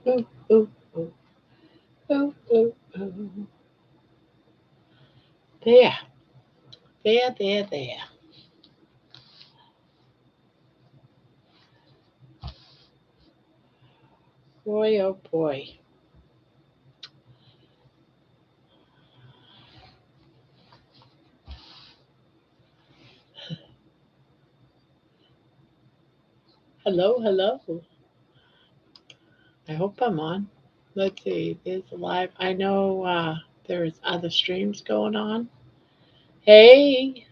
Ooh, ooh, ooh, ooh, ooh, ooh. There, there. Boy, oh boy. Hello, hello. I hope I'm on. Let's see. There's live. I know there's other streams going on. Hey.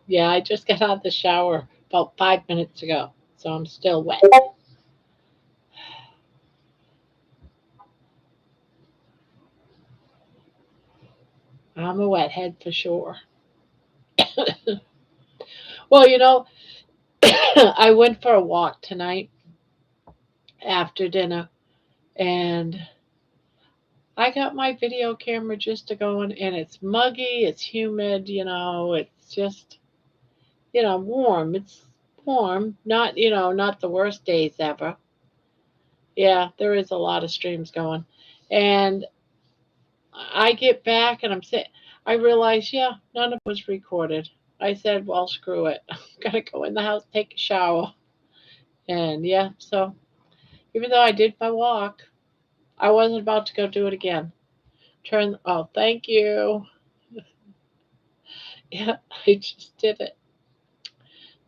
Yeah, I just got out of the shower about 5 minutes ago, so I'm still wet. I'm a wet head for sure. Well, I went for a walk tonight after dinner, and I got my video camera just to go in, and it's muggy, it's humid, it's just, warm. It's warm, not, not the worst days ever. Yeah, there is a lot of streams going. And I get back and I realize, yeah, none of it was recorded. I said, well, screw it. I'm going to go in the house, take a shower. And yeah, so even though I did my walk, I wasn't about to go do it again. Oh, thank you. Yeah, I just did it.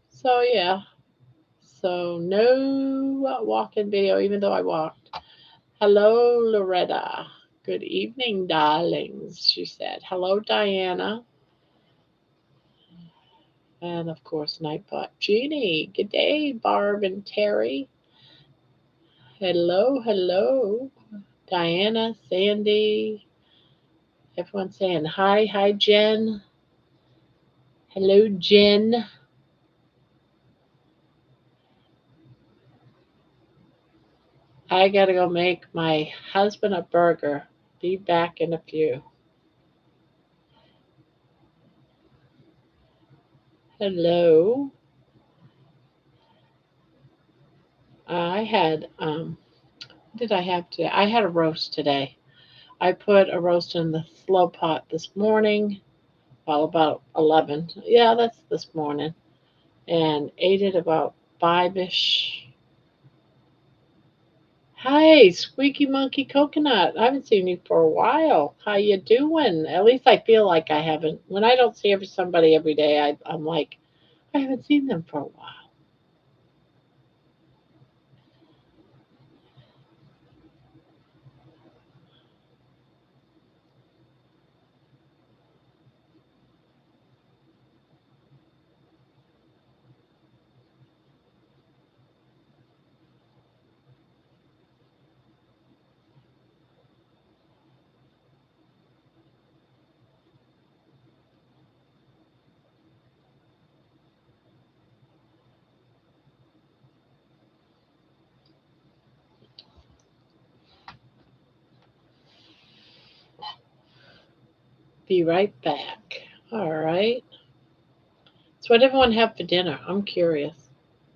So yeah, so no walking video, even though I walked. Hello, Loretta. Good evening, darlings, she said. Hello, Diana. And of course, Nightbot Jeannie. Good day, Barb and Terry. Hello, hello. Diana, Sandy. Everyone saying hi. Hi, Jen. Hello, Jen. I gotta go make my husband a burger. Be back in a few. Hello. I had what did I have today? I had a roast today. I put a roast in the slow pot this morning, well about 11. Yeah, that's this morning. And ate it about 5ish. Hi, Squeaky Monkey Coconut. I haven't seen you for a while. How you doing? At least I feel like I haven't. When I don't see somebody every day, I'm like, I haven't seen them for a while. Be right back. All right. So what did everyone have for dinner? I'm curious.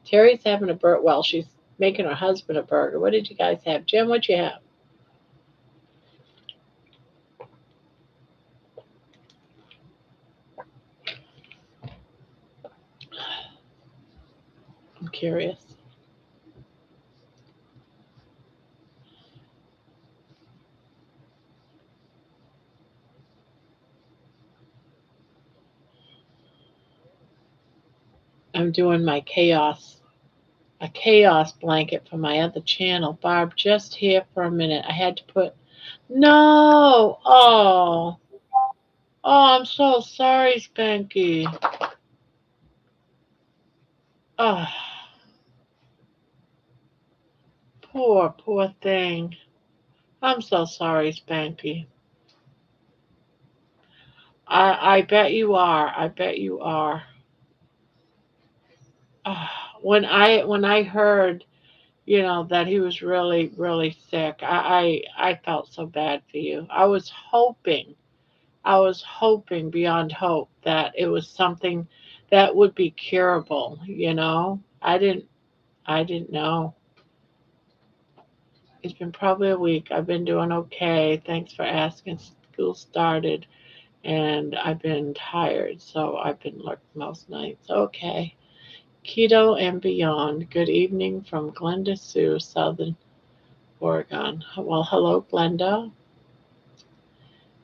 Terry's having a burger. Well, she's making her husband a burger. What did you guys have? Jim, what'd you have? I'm curious. I'm doing my a chaos blanket for my other channel. Barb, just here for a minute. I had to put. No. I'm so sorry, Spanky. Oh, poor thing. I'm so sorry, Spanky. I bet you are. I bet you are. Oh, when I heard, that he was really, really sick, I felt so bad for you. I was hoping beyond hope that it was something that would be curable. I didn't know. It's been probably a week. I've been doing okay. Thanks for asking. School started and I've been tired, so I've been lurking most nights. Okay. Keto and beyond. Good evening from Glenda Sioux, Southern Oregon. Well, hello, Glenda.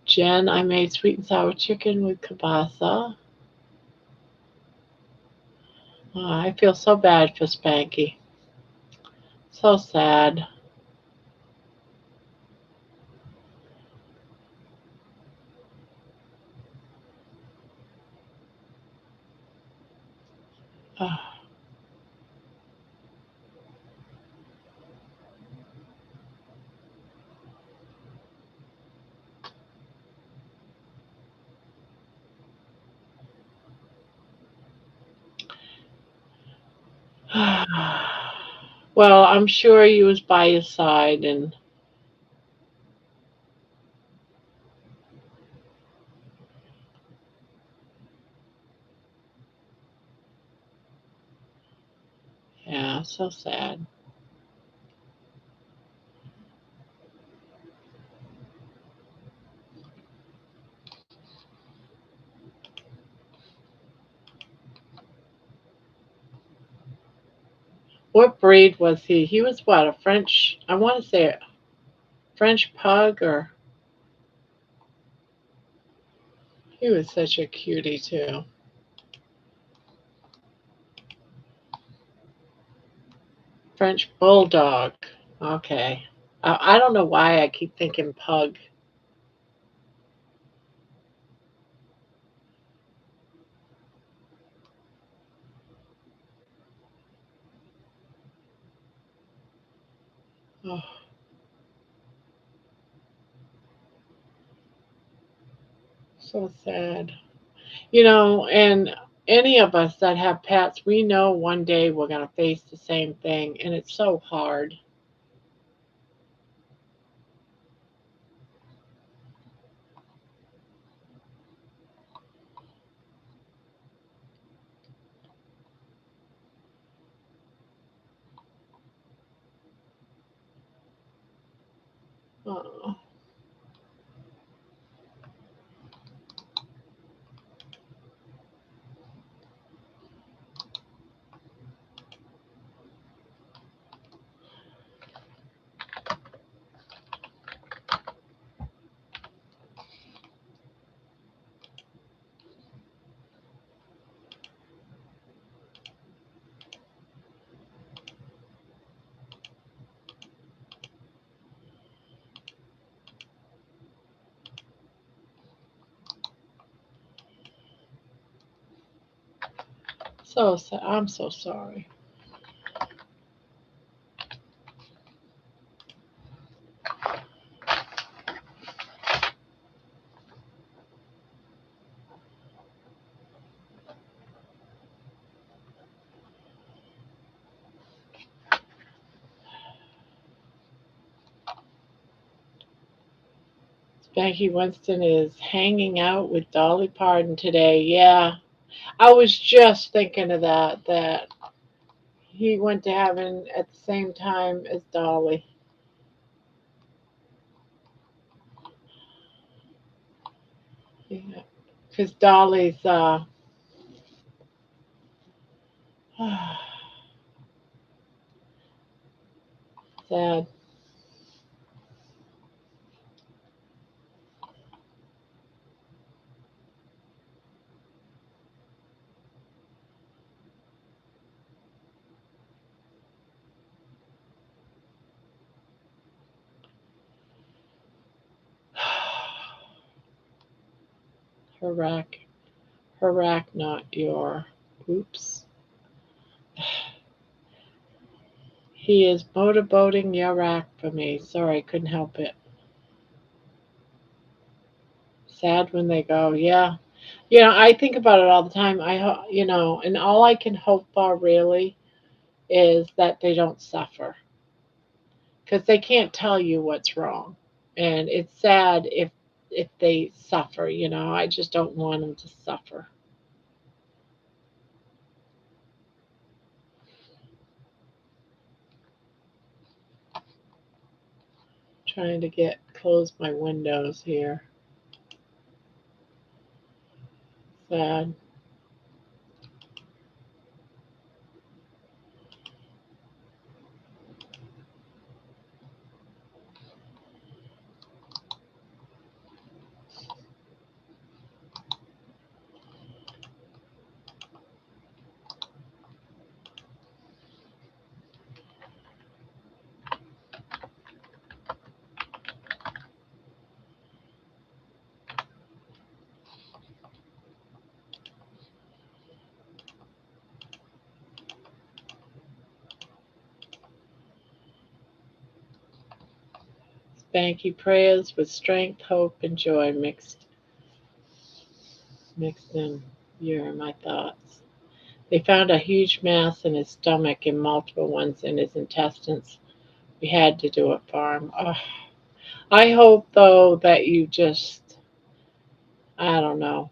Jen, I made sweet and sour chicken with kielbasa. I feel so bad for Spanky. So sad. Well, I'm sure he was by his side, and yeah, so sad. What breed was he? He was what, a French, I want to say a French pug, or he was such a cutie too. French bulldog. Okay. I don't know why I keep thinking pug. Oh, so sad. And any of us that have pets, we know one day we're going to face the same thing, and it's so hard. Oh, so sad. I'm so sorry. Becky Winston is hanging out with Dolly Parton today. Yeah, I was just thinking of that he went to heaven at the same time as Dolly. Yeah, because Dolly's sad. Harak, Harak, not your. Oops. He is motorboating Yarak for me. Sorry, couldn't help it. Sad when they go. Yeah. I think about it all the time. And all I can hope for really is that they don't suffer because they can't tell you what's wrong. And it's sad if they suffer. I just don't want them to suffer. Trying to close my windows here. Sad. Spanky prayers with strength, hope, and joy mixed in. You're my thoughts. They found a huge mass in his stomach and multiple ones in his intestines. We had to do it for him. Ugh. I hope, though, that you just, I don't know,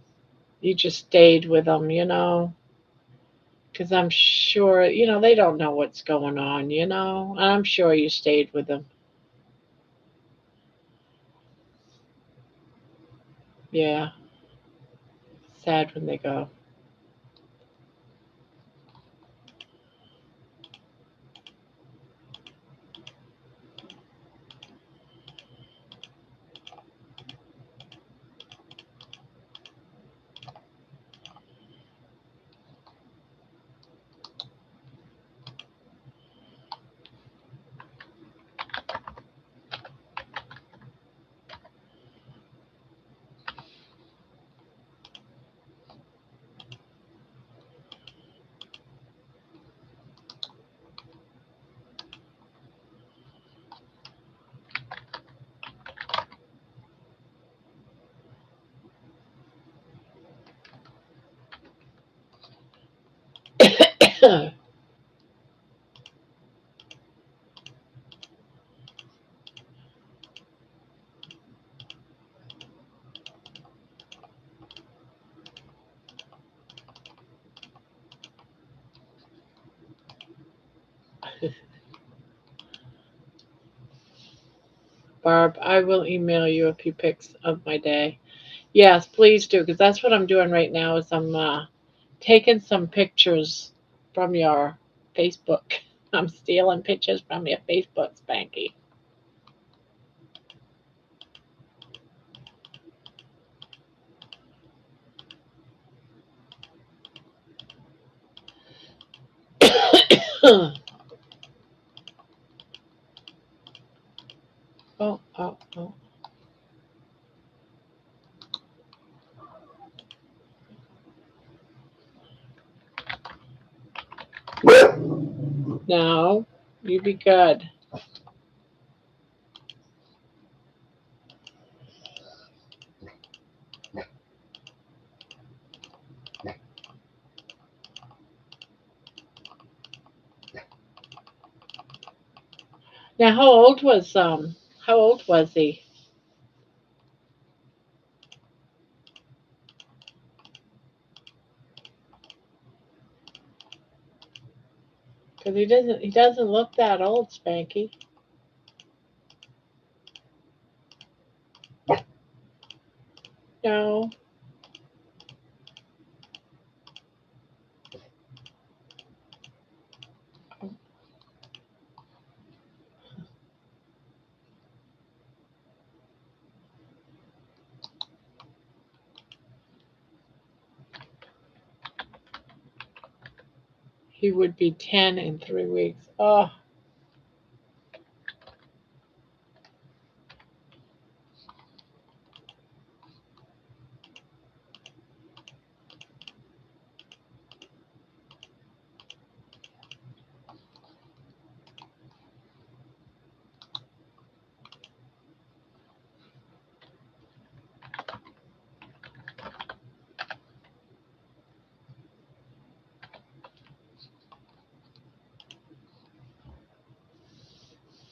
you just stayed with him, because I'm sure, they don't know what's going on. I'm sure you stayed with him. Yeah, sad when they go. Barb, I will email you a few pics of my day. Yes, please do, because that's what I'm doing right now is I'm taking some pictures from your Facebook. I'm stealing pictures from your Facebook, Spanky. Oh, oh, oh. No, you be good. Now, how old was he? Because he doesn't look that old, Spanky. No, he would be 10 in 3 weeks. Oh,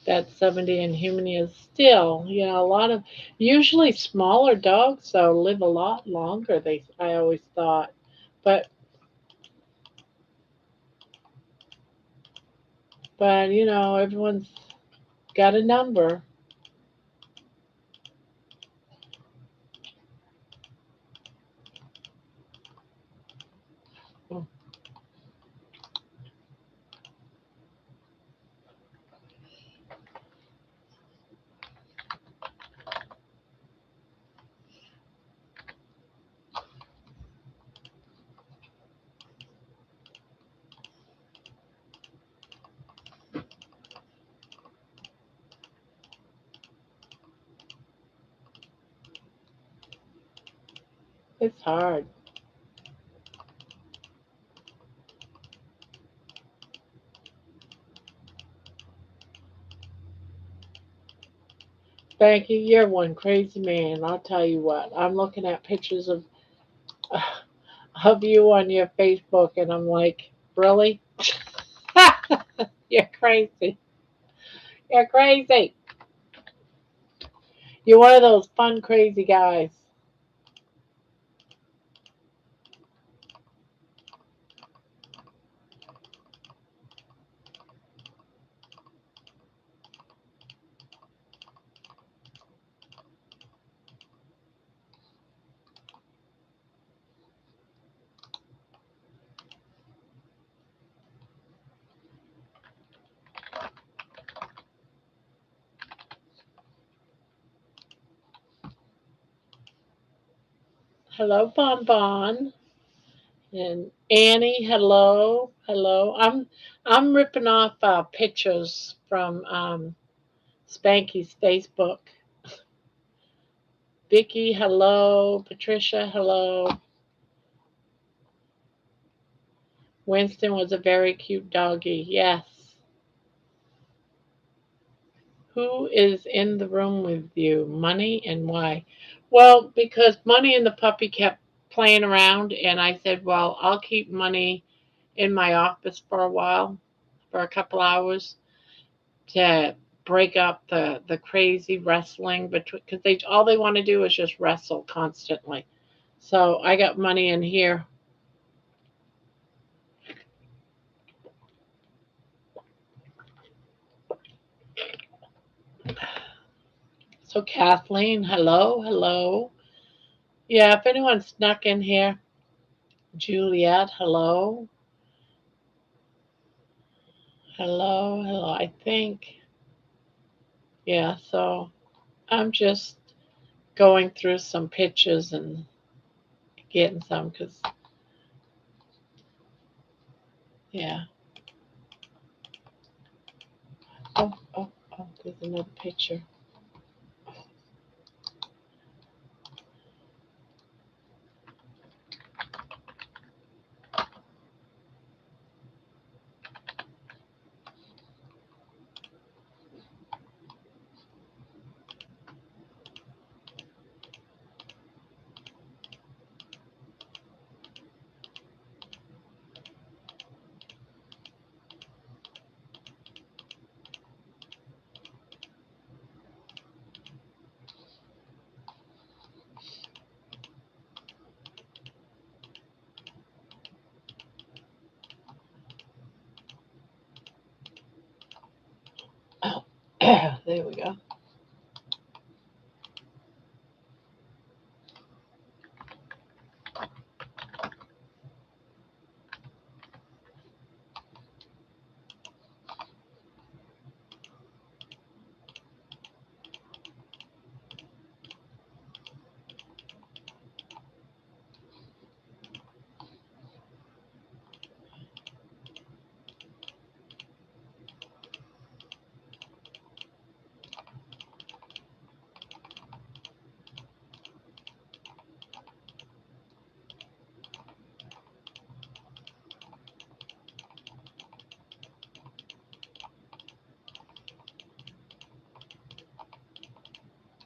that 70 in human is still, a lot of usually smaller dogs though live a lot longer. I always thought, but everyone's got a number. It's hard. Becky, you're one crazy man. I'll tell you what. I'm looking at pictures of you on your Facebook, and I'm like, really? You're crazy. You're crazy. You're one of those fun, crazy guys. Hello, Bon Bon. And Annie, hello, hello. I'm ripping off pictures from Spanky's Facebook. Vicky, hello. Patricia, hello. Winston was a very cute doggy. Yes. Who is in the room with you? Money and why? Well, because Money and the puppy kept playing around, and I said, well, I'll keep Money in my office for a while, for a couple hours, to break up the crazy wrestling between, because they all they want to do is just wrestle constantly. So I got Money in here. So Kathleen, hello, hello. Yeah, if anyone snuck in here, Juliet, hello, hello, hello. I think, yeah. So I'm just going through some pictures and getting some, because yeah. Oh, oh, oh. There's another picture. Oh, there we go.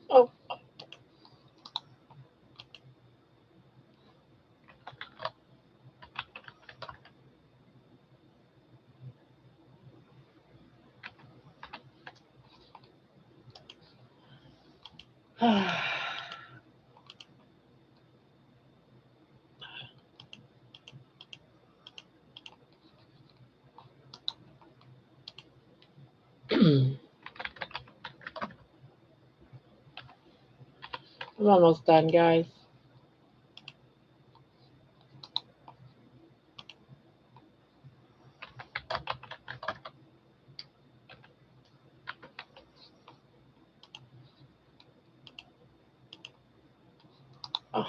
Oh, I'm almost done, guys. Oh,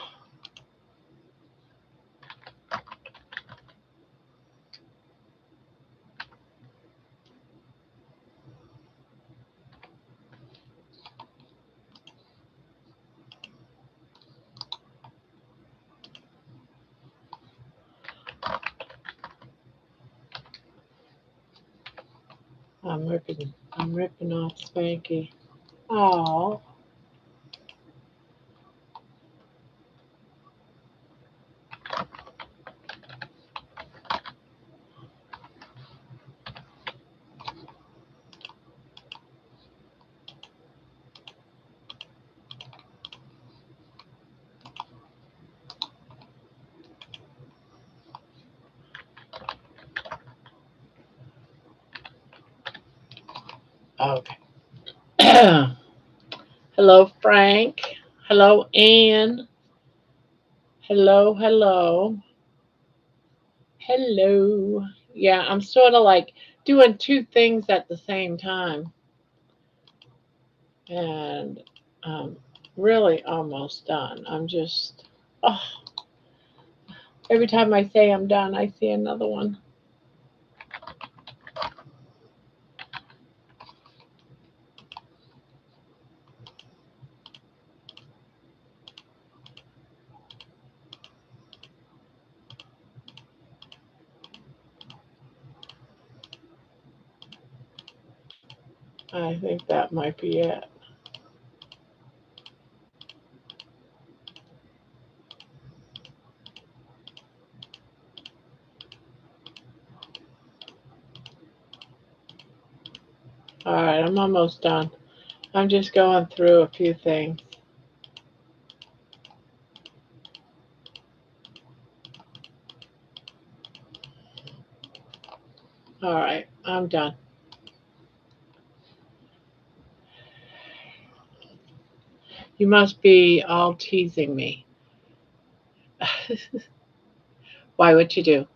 I'm ripping off Spanky. Oh. Okay. Hello, Frank. Hello, Anne. Hello, hello. Hello. Yeah, I'm sort of like doing two things at the same time. And really almost done. I'm just, oh, every time I say I'm done, I see another one. I think that might be it. All right, I'm almost done. I'm just going through a few things. All right, I'm done. You must be all teasing me. Why would you do?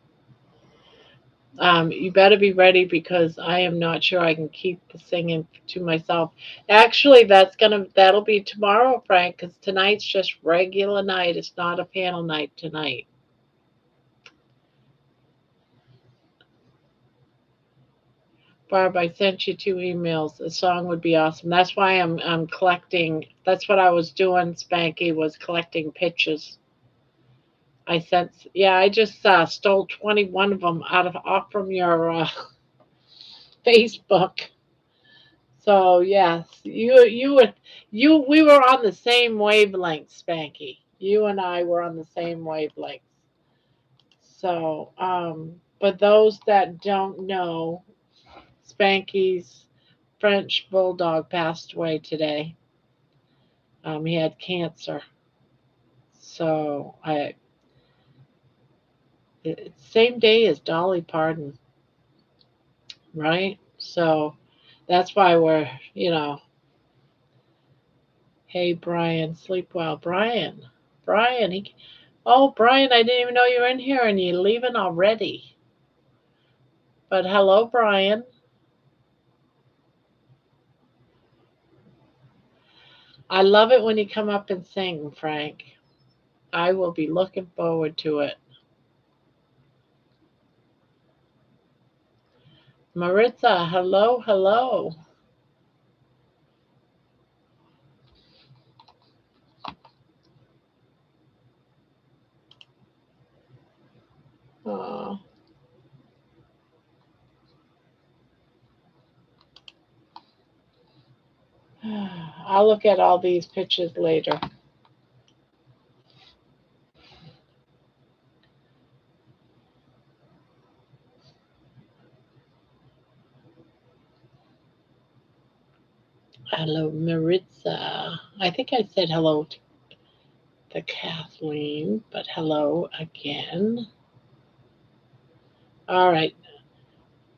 You better be ready because I am not sure I can keep singing to myself. Actually, that'll be tomorrow, Frank, because tonight's just regular night. It's not a panel night tonight. Barb, I sent you two emails. The song would be awesome. That's why I'm collecting. That's what I was doing. Spanky was collecting pictures. I just stole 21 of them out of off from your Facebook. So yes, we were on the same wavelength, Spanky. You and I were on the same wavelength. So, but those that don't know, Spanky's French bulldog passed away today. He had cancer. So same day as Dolly Parton, right? So that's why hey Brian, sleep well, Brian, Brian, I didn't even know you were in here and you're leaving already. But hello, Brian. I love it when you come up and sing, Frank. I will be looking forward to it. Maritza, hello, hello. Oh. I'll look at all these pictures later. Hello, Maritza. I think I said hello to Kathleen, but hello again. All right.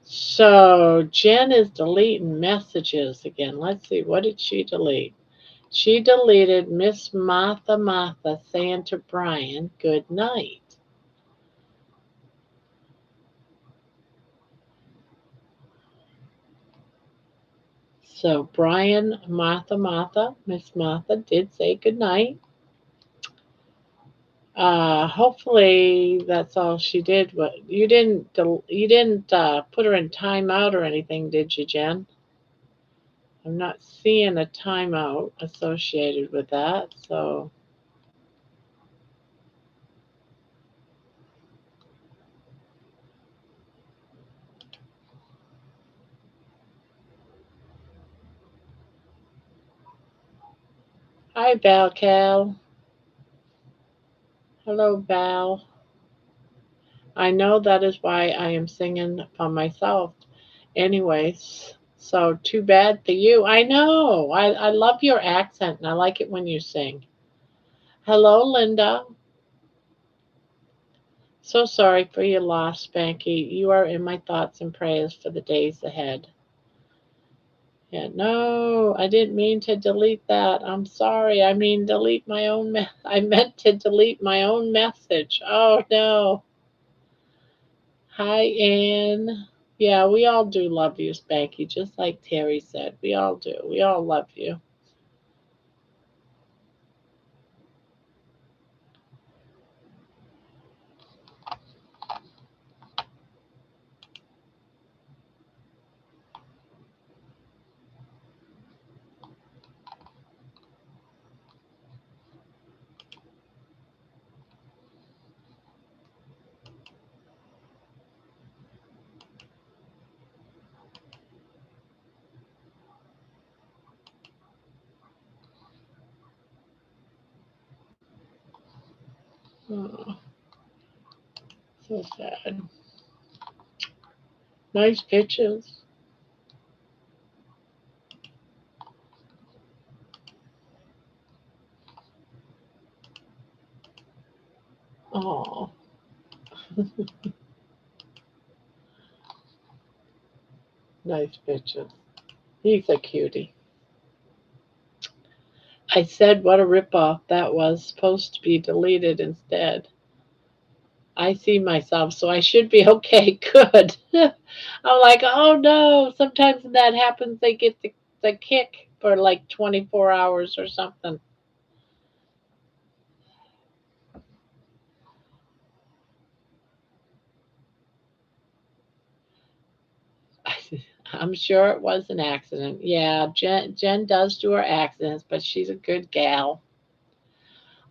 So Jen is deleting messages again. Let's see. What did she delete? She deleted Miss Martha saying to Brian, good night. So Brian, Miss Martha did say good night. Hopefully that's all she did. But you didn't put her in timeout or anything, did you, Jen? I'm not seeing a timeout associated with that. So Hi, Val Cal. Hello, Val. I know that is why I am singing for myself. Anyways, so too bad for you. I know. I love your accent and I like it when you sing. Hello, Linda. So sorry for your loss, Spanky. You are in my thoughts and prayers for the days ahead. Yeah, no, I didn't mean to delete that. I'm sorry. I mean delete my own I meant to delete my own message. Oh no. Hi, Ann. Yeah, we all do love you, Spanky, just like Terry said. We all do. We all love you. Oh, so sad. Nice pictures. Oh, nice pictures. He's a cutie. I said what a ripoff that was supposed to be deleted instead. I see myself, so I should be okay. Good. I'm like, oh no. Sometimes when that happens, they get the kick for like 24 hours or something. I'm sure it was an accident. Yeah, Jen does do her accidents, but she's a good gal.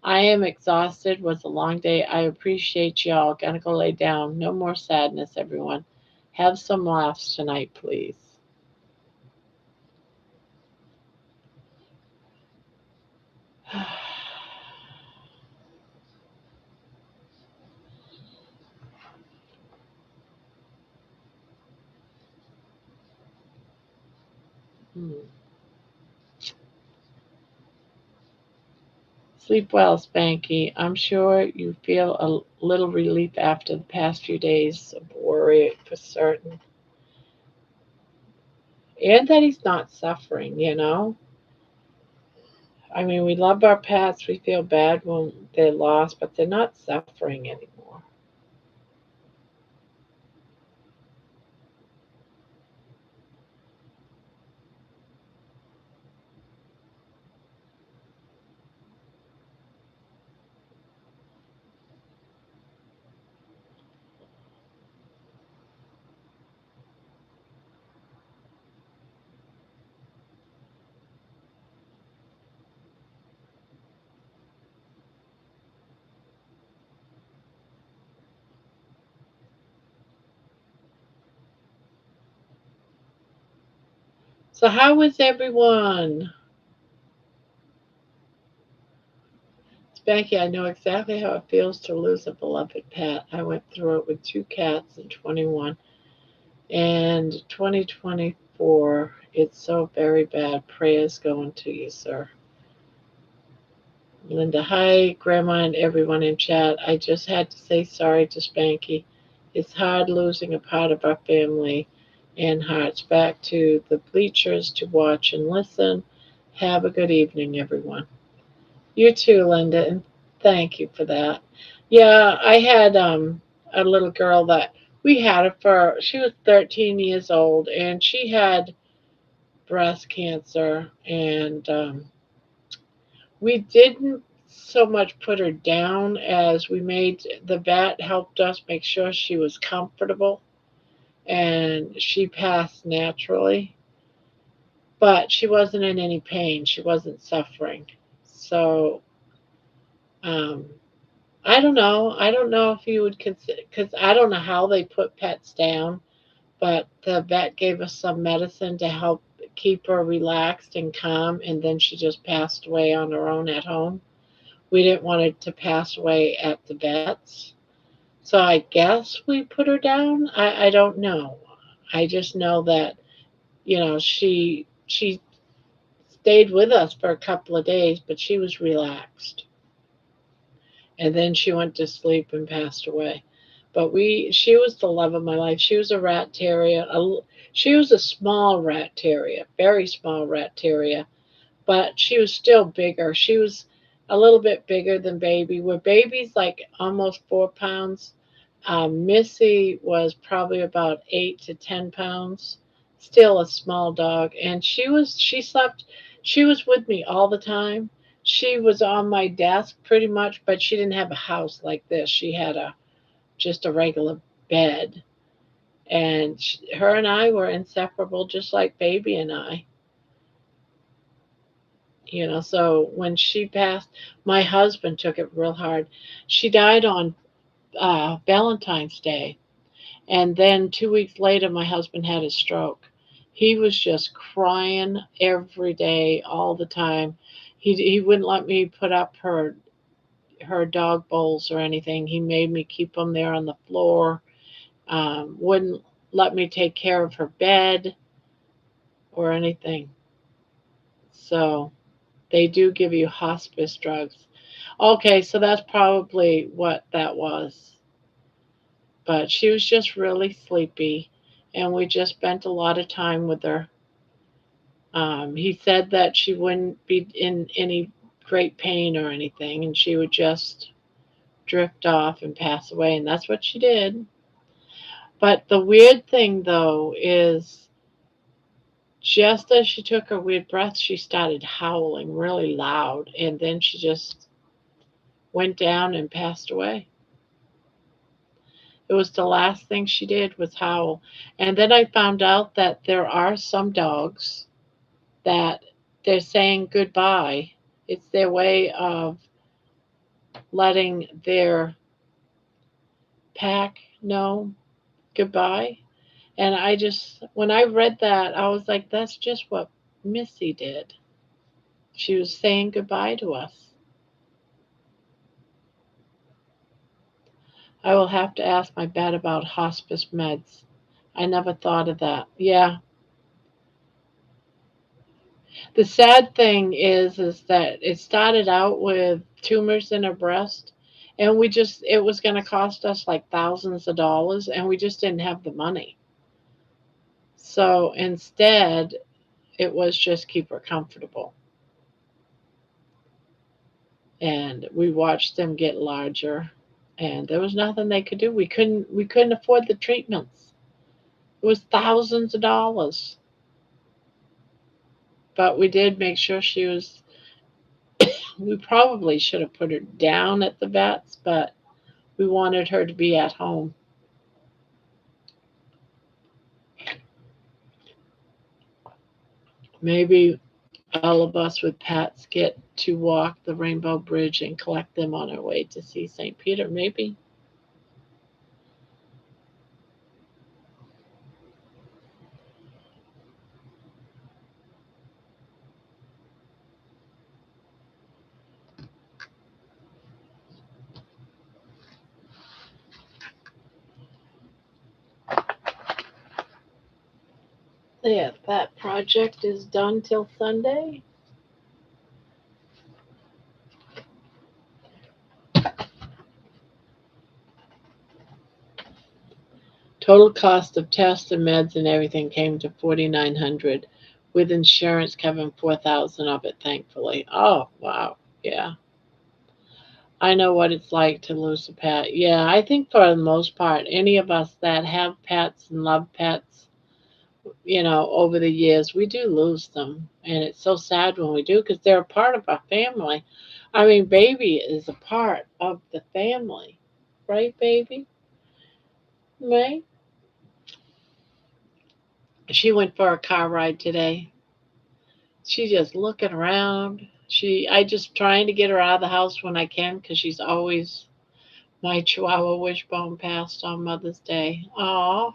I am exhausted. Was a long day. I appreciate y'all. Gonna go lay down. No more sadness, everyone. Have some laughs tonight, please. Hmm. Sleep well, Spanky. I'm sure you feel a little relief after the past few days of worry for certain. And that he's not suffering. I mean, we love our pets. We feel bad when they're lost, but they're not suffering anymore. So, how is everyone? Spanky, I know exactly how it feels to lose a beloved pet. I went through it with two cats in 21 and 2024. It's so very bad. Prayers going to you, sir. Linda, hi, Grandma, and everyone in chat. I just had to say sorry to Spanky. It's hard losing a part of our family and hearts. Back to the bleachers to watch and listen. Have a good evening, everyone. You too, Linda, and thank you for that. Yeah, I had a little girl that we had her for she was 13 years old and she had breast cancer and we didn't so much put her down as we made the vet helped us make sure she was comfortable and she passed naturally, but she wasn't in any pain. She wasn't suffering. So um, I don't know. I don't know if you would consider because I don't know how they put pets down, but the vet gave us some medicine to help keep her relaxed and calm, and then she just passed away on her own at home. We didn't want her to pass away at the vet's. So I guess we put her down. I don't know. I just know that, she stayed with us for a couple of days, but she was relaxed. And then she went to sleep and passed away. But she was the love of my life. She was a rat terrier. She was a small rat terrier, very small rat terrier, but she was still bigger. She was a little bit bigger than Baby. Where Baby's like almost 4 pounds, Missy was probably about 8 to 10 pounds. Still a small dog, and she slept. She was with me all the time. She was on my desk pretty much, but she didn't have a house like this. She had a just a regular bed, and her and I were inseparable, just like Baby and I. So when she passed, my husband took it real hard. She died on Valentine's Day. And then 2 weeks later, my husband had a stroke. He was just crying every day, all the time. He wouldn't let me put up her dog bowls or anything. He made me keep them there on the floor. Wouldn't let me take care of her bed or anything. So they do give you hospice drugs. Okay, so that's probably what that was. But she was just really sleepy, and we just spent a lot of time with her. He said that she wouldn't be in any great pain or anything, and she would just drift off and pass away, and that's what she did. But the weird thing, though, is just as she took her weird breath, she started howling really loud, and then she just went down and passed away. It was the last thing she did was howl. And then I found out that there are some dogs that they're saying goodbye. It's their way of letting their pack know goodbye. And when I read that, I was like, that's just what Missy did. She was saying goodbye to us. I will have to ask my vet about hospice meds. I never thought of that. Yeah. The sad thing is that it started out with tumors in her breast, and it was going to cost us like thousands of dollars, and we just didn't have the money. So instead, it was just keep her comfortable. And we watched them get larger, and there was nothing they could do. We couldn't afford the treatments. It was thousands of dollars. But we did make sure we probably should have put her down at the vet's, but we wanted her to be at home. Maybe all of us with pets get to walk the Rainbow Bridge and collect them on our way to see St. Peter. Maybe. Yeah, that project is done till Sunday. Total cost of tests and meds and everything came to 4,900, with insurance covering 4,000 of it, thankfully. Oh wow, yeah. I know what it's like to lose a pet. Yeah, I think for the most part, any of us that have pets and love pets, over the years, we do lose them. And it's so sad when we do because they're a part of our family. I mean, Baby is a part of the family, right, Baby? Right? She went for a car ride today. She just looking around. I just trying to get her out of the house when I can because she's always my Chihuahua Wishbone passed on Mother's Day. Aw,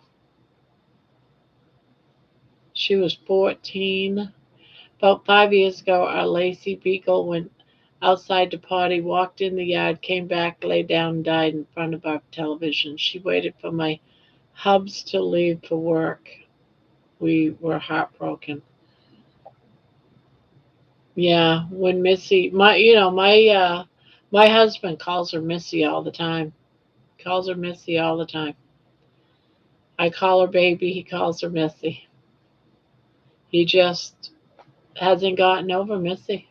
She was 14. About 5 years ago, our Lacey Beagle went outside to potty, walked in the yard, came back, lay down, and died in front of our television. She waited for my hubs to leave for work. We were heartbroken. Yeah, when Missy, my husband calls her Missy all the time. Calls her Missy all the time. I call her baby. He calls her Missy. He just hasn't gotten over Missy.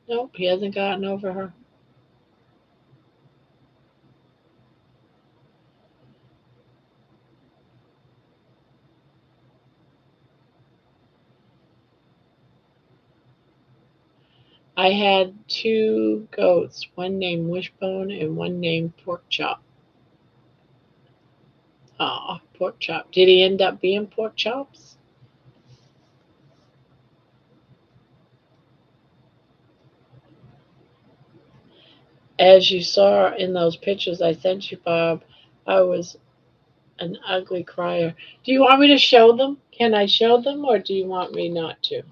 Nope, he hasn't gotten over her. I had two goats, one named Wishbone and one named Porkchop. Aw, Porkchop. Did he end up being Pork Chops? As you saw in those pictures I sent you, Bob, I was an ugly crier. Do you want me to show them? Can I show them or do you want me not to?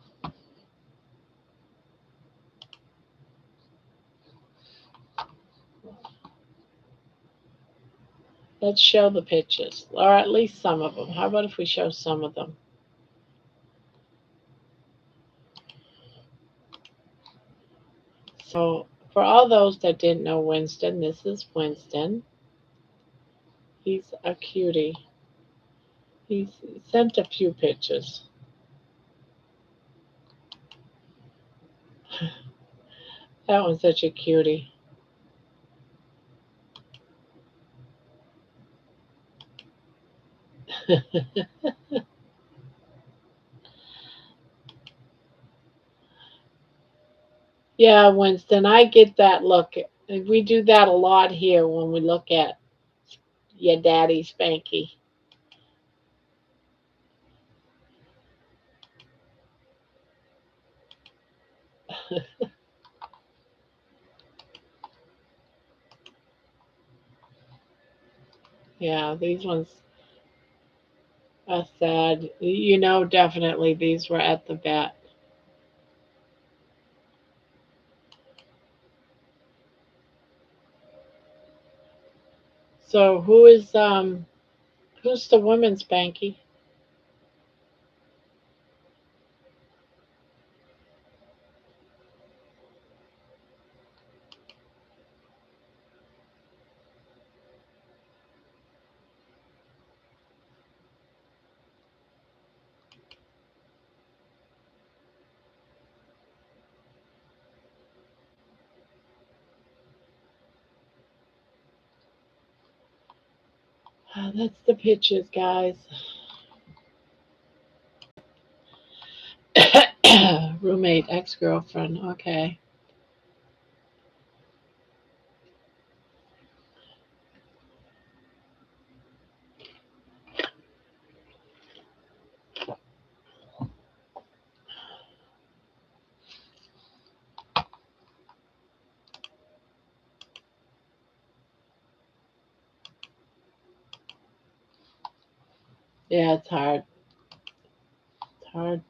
Let's show the pictures, or at least some of them. How about if we show some of them? So, for all those that didn't know Winston, this is Winston. He's a cutie. He's sent a few pictures. That one's such a cutie. Yeah, Winston, I get that look. We do that a lot here when we look at your daddy Spanky. Yeah, these ones are sad. You know, definitely these were at the vet. So who's the woman, Spanky? That's the pictures, guys. Roommate, ex-girlfriend. Okay. Yeah, it's hard. It's hard.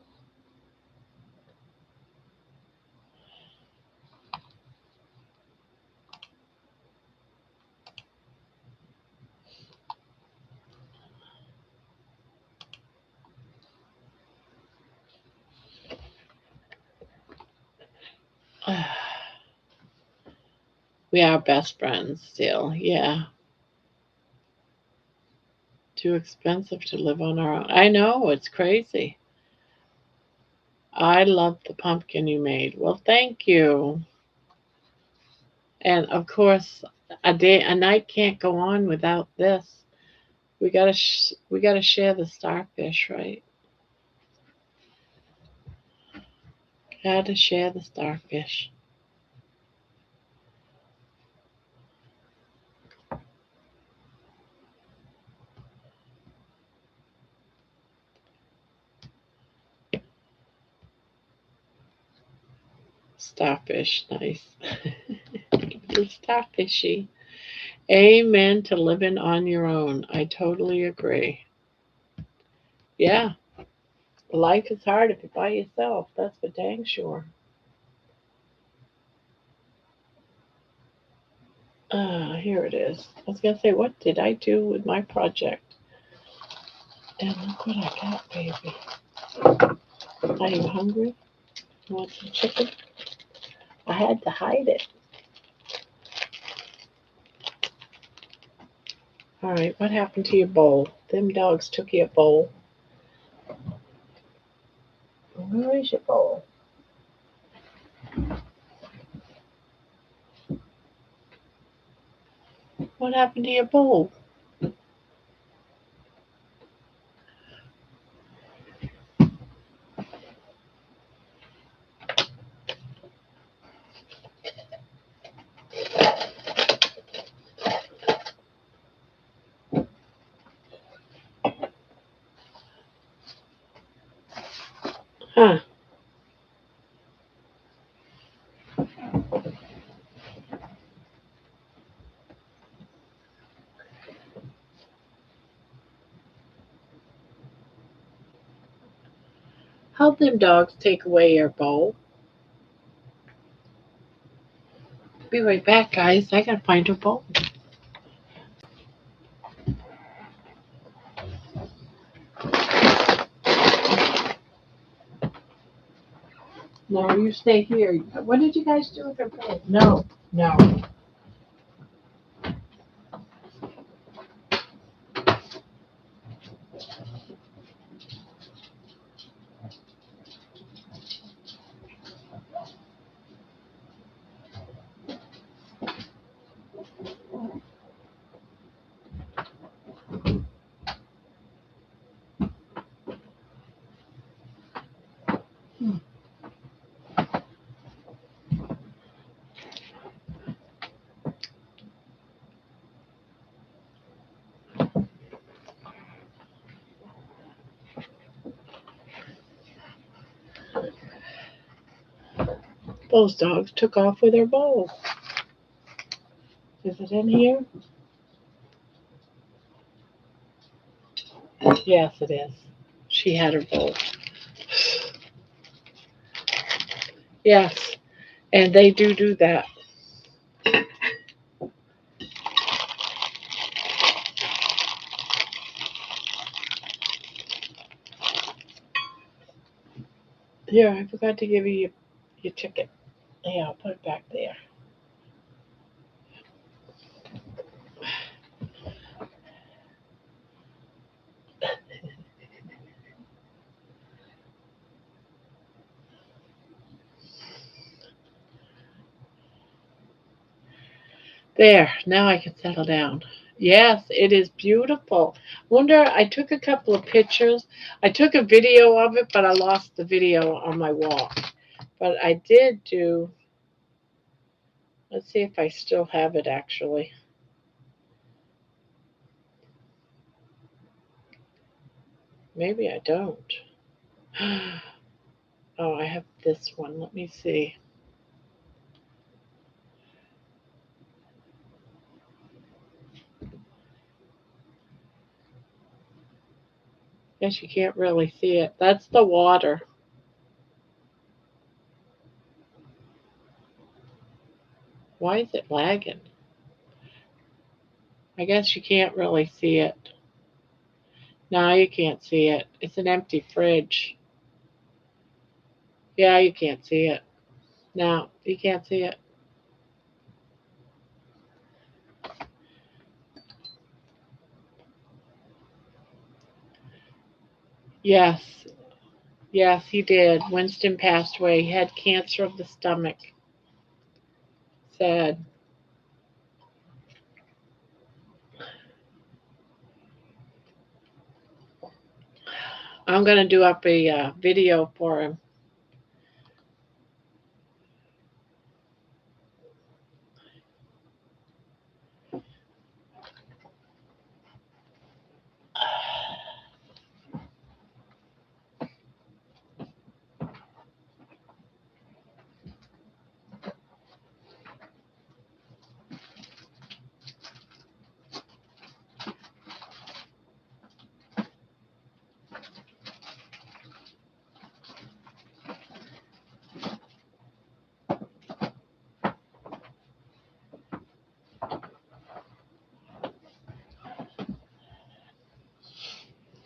We are best friends still. Yeah. Too expensive to live on our own. I know, it's crazy. I love the pumpkin you made. Well, thank you. And of course, a night can't go on without this. We gotta share the starfish, right? Gotta share the starfish. Starfish, nice. It's starfishy. Amen to living on your own. I totally agree. Yeah, life is hard if you're by yourself. That's for dang sure. Here it is. I was going to say, what did I do with my project? And look what I got, baby. Are you hungry? You want some chicken? I had to hide it. All right, what happened to your bowl? Them dogs took your bowl. Where is your bowl? What happened to your bowl? Huh. How'd them dogs take away your bowl? Be right back, guys. I gotta find her bowl. No, you stay here. What did you guys do with her bowl? No, no. Those dogs took off with her bowl. Is it in here? Yes, it is. She had her bowl. Yes, and they do that. Here, I forgot to give you your chicken. Yeah, I'll put it back there. There, now I can settle down. Yes, it is beautiful. Wonder, I took a couple of pictures. I took a video of it, but I lost the video on my walk. But I did do, let's see if I still have it actually. Maybe I don't. Oh, I have this one. Let me see. Guess you can't really see it. That's the water. Why is it lagging? I guess you can't really see it. No, you can't see it. It's an empty fridge. Yeah, you can't see it. No, you can't see it. Yes, yes, he did. Winston passed away. He had cancer of the stomach. Sad. I'm going to do up a video for him.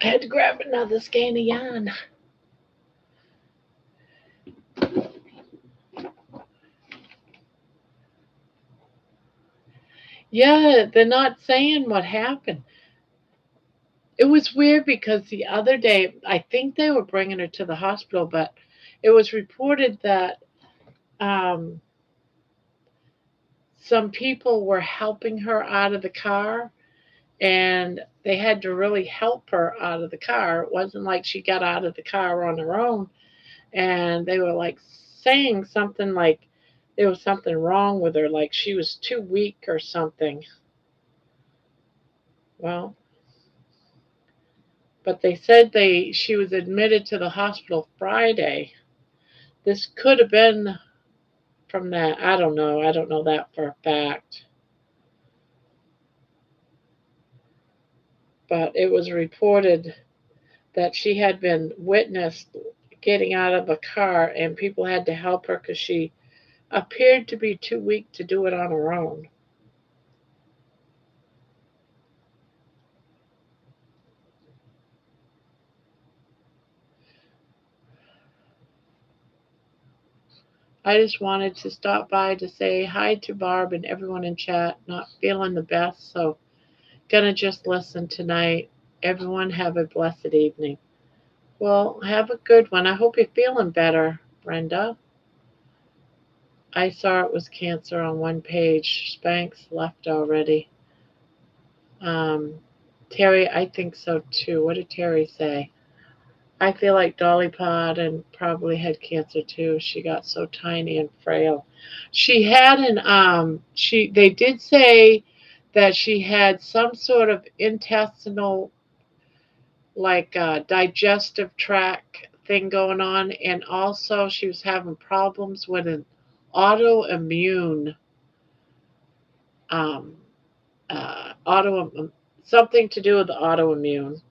had to grab another skein of yarn. Yeah, they're not saying what happened. It was weird because the other day, I think they were bringing her to the hospital, but it was reported that um, some people were helping her out of the car, and they had to really help her out of the car. It wasn't like she got out of the car on her own, and they were like saying something like there was something wrong with her, like she was too weak or something. Well, but they said she was admitted to the hospital Friday. This could have been from that. I don't know. I don't know that for a fact. But it was reported that she had been witnessed getting out of a car and people had to help her because she appeared to be too weak to do it on her own. I just wanted to stop by to say hi to Barb and everyone in chat. Not feeling the best, so gonna just listen tonight. Everyone have a blessed evening. Well, have a good one. I hope you're feeling better, Brenda. I saw it was cancer on one page. Spanx left already. Um, Terry, I think so too. What did Terry say? I feel like Dolly Parton probably had cancer too. She got so tiny and frail. She had they did say that she had some sort of intestinal, like digestive tract thing going on, and also she was having problems with an autoimmune um auto something to do with the autoimmune.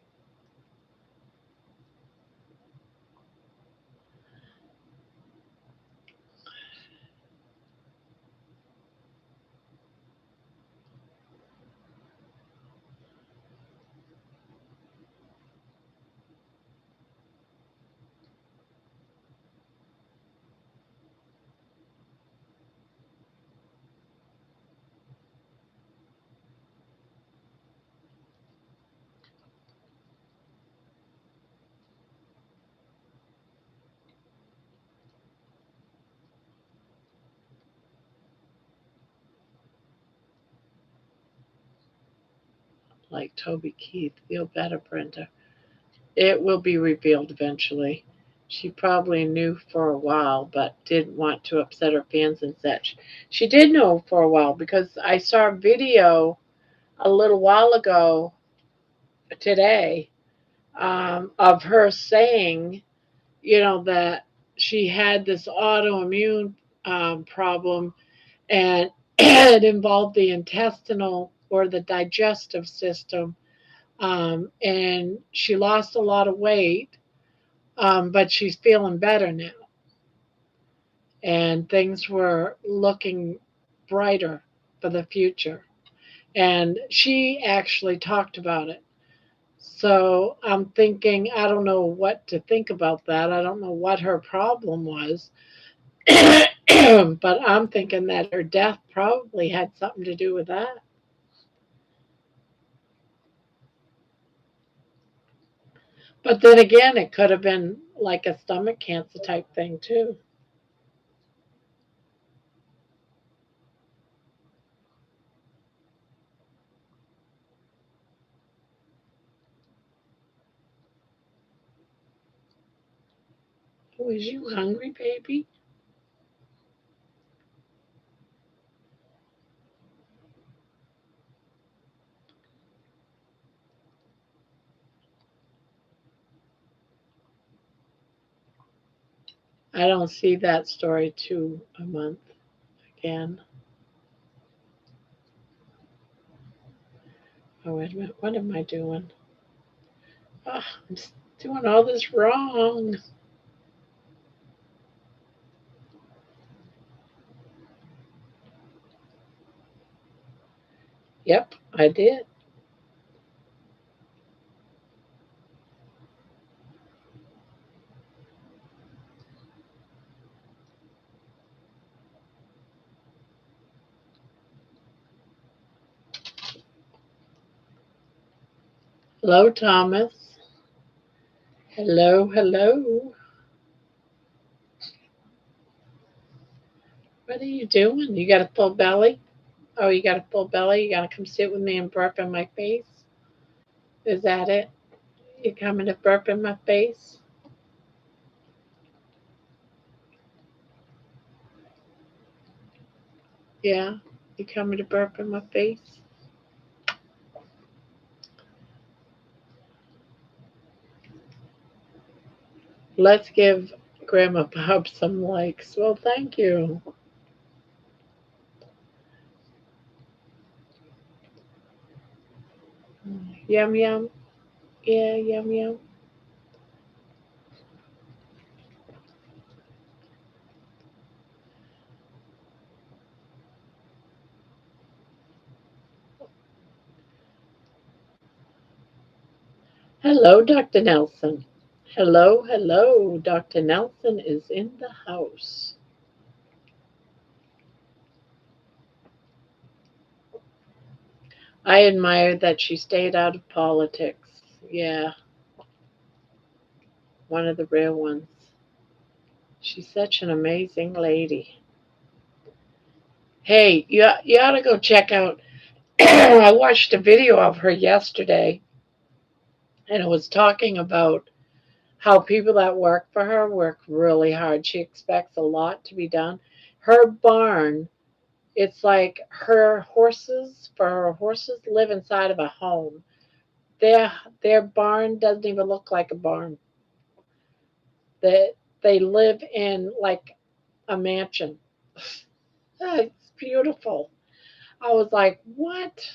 Like Toby Keith, feel better, Brenda. It will be revealed eventually. She probably knew for a while, but didn't want to upset her fans and such. She did know for a while because I saw a video a little while ago today of her saying, that she had this autoimmune problem, and it involved the intestinal or the digestive system. And she lost a lot of weight, but she's feeling better now. And things were looking brighter for the future. And she actually talked about it. So I'm thinking, I don't know what to think about that. I don't know what her problem was. But I'm thinking that her death probably had something to do with that. But then again, it could have been like a stomach cancer type thing too. Was you hungry, baby? I don't see that story too a month again. Oh, wait a minute. What am I doing? Oh, I'm doing all this wrong. Yep, I did. Hello, Thomas. Hello, hello. What are you doing? You got a full belly? Oh, you got a full belly? You got to come sit with me and burp in my face? Is that it? You coming to burp in my face? Yeah? You coming to burp in my face? Let's give Grandma Bob some likes. Well, thank you. Yum, yum. Yeah, yum, yum. Hello, Dr. Nelson. Hello, hello. Dr. Nelson is in the house. I admire that she stayed out of politics. Yeah, one of the rare ones. She's such an amazing lady. Hey, you ought to go check out. I watched a video of her yesterday, and it was talking about how people that work for her work really hard. She expects a lot to be done. Her barn, it's like her horses live inside of a home. Their barn doesn't even look like a barn. They live in like a mansion. It's beautiful. I was like, what?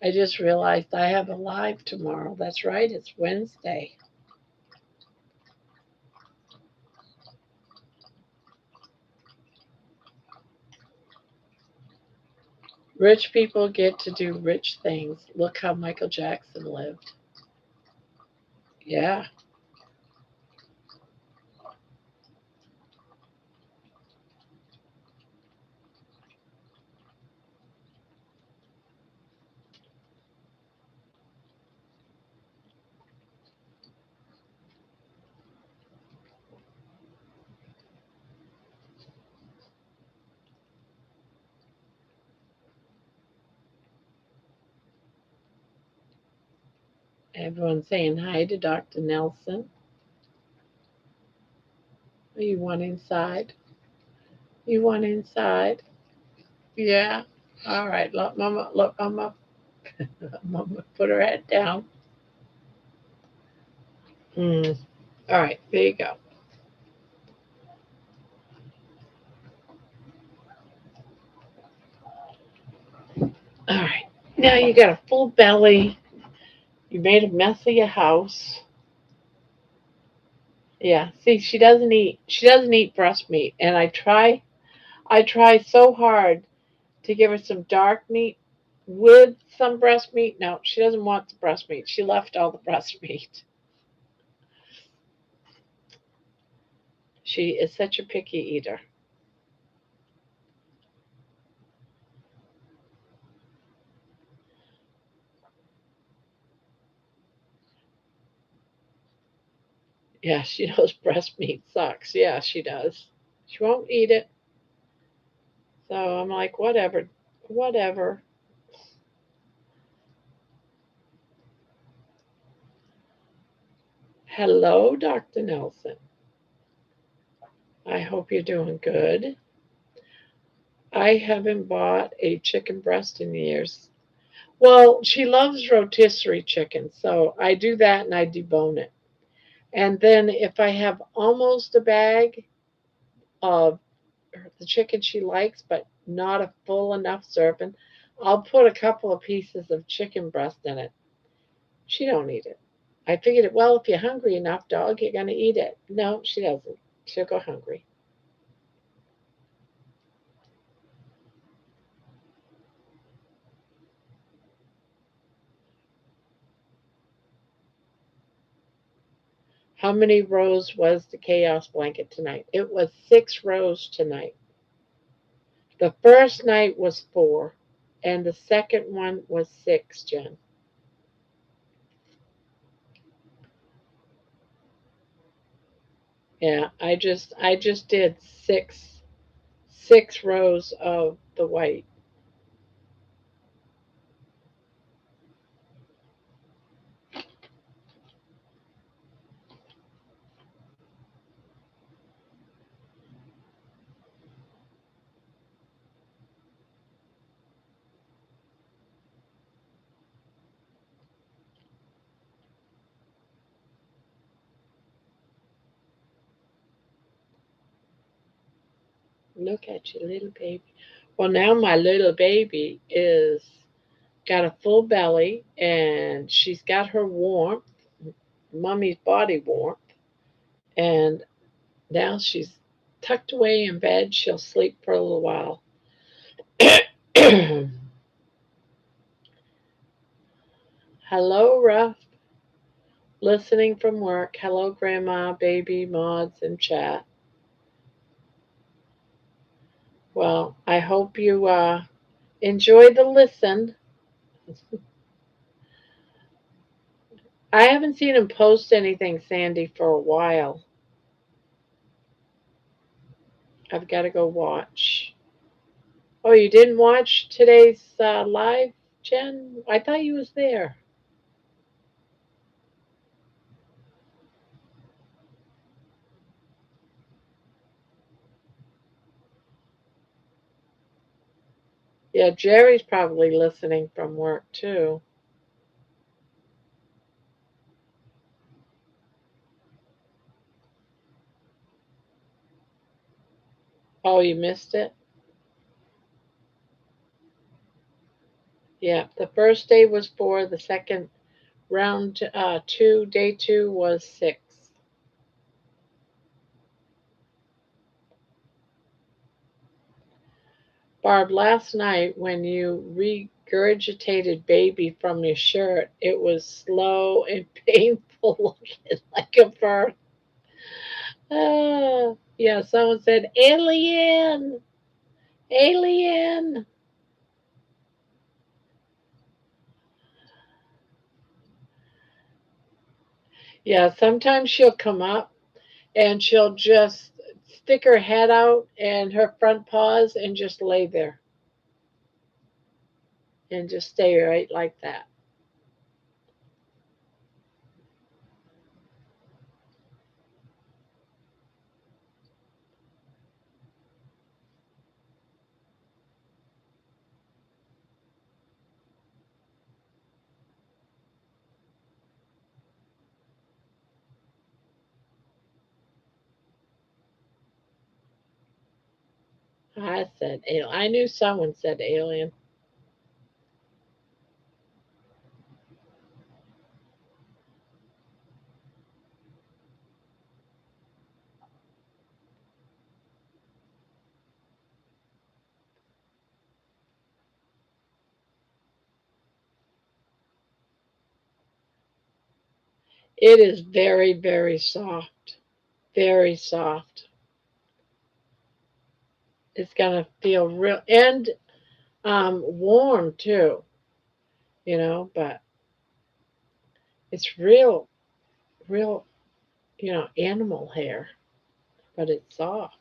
I just realized I have a live tomorrow. That's right, it's Wednesday. Rich people get to do rich things. Look how Michael Jackson lived. Yeah, everyone's saying hi to Dr. Nelson. You want inside? You want inside? Yeah. All right. Look, Mama. Mama, put her head down. Mm. All right. There you go. All right. Now you got a full belly. You made a mess of your house. Yeah. See, she doesn't eat. She doesn't eat breast meat, and I try so hard to give her some dark meat with some breast meat. No, she doesn't want the breast meat. She left all the breast meat. She is such a picky eater. Yeah, she knows breast meat sucks. Yeah, she does. She won't eat it. So I'm like, whatever, whatever. Hello, Dr. Nelson. I hope you're doing good. I haven't bought a chicken breast in years. Well, she loves rotisserie chicken, so I do that and I debone it. And then if I have almost a bag of the chicken she likes, but not a full enough serving, I'll put a couple of pieces of chicken breast in it. She don't eat it. I figured it, well, if you're hungry enough, dog, you're gonna eat it. No, she doesn't. She'll go hungry. How many rows was the chaos blanket tonight? It was 6 rows tonight. The first night was 4, and the second one was 6, Jen. Yeah, I just did six rows of the white. Look at you, little baby. Well, now my little baby is got a full belly and she's got her warmth, mommy's body warmth, and now she's tucked away in bed. She'll sleep for a little while. Hello, Ruff. Listening from work. Hello, Grandma, baby, mods, and chat. Well, I hope you enjoy the listen. I haven't seen him post anything, Sandy, for a while. I've got to go watch. Oh, you didn't watch today's live, Jen? I thought you was there. Yeah, Jerry's probably listening from work too. Oh, you missed it? Yeah, the first day was 4, the second round 2, day 2 was 6. Barb, last night when you regurgitated baby from your shirt, it was slow and painful looking like a bird. Yeah, someone said, alien, alien. Yeah, sometimes she'll come up and she'll just stick her head out and her front paws and just lay there and just stay right like that. I said, I knew someone said alien. It is very, very soft. Very soft. It's gonna feel real and warm too, but it's real, animal hair, but it's soft.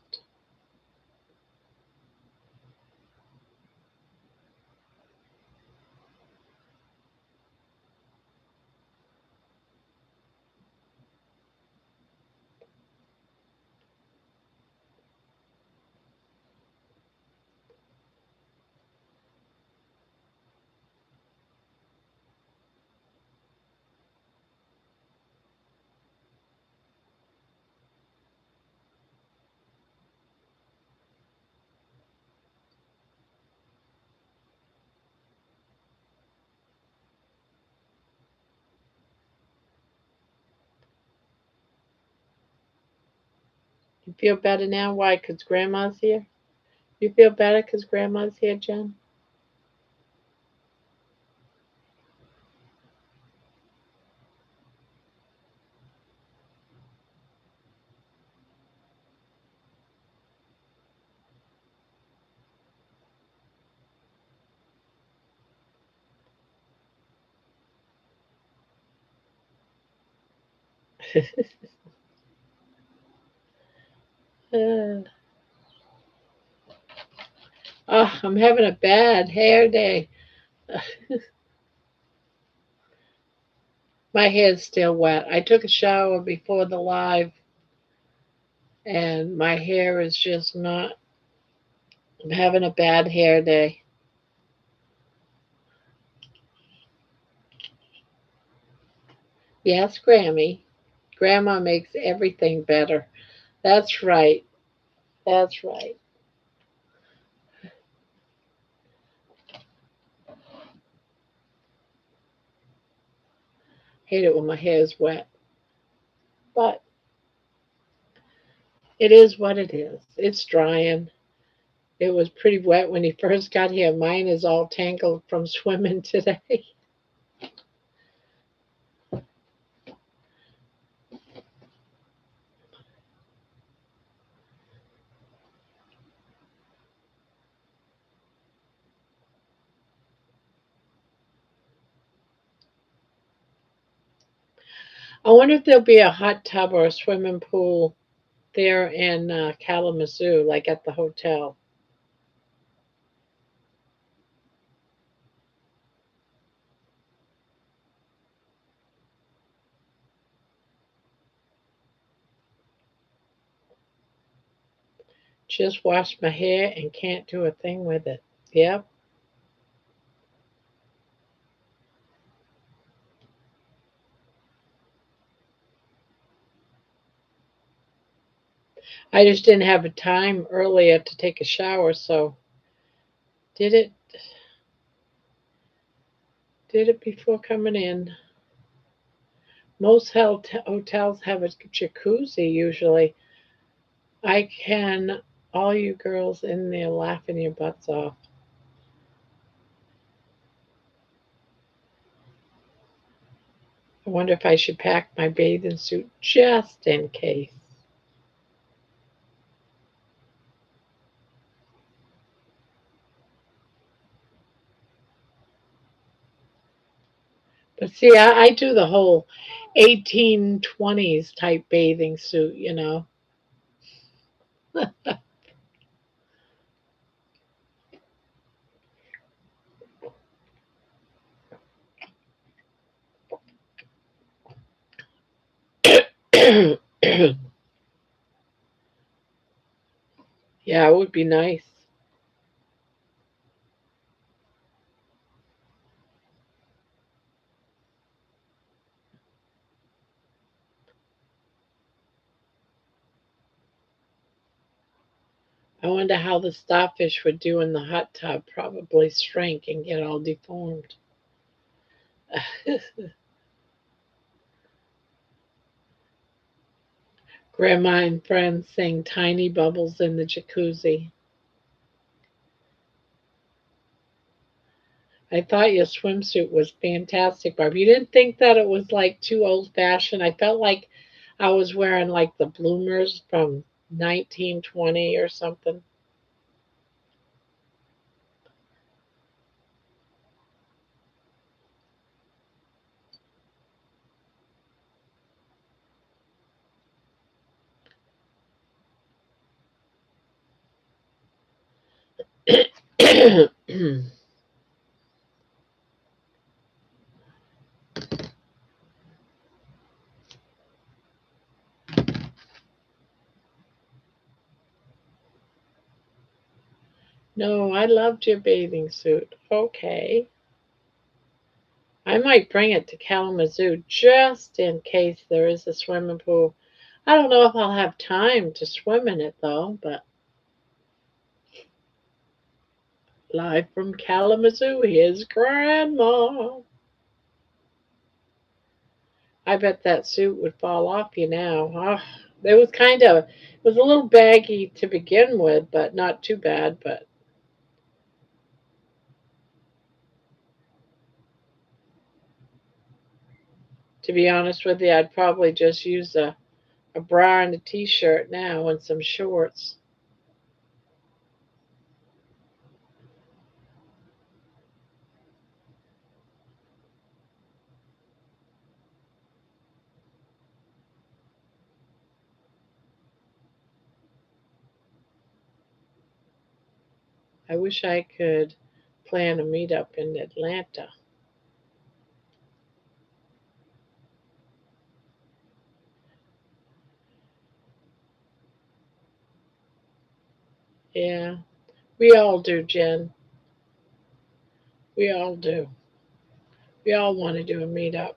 You feel better now? Why? Because Grandma's here? You feel better because Grandma's here, Jen? Oh, I'm having a bad hair day. My hair's still wet. I took a shower before the live, and my hair is just not. I'm having a bad hair day. Yes, Grammy. Grandma makes everything better. That's right. That's right. Hate it when my hair is wet. But it is what it is. It's drying. It was pretty wet when he first got here. Mine is all tangled from swimming today. I wonder if there'll be a hot tub or a swimming pool there in Kalamazoo, like at the hotel. Just washed my hair and can't do a thing with it. Yep. I just didn't have a time earlier to take a shower, so did it did it before coming in. Most hotels have a jacuzzi usually. I can all you girls in there laughing your butts off. I wonder if I should pack my bathing suit just in case. But see, I do the whole 1820s type bathing suit, you know. Yeah, it would be nice. I wonder how the starfish would do in the hot tub. Probably shrink and get all deformed. Grandma and friends sing tiny bubbles in the jacuzzi. I thought your swimsuit was fantastic, Barb. You didn't think that it was like too old fashioned? I felt like I was wearing like the bloomers from 1920 or something. No, I loved your bathing suit. Okay. I might bring it to Kalamazoo just in case there is a swimming pool. I don't know if I'll have time to swim in it though, but live from Kalamazoo, here's Grandma. I bet that suit would fall off you now. Oh, it was a little baggy to begin with, but not too bad. But to be honest with you, I'd probably just use a bra and a t-shirt now and some shorts. I wish I could plan a meetup in Atlanta. Yeah, we all do, Jen. We all do. We all want to do a meetup.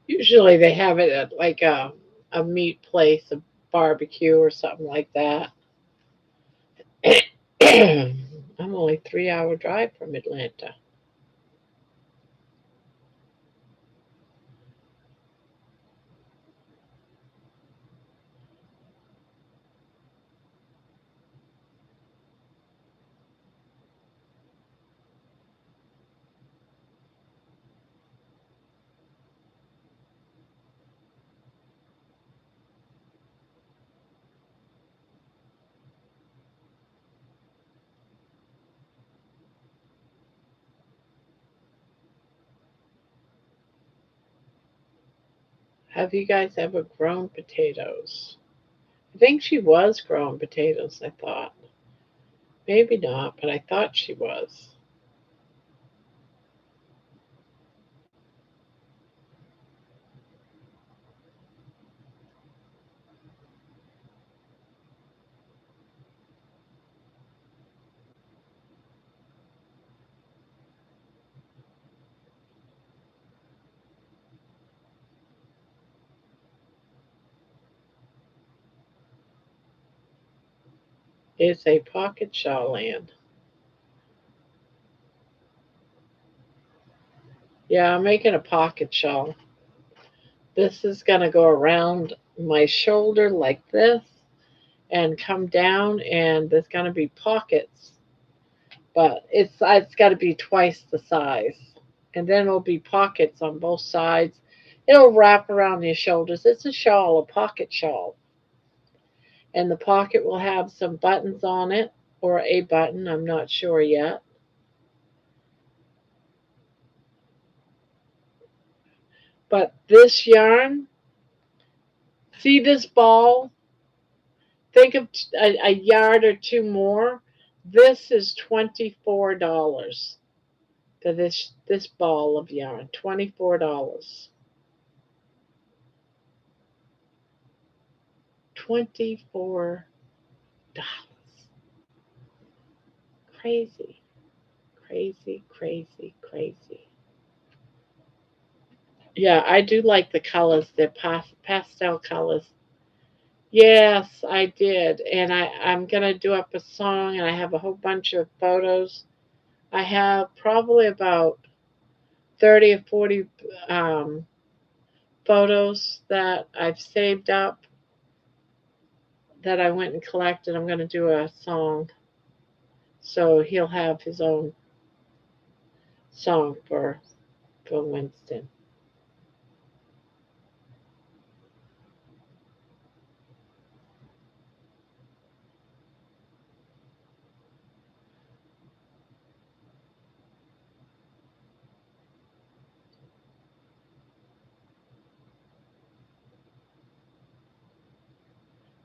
Usually they have it at like a meat place, a barbecue or something like that. I'm only 3 hour drive from Atlanta. Have you guys ever grown potatoes? I think she was growing potatoes, I thought. Maybe not, but I thought she was. It's a pocket shawl land. Yeah, I'm making a pocket shawl. This is going to go around my shoulder like this and come down, and there's going to be pockets, but it's got to be twice the size. And then it'll be pockets on both sides. It'll wrap around your shoulders. It's a shawl, a pocket shawl. And the pocket will have some buttons on it, or a button, I'm not sure yet. But this yarn, see this ball? Think of a yard or two more. This is $24 for this ball of yarn. $24. $24. Crazy, crazy, crazy, crazy. Yeah, I do like the colors. They're pastel colors. Yes, I did. And I'm going to do up a song, and I have a whole bunch of photos. I have probably about 30 or 40 photos that I've saved up that I went and collected. I'm going to do a song. So he'll have his own song for Winston.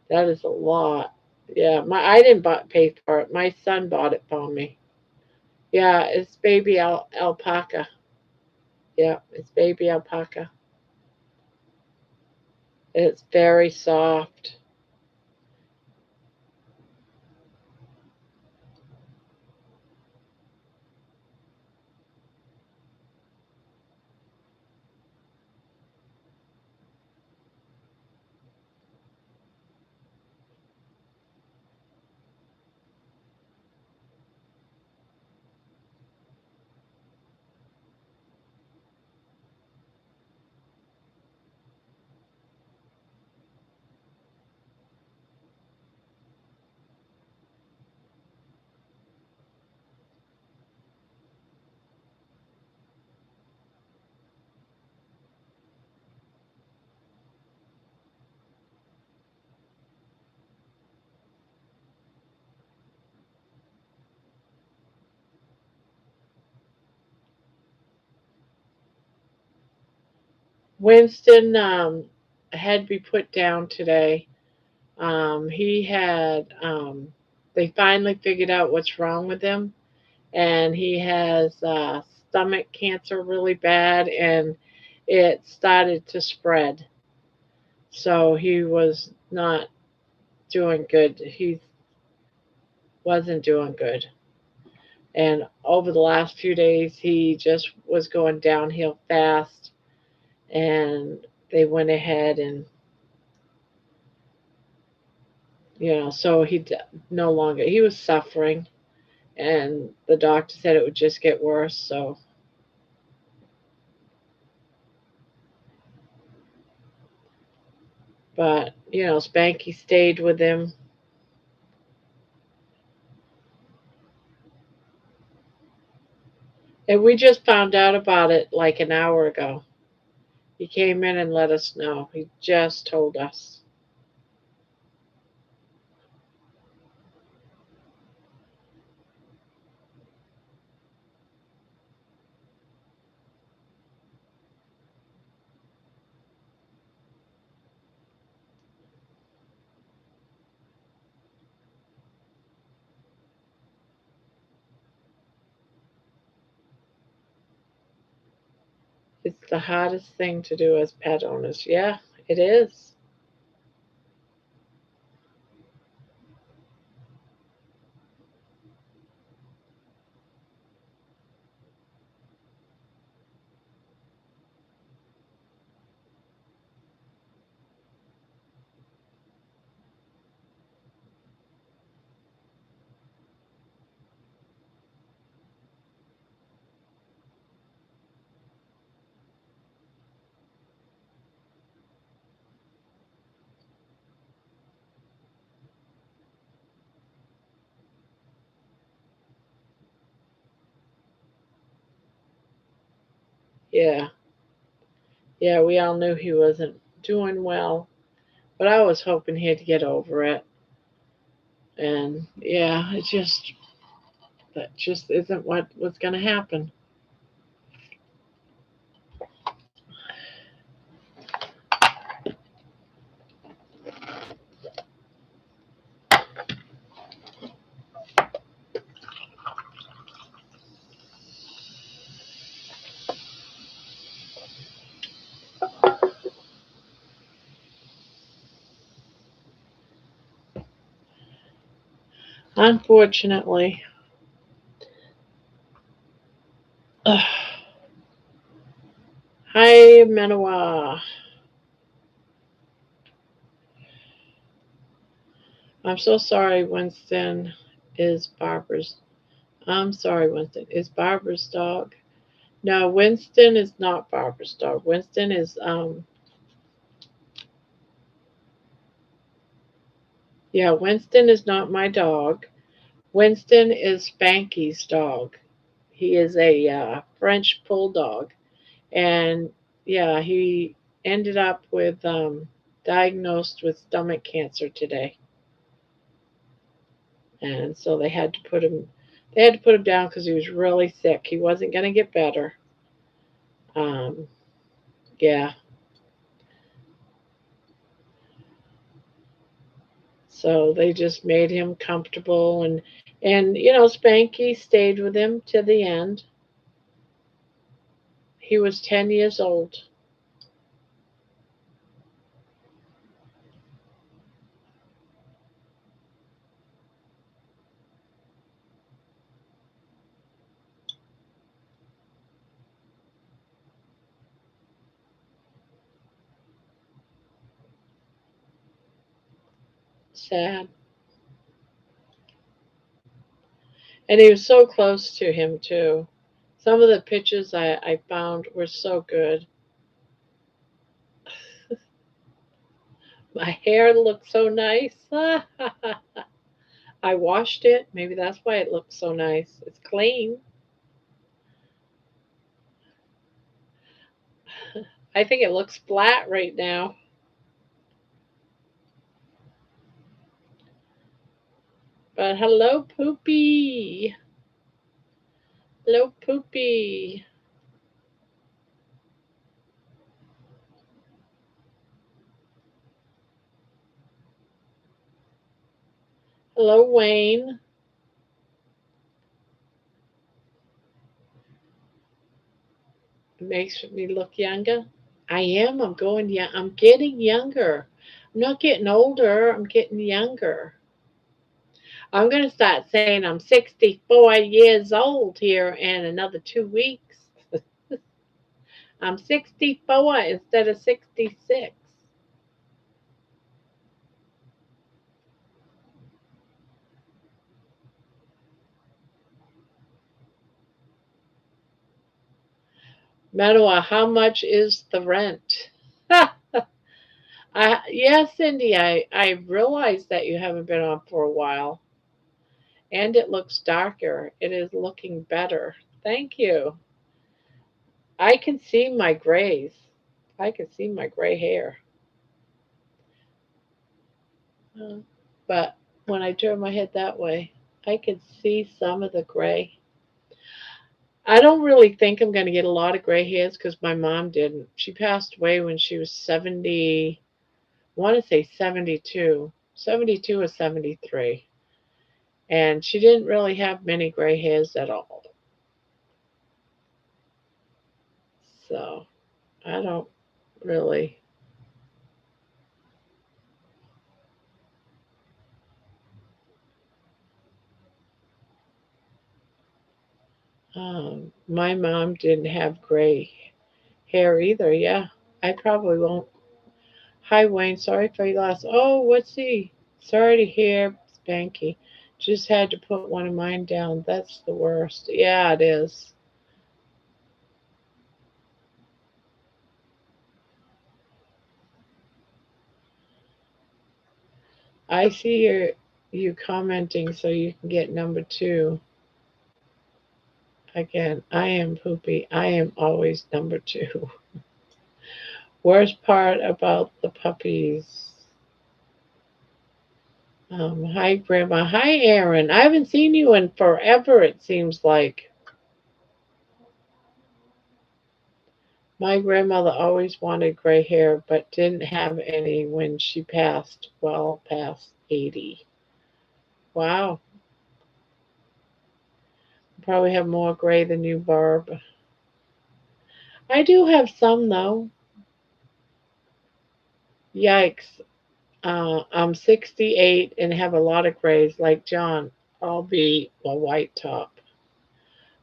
That is a lot. Yeah, I didn't pay for it. My son bought it for me. Yeah, it's baby alpaca. Yeah, it's baby alpaca. It's very soft. Winston had to be put down today. He had, they finally figured out what's wrong with him, and he has stomach cancer really bad, and it started to spread. So he was not doing good. He wasn't doing good. And over the last few days, he just was going downhill fast, and they went ahead and, so no longer, he was suffering, and the doctor said it would just get worse. So, but, Spanky stayed with him. And we just found out about it like an hour ago. He came in and let us know. He just told us. It's the hardest thing to do as pet owners. Yeah, it is. Yeah. Yeah, we all knew he wasn't doing well, but I was hoping he'd get over it. And yeah, that just isn't what was going to happen. Unfortunately. Ugh. Hi, Manawa. I'm so sorry, Winston is Barbara's. I'm sorry, Winston is Barbara's dog. No, Winston is not Barbara's dog. Winston is yeah, Winston is not my dog. Winston is Spanky's dog. He is a French bulldog, and yeah, he ended up with diagnosed with stomach cancer today, and so they had to put him down because he was really sick. He wasn't going to get better. Um, yeah, so they just made him comfortable, and Spanky stayed with him to the end. He was 10 years old. Sad. And he was so close to him too. Some of the pictures I found were so good. My hair looked so nice. I washed it. Maybe that's why it looks so nice. It's clean. I think it looks flat right now. But hello, Poopy. Hello, Poopy. Hello, Wayne. It makes me look younger. I am. I'm going young. I'm getting younger. I'm not getting older. I'm getting younger. I'm going to start saying I'm 64 years old here in another 2 weeks. I'm 64 instead of 66. Manoa, how much is the rent? Yes, Cindy, I realize that you haven't been on for a while. And it looks darker. It is looking better. Thank you. I can see my grays. I can see my gray hair. Uh, But when I turn my head that way, I can see some of the gray. I don't really think I'm going to get a lot of gray hairs because my mom didn't. She passed away when she was 70, I want to say 72, 72 or 73. And she didn't really have many gray hairs at all. So I don't really. My mom didn't have gray hair either. Yeah, I probably won't. Hi, Wayne. Sorry for your loss. Oh, what's he? Sorry to hear, Spanky. Just had to put one of mine down. That's the worst. Yeah, it is. I see you commenting so you can get number two. Again, I am poopy. I am always number two. Worst part about the puppies. Hi, Grandma. Hi, Aaron. I haven't seen you in forever, it seems like. My grandmother always wanted gray hair, but didn't have any when she passed, well past 80. Wow. Probably have more gray than you, Barb. I do have some, though. Yikes. I'm 68 and have a lot of grays, like John. I'll be a white top.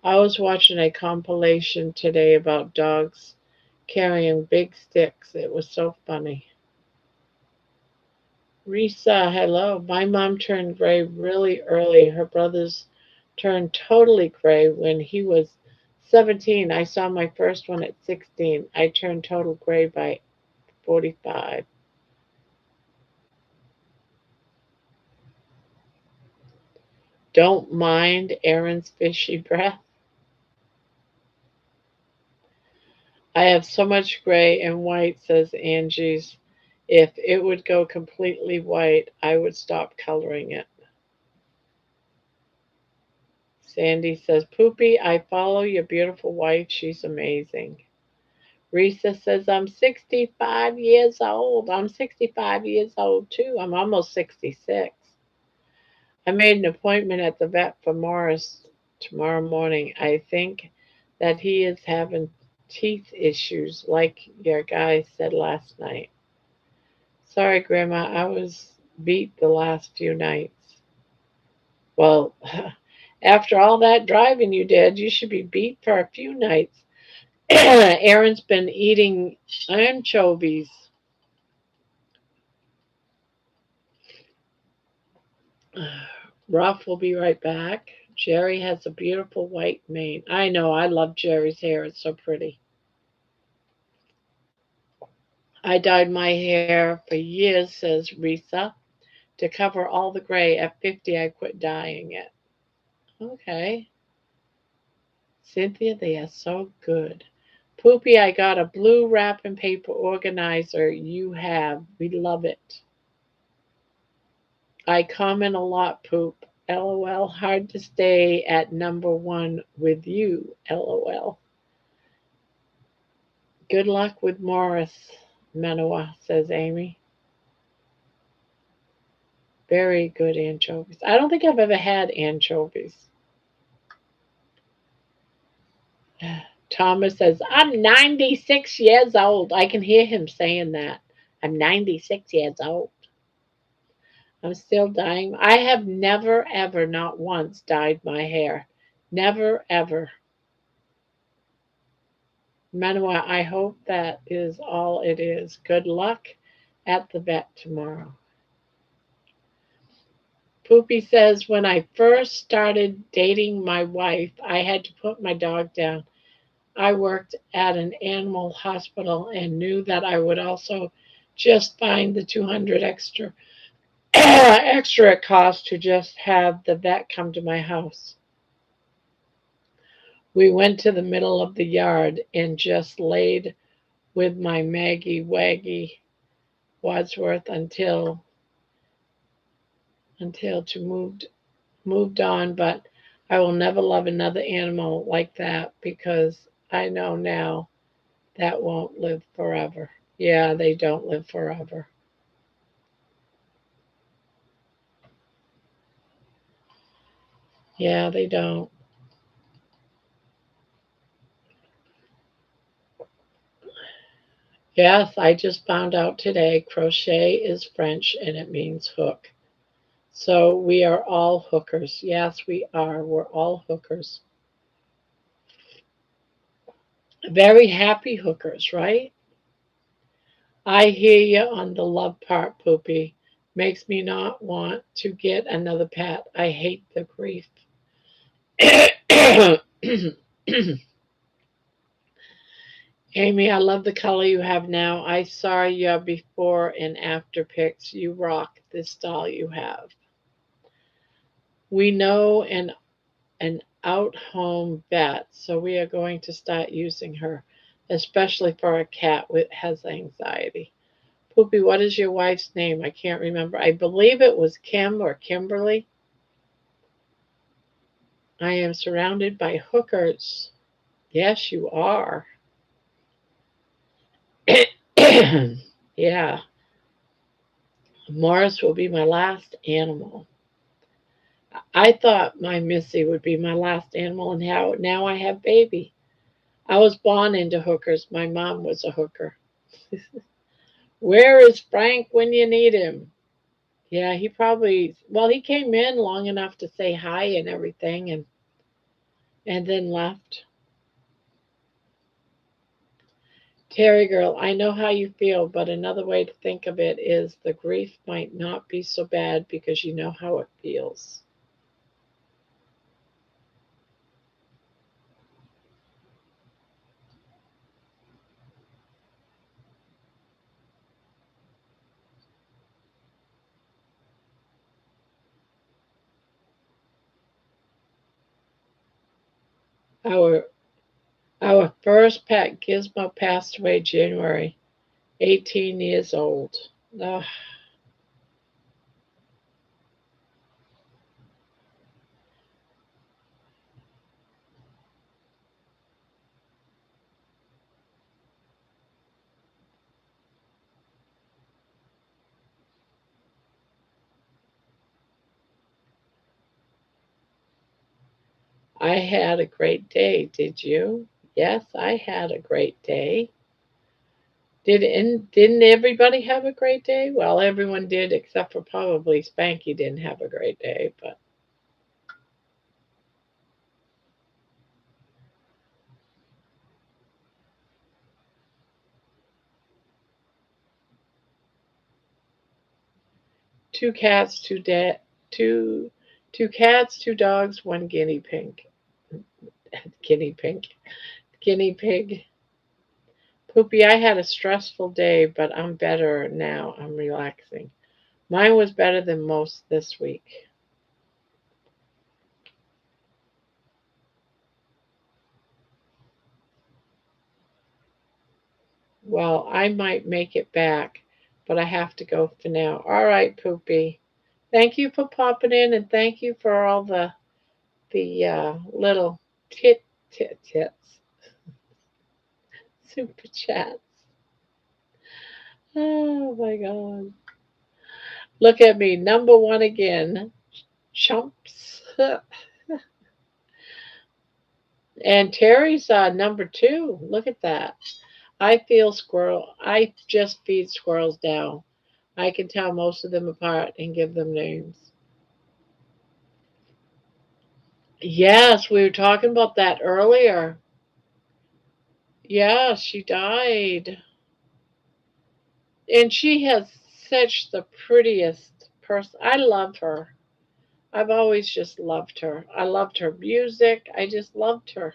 I was watching a compilation today about dogs carrying big sticks. It was so funny. Risa, hello. My mom turned gray really early. Her brothers turned totally gray when he was 17. I saw my first one at 16. I turned total gray by 45. Don't mind Aaron's fishy breath. I have so much gray and white, says Angie's. If it would go completely white, I would stop coloring it. Sandy says, Poopy, I follow your beautiful wife. She's amazing. Risa says, I'm 65 years old. I'm 65 years old too. I'm almost 66. I made an appointment at the vet for Morris tomorrow morning. I think that he is having teeth issues, like your guy said last night. Sorry, Grandma, I was beat the last few nights. Well, after all that driving you did, you should be beat for a few nights. Aaron's been eating anchovies. Ruff will be right back. Jerry has a beautiful white mane. I know, I love Jerry's hair. It's so pretty. I dyed my hair for years, says Risa, to cover all the gray. At 50, I quit dyeing it. Okay. Cynthia, they are so good. Poopy, I got a blue wrapping paper organizer. You have. We love it. I comment a lot, Poop. LOL. Hard to stay at number one with you. LOL. Good luck with Morris, Manoa, says Amy. Very good anchovies. I don't think I've ever had anchovies. Thomas says, I'm 96 years old. I can hear him saying that. I'm 96 years old. I'm still dyeing. I have never, ever, not once dyed my hair. Never, ever. Manuel, I hope that is all it is. Good luck at the vet tomorrow. Poopy says, when I first started dating my wife, I had to put my dog down. I worked at an animal hospital and knew that I would also just find the 200 extra extra it cost to just have the vet come to my house. We went to the middle of the yard and just laid with my Maggie Waggy Wadsworth until to moved on, but I will never love another animal like that because I know now that won't live forever. Yeah, they don't live forever. Yeah, they don't. Yes, I just found out today crochet is French and it means hook. So we are all hookers. Yes, we are. We're all hookers. Very happy hookers, right? I hear you on the love part, Poopy. Makes me not want to get another pet. I hate the grief. Amy, I love the color you have now. I saw your before and after pics. You rock this doll you have. We know an out home vet, so we are going to start using her, especially for a cat that has anxiety. Poopy, what is your wife's name? I can't remember. I believe it was Kim or Kimberly. I am surrounded by hookers. Yes, you are. Yeah, Morris will be my last animal. I thought my Missy would be my last animal, and how now I have baby. I was born into hookers. My mom was a hooker. Where is Frank when you need him? Yeah, he probably well, he came in long enough to say hi and everything and then left. Terry girl, I know how you feel, but another way to think of it is the grief might not be so bad because you know how it feels. Our our first pet Gizmo passed away January, 18 years old. Ugh. I had a great day, did you? Yes, I had a great day. Didn't everybody have a great day? Well, everyone did except for probably Spanky didn't have a great day, but two cats, two two cats, two dogs, one guinea pig. Guinea pig. Guinea pig. Poopy, I had a stressful day, but I'm better now. I'm relaxing. Mine was better than most this week. Well, I might make it back, but I have to go for now. All right, Poopy. Thank you for popping in, and thank you for all the little tits super chats. Oh my God. Look at me, number one again. Chumps. And Terry's number two. Look at that. I feel squirrel. I just feed squirrels now. I can tell most of them apart and give them names. Yes, we were talking about that earlier. Yeah, she died. And she has such the prettiest person. I love her. I've always just loved her. I loved her music. I just loved her.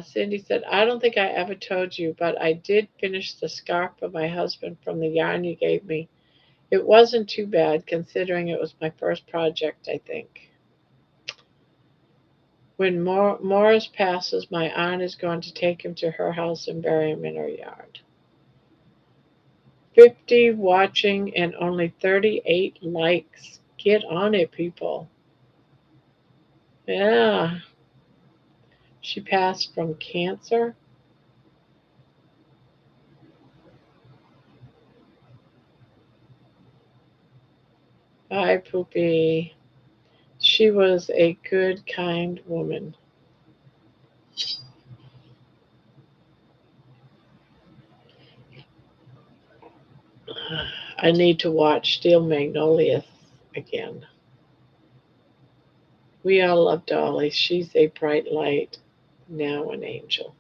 Cindy said, I don't think I ever told you, but I did finish the scarf for my husband from the yarn you gave me. It wasn't too bad considering it was my first project, I think. When Morris passes, my aunt is going to take him to her house and bury him in her yard. 50 watching and only 38 likes. Get on it, people. Yeah. She passed from cancer. Bye, Poopy. She was a good, kind woman. I need to watch Steel Magnolias again. We all love Dolly. She's a bright light, now an angel.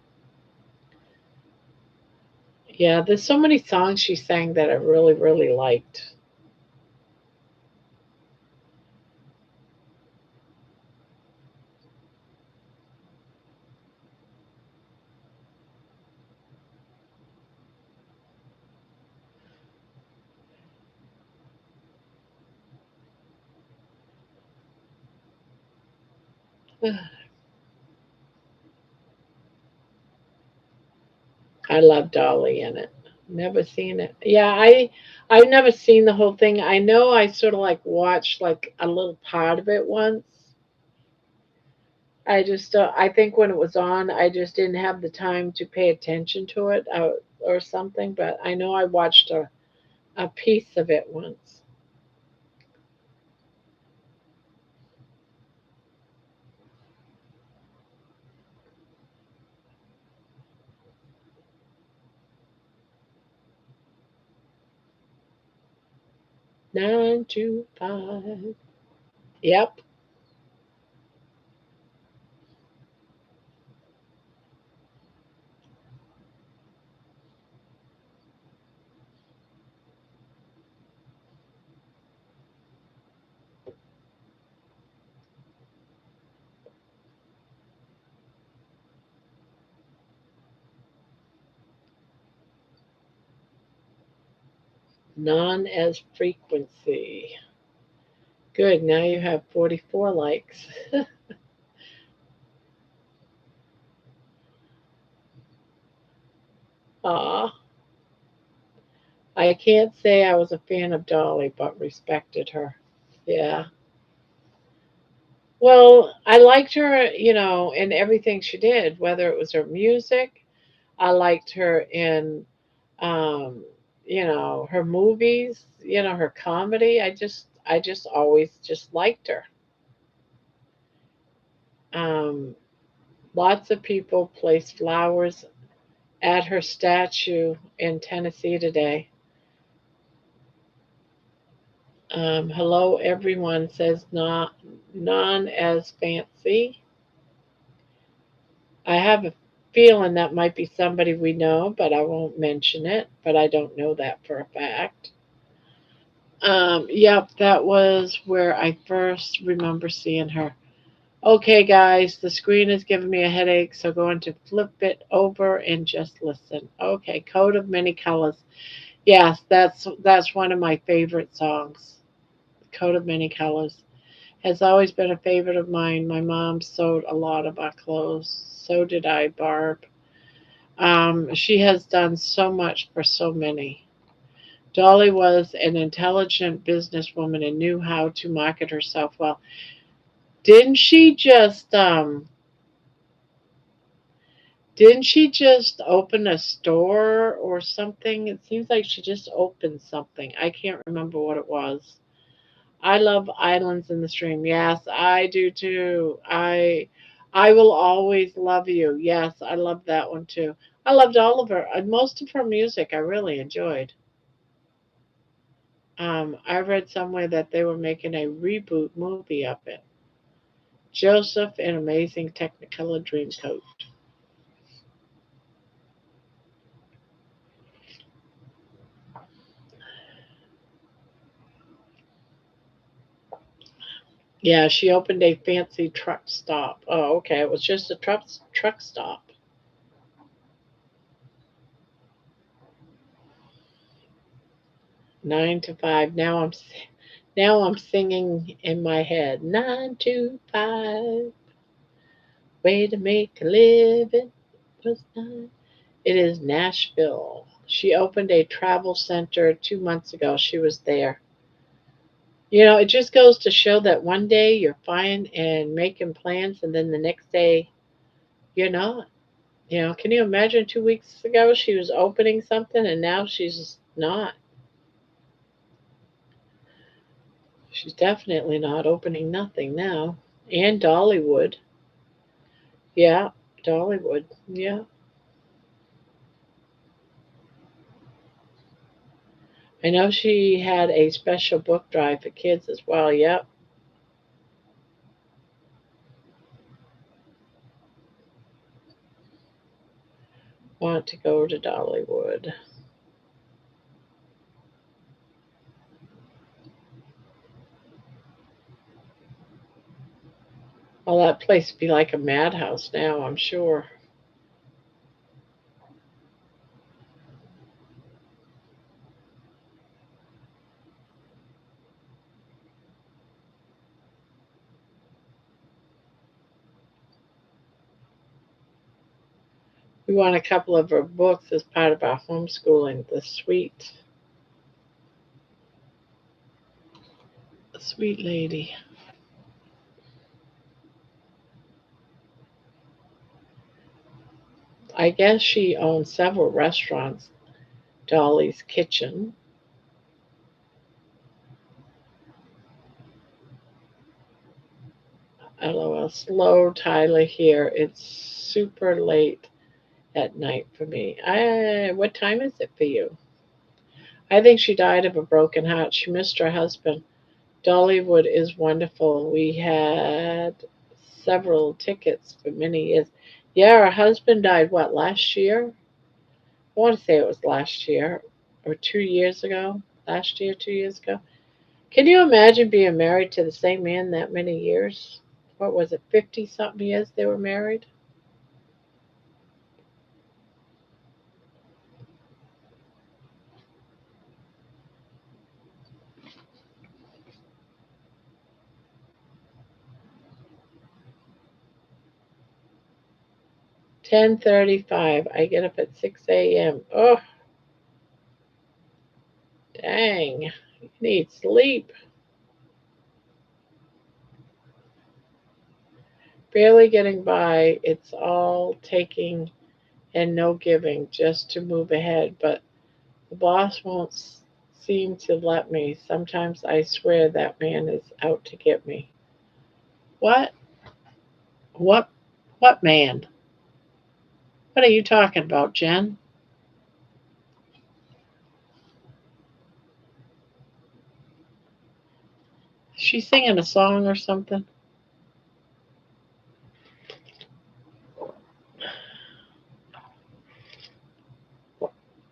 Yeah, there's so many songs she sang that I really, really liked. I love Dolly in it. Never seen it. Yeah, I've never seen the whole thing. I know I sort of like watched like a little part of it once. I just I think when it was on, I just didn't have the time to pay attention to it or something. But I know I watched a piece of it once. 9 to 5. Yep. Non as frequency. Good. Now you have 44 likes. Aw. I can't say I was a fan of Dolly, but respected her. Yeah. Well, I liked her, in everything she did, whether it was her music. I liked her in, um, her movies, her comedy. I just always just liked her. Um, Lots of people placed flowers at her statue in Tennessee today. Hello, everyone says not none as fancy. I have a feeling that might be somebody we know, but I won't mention it. But I don't know that for a fact. Yep, that was where I first remember seeing her. Okay, guys, the screen is giving me a headache, so going to flip it over and just listen. Okay, Coat of Many Colors. Yes, that's one of my favorite songs. Coat of Many Colors has always been a favorite of mine. My mom sewed a lot of our clothes. So did I, Barb. She has done so much for so many. Dolly was an intelligent businesswoman and knew how to market herself well. Didn't she just Didn't she just open a store or something? It seems like she just opened something. I can't remember what it was. I love Islands in the Stream. Yes, I do too. I will always love you. Yes, I love that one too. I loved all of her, most of her music. I really enjoyed. I read somewhere that they were making a reboot movie of it. Joseph, an Amazing Technicolor Dreamcoat. Yeah, she opened a fancy truck stop. Oh, okay. It was just a truck stop. 9 to 5. Now I'm singing in my head. 9 to 5. Way to make a living was nine. It is Nashville. She opened a travel center 2 months ago. She was there. It just goes to show that one day you're fine and making plans, and then the next day you're not. Can you imagine 2 weeks ago she was opening something and now she's not? She's definitely not opening nothing now. And Dollywood. Yeah, Dollywood. Yeah. I know she had a special book drive for kids as well. Yep. Want to go to Dollywood. Well, that place would be like a madhouse now, I'm sure. We want a couple of her books as part of our homeschooling. The sweet lady. I guess she owns several restaurants. Dolly's Kitchen. LOL. Slow Tyler here. It's super late at night for me. What time is it for you? I think she died of a broken heart. She missed her husband. Dollywood is wonderful. We had several tickets for many years. Yeah, her husband died, what, last year? I want to say it was last year or 2 years ago. Last year, 2 years ago. Can you imagine being married to the same man that many years? What was it, 50 something years they were married? 10:35. I get up at 6 a.m. Oh, dang. You need sleep. Barely getting by. It's all taking and no giving just to move ahead. But the boss won't seem to let me. Sometimes I swear that man is out to get me. What? What? What man? What are you talking about, Jen? Is she singing a song or something?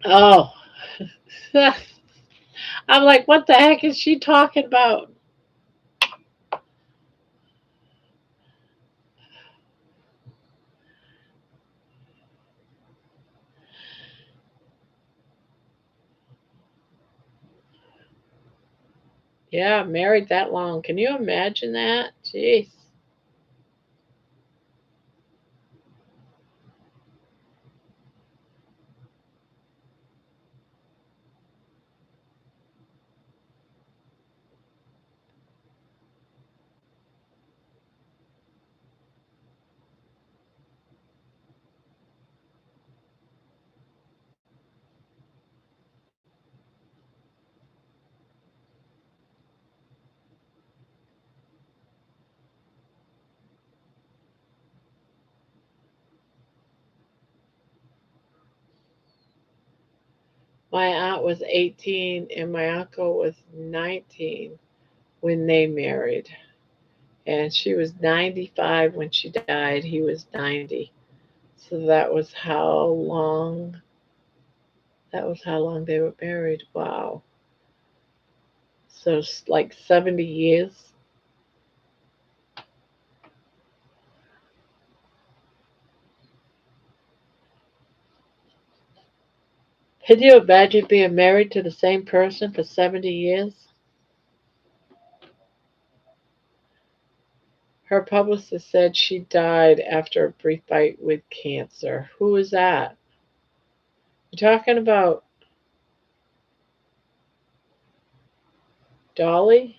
Oh. I'm like, what the heck is she talking about? Yeah, married that long. Can you imagine that? Jeez. My aunt was 18 and my uncle was 19 when they married. And she was 95 when she died. He was 90. So that was how long they were married. Wow. So it's like 70 years. Can you imagine being married to the same person for 70 years? Her publicist said she died after a brief fight with cancer. Who is that? You're talking about Dolly?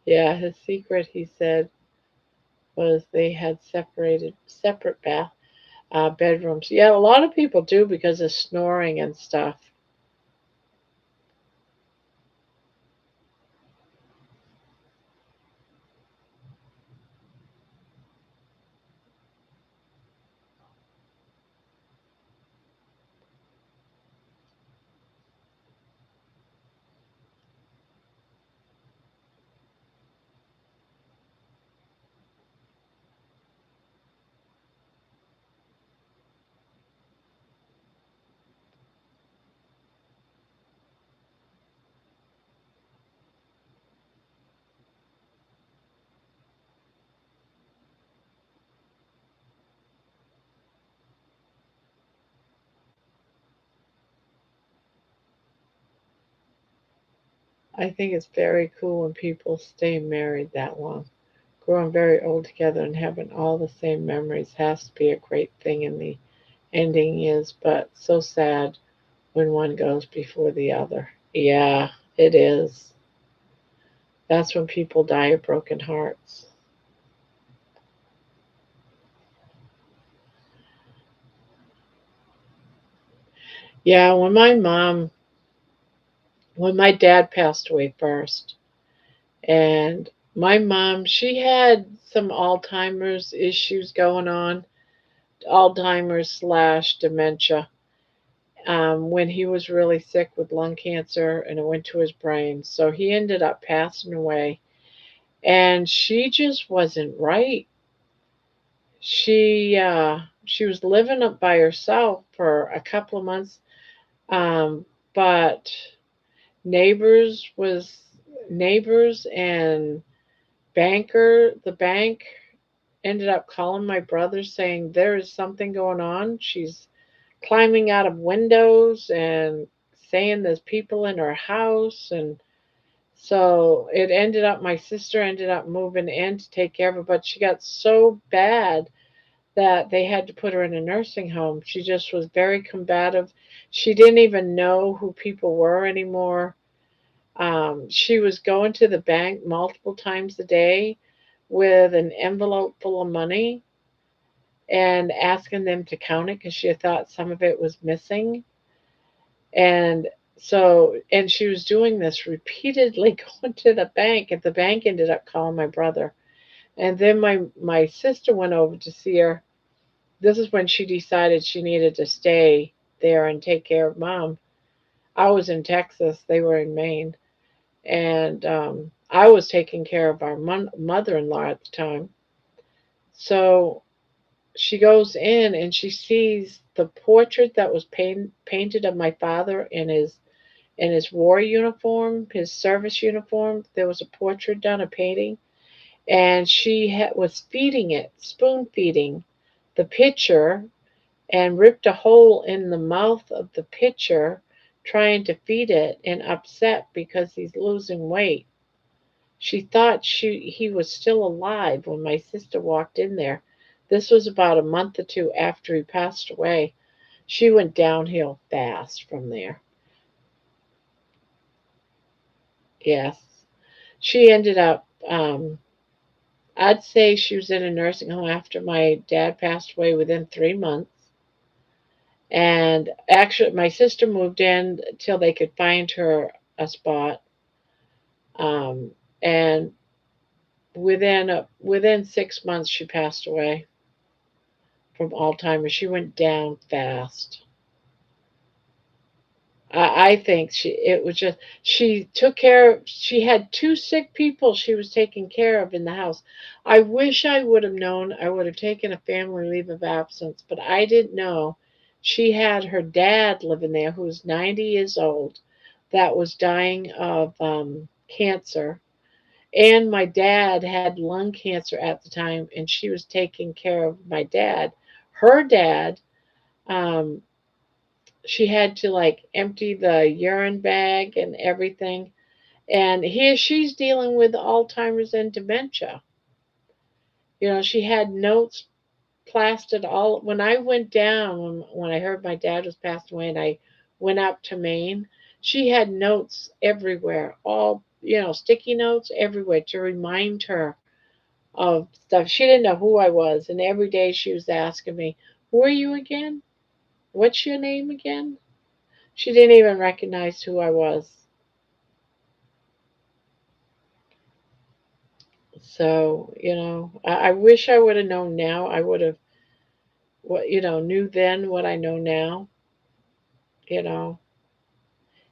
Yeah, his secret, he said, was they had separate bedrooms. Yeah, a lot of people do because of snoring and stuff. I think it's very cool when people stay married that long. Growing very old together and having all the same memories has to be a great thing in the ending is, but so sad when one goes before the other. Yeah, it is. That's when people die of broken hearts. Yeah, when my dad passed away first, and my mom, she had some Alzheimer's issues going on, Alzheimer's slash dementia. When he was really sick with lung cancer and it went to his brain. So he ended up passing away. And she just wasn't right. She was living up by herself for a couple of months. But neighbors was neighbors and the bank ended up calling my brother saying there is something going on. She's climbing out of windows and saying there's people in her house. And so my sister ended up moving in to take care of her, but she got so bad that they had to put her in a nursing home. She just was very combative. She didn't even know who people were anymore. She was going to the bank multiple times a day with an envelope full of money and asking them to count it because she thought some of it was missing. And and she was doing this repeatedly going to the bank, and the bank ended up calling my brother. And then my sister went over to see her. This is when she decided she needed to stay there and take care of mom. I was in Texas, they were in Maine, and I was taking care of our mother-in-law at the time. So she goes in and she sees the portrait that was painted of my father in his war uniform, his service uniform. There was a portrait done, a painting, and she was feeding it, spoon feeding the picture, and ripped a hole in the mouth of the picture, trying to feed it, and upset because he's losing weight. She thought he was still alive when my sister walked in there. This was about a month or two after he passed away. She went downhill fast from there. Yes. She ended up, I'd say she was in a nursing home after my dad passed away within 3 months. And actually, my sister moved in till they could find her a spot. Um, and within 6 months, she passed away from Alzheimer's. She went down fast. I think it was just she took care of, she had two sick people she was taking care of in the house. I wish I would have known. I would have taken a family leave of absence, but I didn't know she had her dad living there who was 90 years old that was dying of cancer, and my dad had lung cancer at the time, and she was taking care of my dad. Her dad, um, she had to like empty the urine bag and everything. And here she's dealing with Alzheimer's and dementia. She had notes plastered all. When I went down, when I heard my dad was passed away and I went up to Maine, she had notes everywhere, all, sticky notes everywhere to remind her of stuff. She didn't know who I was. And every day she was asking me, "Who are you again? What's your name again?" She didn't even recognize who I was. So, I wish I would have known now. I would have, knew then what I know now, you know.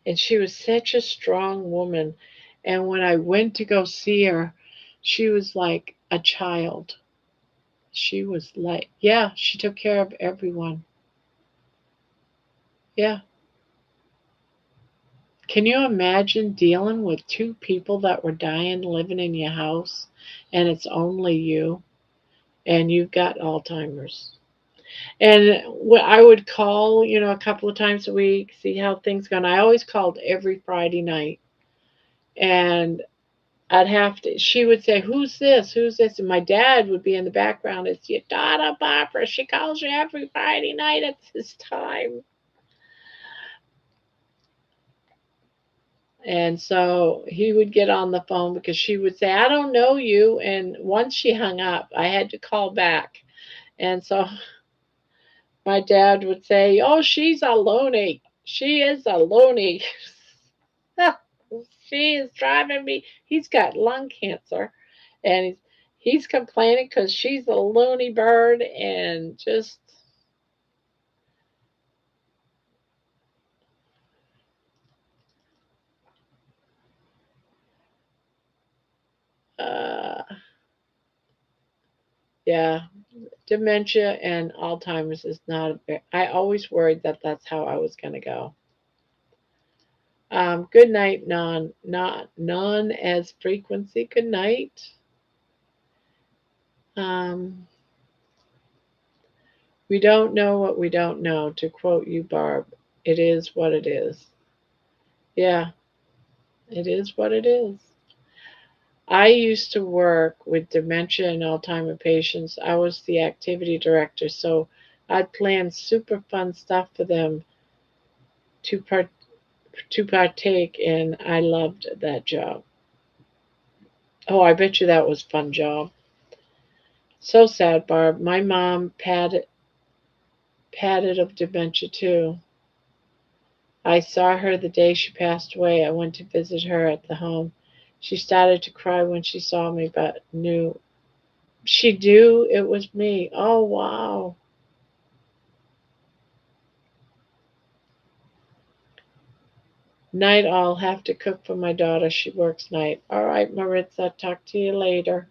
And she was such a strong woman. And when I went to go see her, she was like a child. She was like, yeah, she took care of everyone. Yeah. Can you imagine dealing with two people that were dying living in your house and it's only you and you've got Alzheimer's? And I would call, a couple of times a week, see how things gone. I always called every Friday night, and I'd have to. She would say, "Who's this? Who's this?" And my dad would be in the background. It's your daughter, Barbara. She calls you every Friday night at this time. And so he would get on the phone because she would say, "I don't know you." And once she hung up, I had to call back. And so my dad would say, "Oh, she's a loony. She is a loony." She is driving me. He's got lung cancer, and he's complaining because she's a loony bird, and just uh, yeah, dementia and Alzheimer's is not. I always worried that that's how I was going to go. Good night, not non as frequency. Good night. Um, we don't know what we don't know. To quote you, Barb, it is what it is. Yeah, it is what it is. I used to work with dementia and Alzheimer patients. I was the activity director, so I'd plan super fun stuff for them to partake in. I loved that job. Oh, I bet you that was a fun job. So sad, Barb. My mom patted of dementia too. I saw her the day she passed away. I went to visit her at the home. She started to cry when she saw me, but knew she knew it was me. Oh wow. Night, I'll have to cook for my daughter. She works night. All right, Maritza, talk to you later.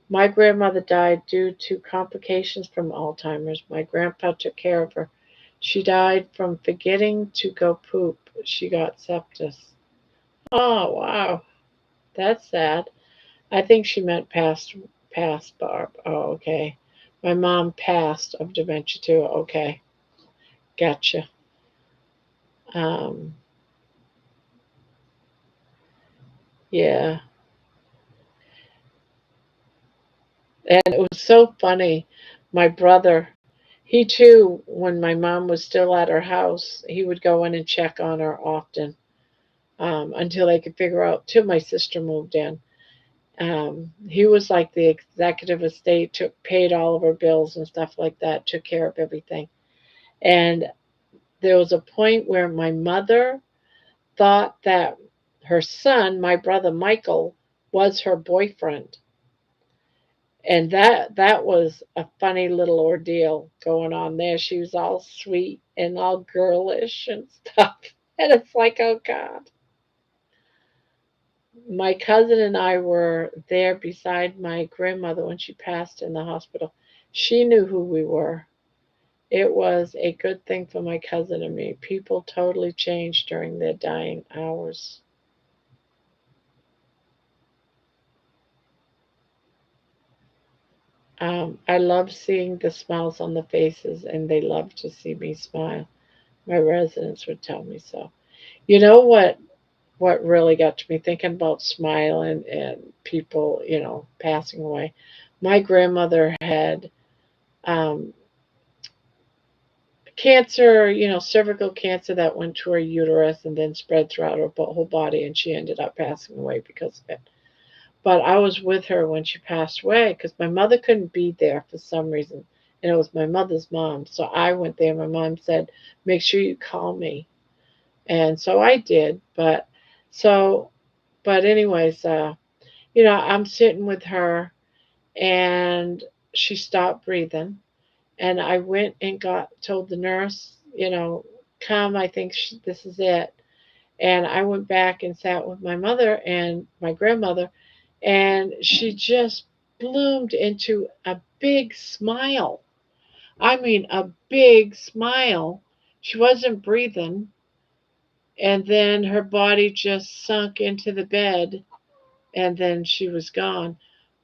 My grandmother died due to complications from Alzheimer's. My grandpa took care of her. She died from forgetting to go poop. She got sepsis. Oh, wow. That's sad. I think she meant past, Barb. Oh, okay. My mom passed of dementia too. Okay. Gotcha. Um, yeah. And it was so funny. My brother, he too, when my mom was still at her house, he would go in and check on her often, until they could figure out, till my sister moved in. He was like the executive estate, paid all of her bills and stuff like that, took care of everything. And there was a point where my mother thought that her son, my brother Michael, was her boyfriend. And that was a funny little ordeal going on there. She was all sweet and all girlish and stuff. And it's like, oh God. My cousin and I were there beside my grandmother when she passed in the hospital. She knew who we were. It was a good thing for my cousin and me. People totally changed during their dying hours. I love seeing the smiles on the faces, and they love to see me smile. My residents would tell me so. You know what really got to me thinking about smiling and people, passing away. My grandmother had um, cancer, cervical cancer that went to her uterus and then spread throughout her whole body, and she ended up passing away because of it. But I was with her when she passed away because my mother couldn't be there for some reason, and it was my mother's mom. So I went there. My mom said, "Make sure you call me," and so I did. So, but anyways, I'm sitting with her, and she stopped breathing, and I went and got told the nurse, come, I think this is it. And I went back and sat with my mother and my grandmother, and she just bloomed into a big smile. I mean, a big smile. She wasn't breathing, and then her body just sunk into the bed, and then she was gone.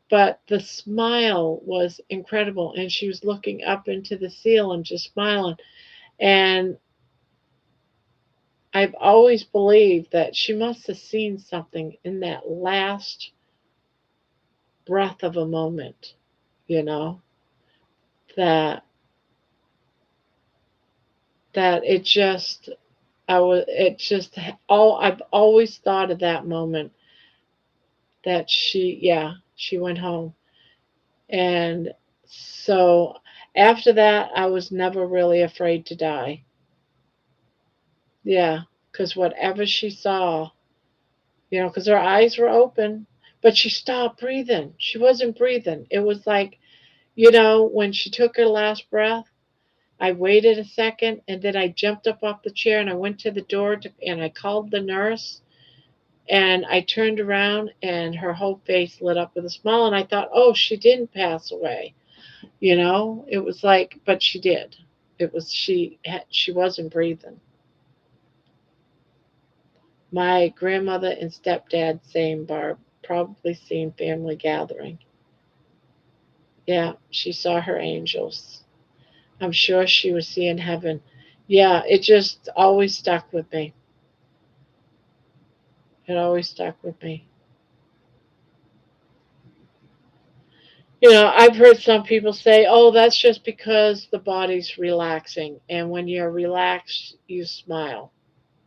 But the smile was incredible, and she was looking up into the ceiling, just smiling. And I've always believed that she must have seen something in that last breath of a moment, you know, that that it just I was it just all I've always thought of that moment that she went home. And so after that I was never really afraid to die. Yeah, because whatever she saw, because her eyes were open, but she stopped breathing. She wasn't breathing. It was like, when she took her last breath, I waited a second, and then I jumped up off the chair and I went to the door and I called the nurse, and I turned around and her whole face lit up with a smile, and I thought, oh, she didn't pass away. It was like, but she did. It was she wasn't breathing. My grandmother and stepdad, same Barb, probably seen family gathering. Yeah, she saw her angels. I'm sure she was seeing heaven. Yeah, it just always stuck with me. It always stuck with me. I've heard some people say, oh, that's just because the body's relaxing. And when you're relaxed, you smile,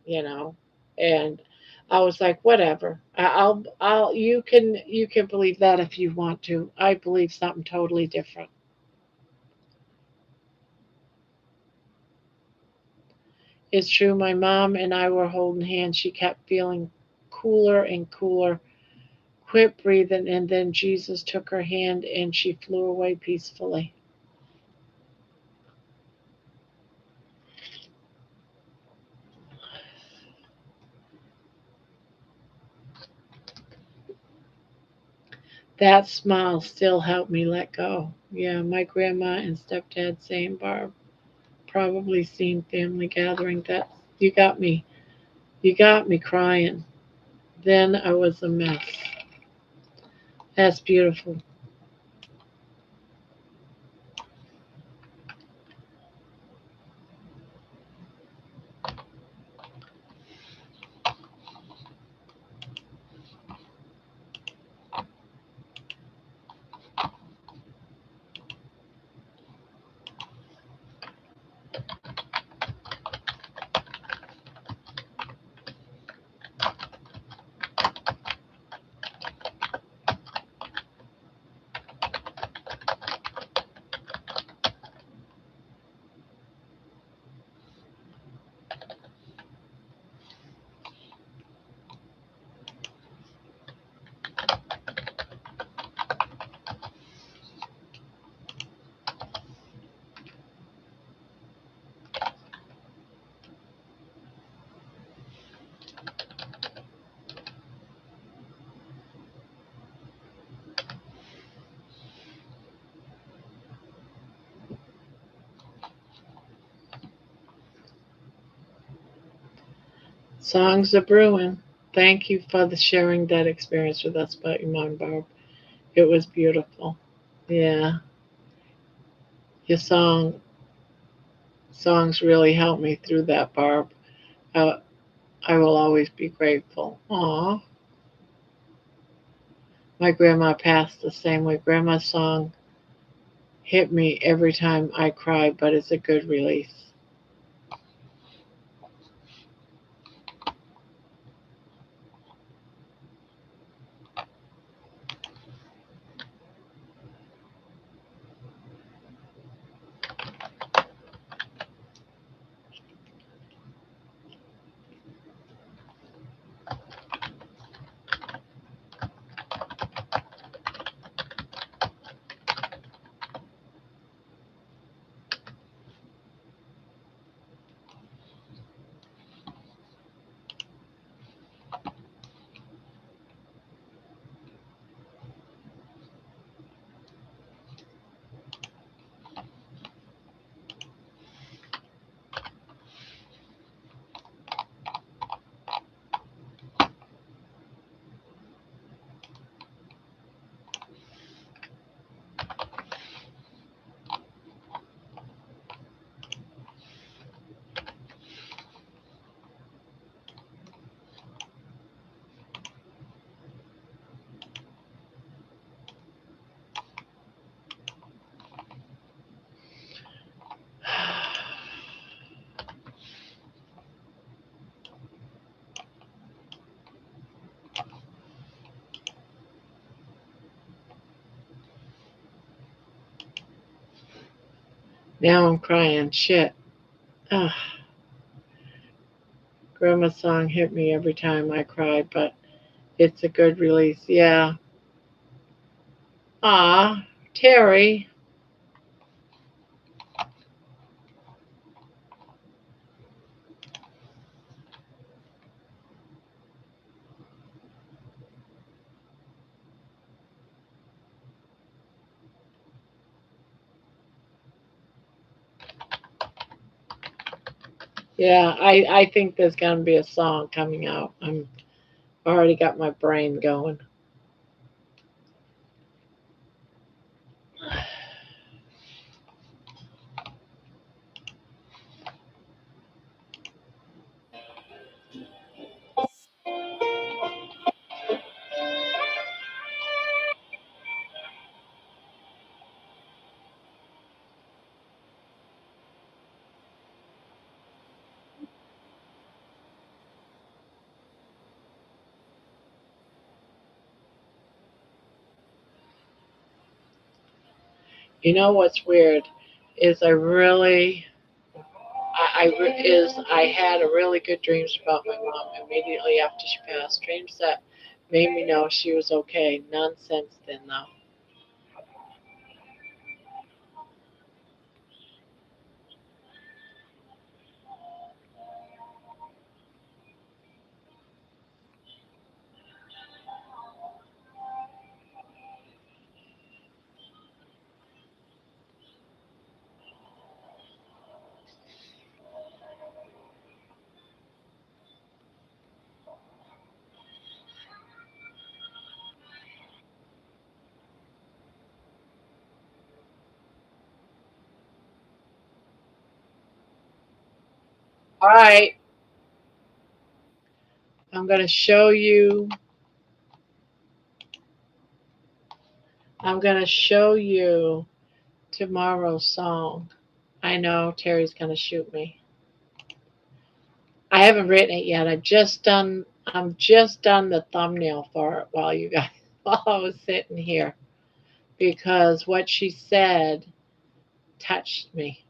you know. And I was like, whatever. You can believe that if you want to. I believe something totally different. It's true. My mom and I were holding hands. She kept feeling cooler and cooler. Quit breathing, and then Jesus took her hand and she flew away peacefully. That smile still helped me let go. Yeah, my grandma and stepdad, same Barb, probably seen family gathering. That you got me crying. Then I was a mess. That's beautiful. Songs are brewing. Thank you for sharing that experience with us about your mom, Barb. It was beautiful. Yeah, your songs really helped me through that, Barb. Uh, I will always be grateful. Aw, my grandma passed the same way. Grandma's song hit me every time I cry, but it's a good release. Now I'm crying. Shit. Ugh. Grandma's song hit me every time I cry, but it's a good release. Yeah. Ah, Terry. Yeah, I think there's gonna be a song coming out. I'm already got my brain going. You know what's weird is I had a really good dreams about my mom immediately after she passed. Dreams that made me know she was okay. None since then though. All right, I'm gonna show you. I'm gonna show you tomorrow's song. I know Terry's gonna shoot me. I haven't written it yet. I'm just done the thumbnail for it while you guys while I was sitting here because what she said touched me.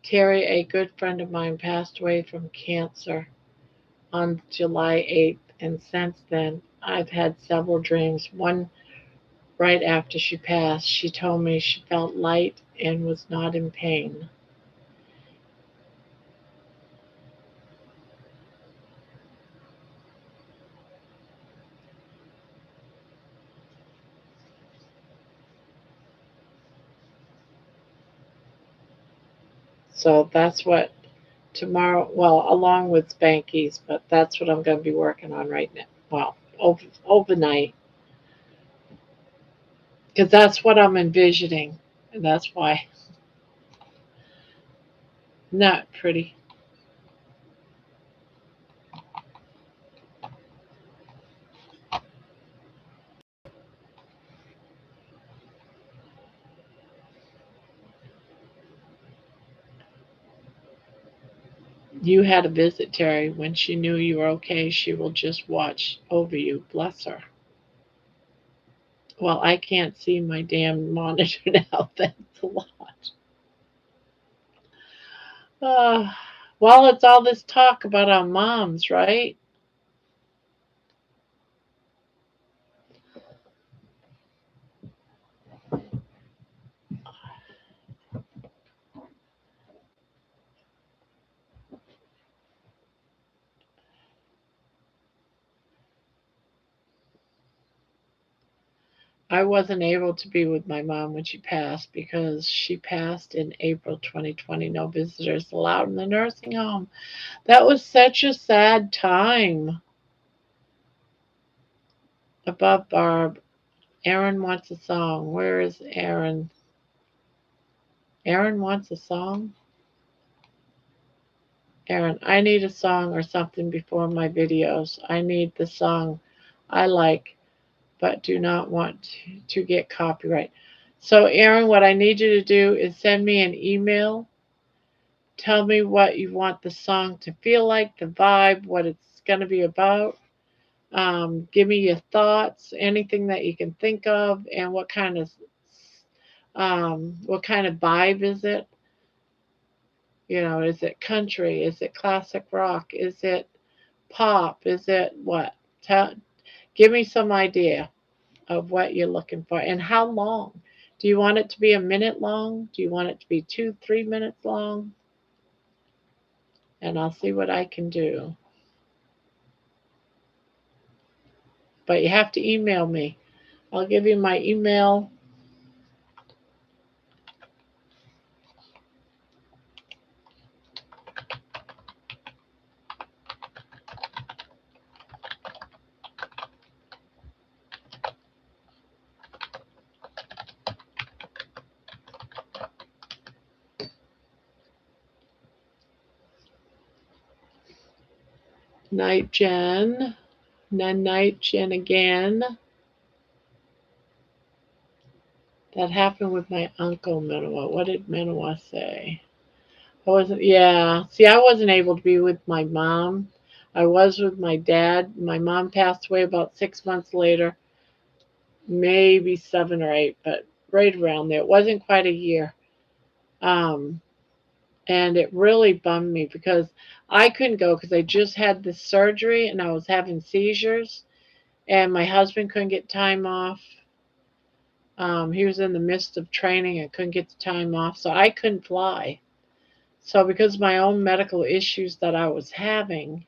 Terry, a good friend of mine, passed away from cancer on July 8th, and since then I've had several dreams. One right after she passed, she told me she felt light and was not in pain. So that's what tomorrow, well, along with Spankies, but that's what I'm going to be working on right now. Well, overnight, because that's what I'm envisioning, and that's why. Not pretty. You had a visit, Terry. When she knew you were okay, she will just watch over you. Bless her. Well, I can't see my damn monitor now. That's a lot. Uh, well, it's all this talk about our moms, right? I wasn't able to be with my mom when she passed because she passed in April 2020. No visitors allowed in the nursing home. That was such a sad time. Above Barb, Aaron wants a song. Where is Aaron? Aaron wants a song? Aaron, I need a song or something before my videos. I need the song I like but do not want to get copyright. So, Aaron, what I need you to do is send me an email. Tell me what you want the song to feel like, the vibe, what it's going to be about. Give me your thoughts, anything that you can think of, and what kind of vibe is it? You know, is it country? Is it classic rock? Is it pop? Is it what? Give me some idea of what you're looking for and how long. Do you want it to be a minute long? Do you want it to be 2, 3 minutes long? And I'll see what I can do. But you have to email me. I'll give you my email. Night Jen. Night Jen again. That happened with my uncle Minowa. What did Minowa say? I wasn't, yeah. See, I wasn't able to be with my mom. I was with my dad. My mom passed away about 6 months later, maybe 7 or 8, but right around there. It wasn't quite a year. Um, and it really bummed me because I couldn't go because I just had this surgery and I was having seizures, and my husband couldn't get time off. He was in the midst of training and couldn't get the time off, so I couldn't fly. So because of my own medical issues that I was having,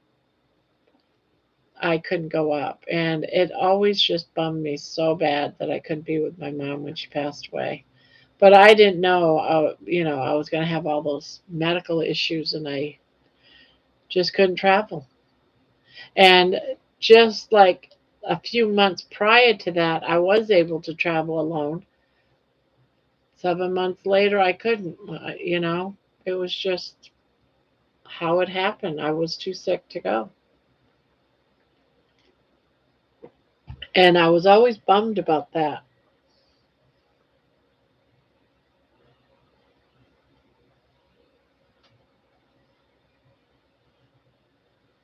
I couldn't go up. And it always just bummed me so bad that I couldn't be with my mom when she passed away. But I didn't know, I was going to have all those medical issues and I just couldn't travel. And just like a few months prior to that, I was able to travel alone. 7 months later, I couldn't, it was just how it happened. I was too sick to go. And I was always bummed about that.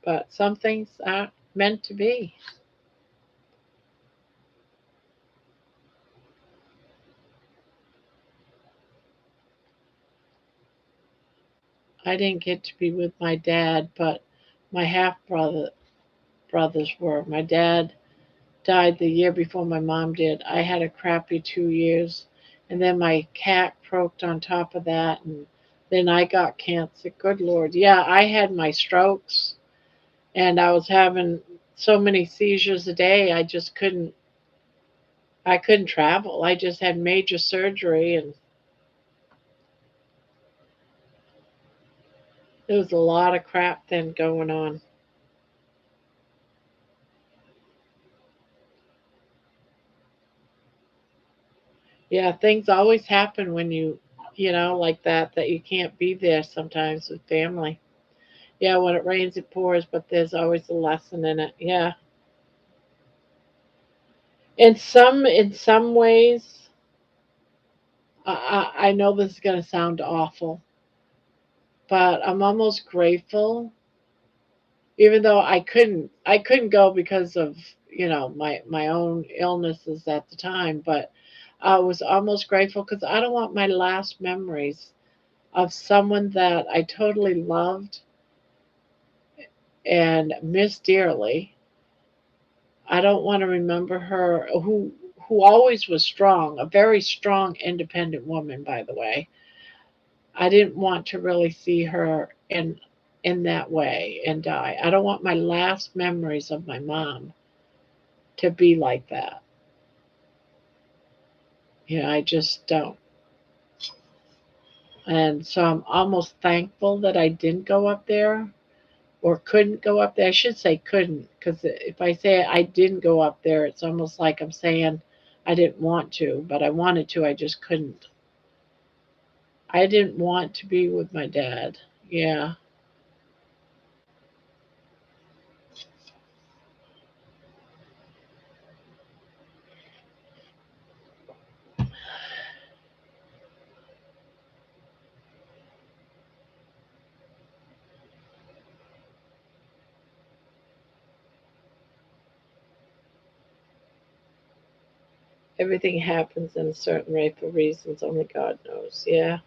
But some things aren't meant to be. I didn't get to be with my dad, but my brothers were. My dad died the year before my mom did. I had a crappy 2 years, and then my cat croaked on top of that, and then I got cancer. Good Lord. Yeah, I had my strokes, and I was having so many seizures a day, I couldn't travel. I just had major surgery, and There was a lot of crap then going on. Yeah, things always happen when like that you can't be there sometimes with family. Yeah, when it rains, it pours, but there's always a lesson in it. Yeah. In some ways, I know this is going to sound awful, but I'm almost grateful, even though I couldn't go because of my own illnesses at the time, but I was almost grateful because I don't want my last memories of someone that I totally loved and missed dearly. I don't want to remember her, who always was strong, a very strong, independent woman, by the way. I didn't want to really see her in that way and die. I don't want my last memories of my mom to be like that. I just don't. And so I'm almost thankful that I didn't go up there or couldn't go up there. I should say couldn't, because if I say I didn't go up there, it's almost like I'm saying I didn't want to, but I wanted to, I just couldn't. I didn't want to be with my dad. Yeah. Everything happens in a certain way for reasons only God knows. Yeah.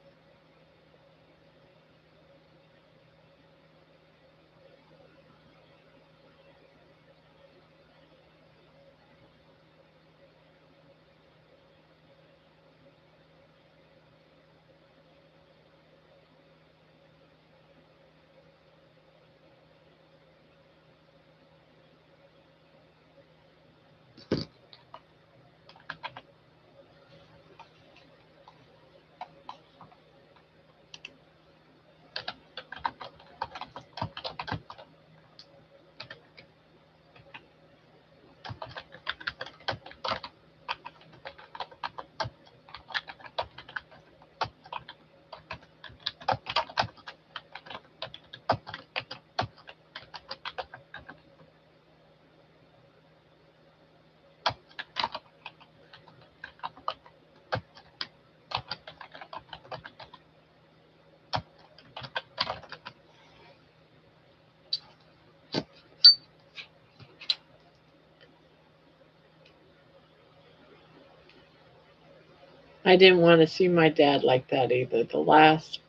I didn't want to see my dad like that either. The last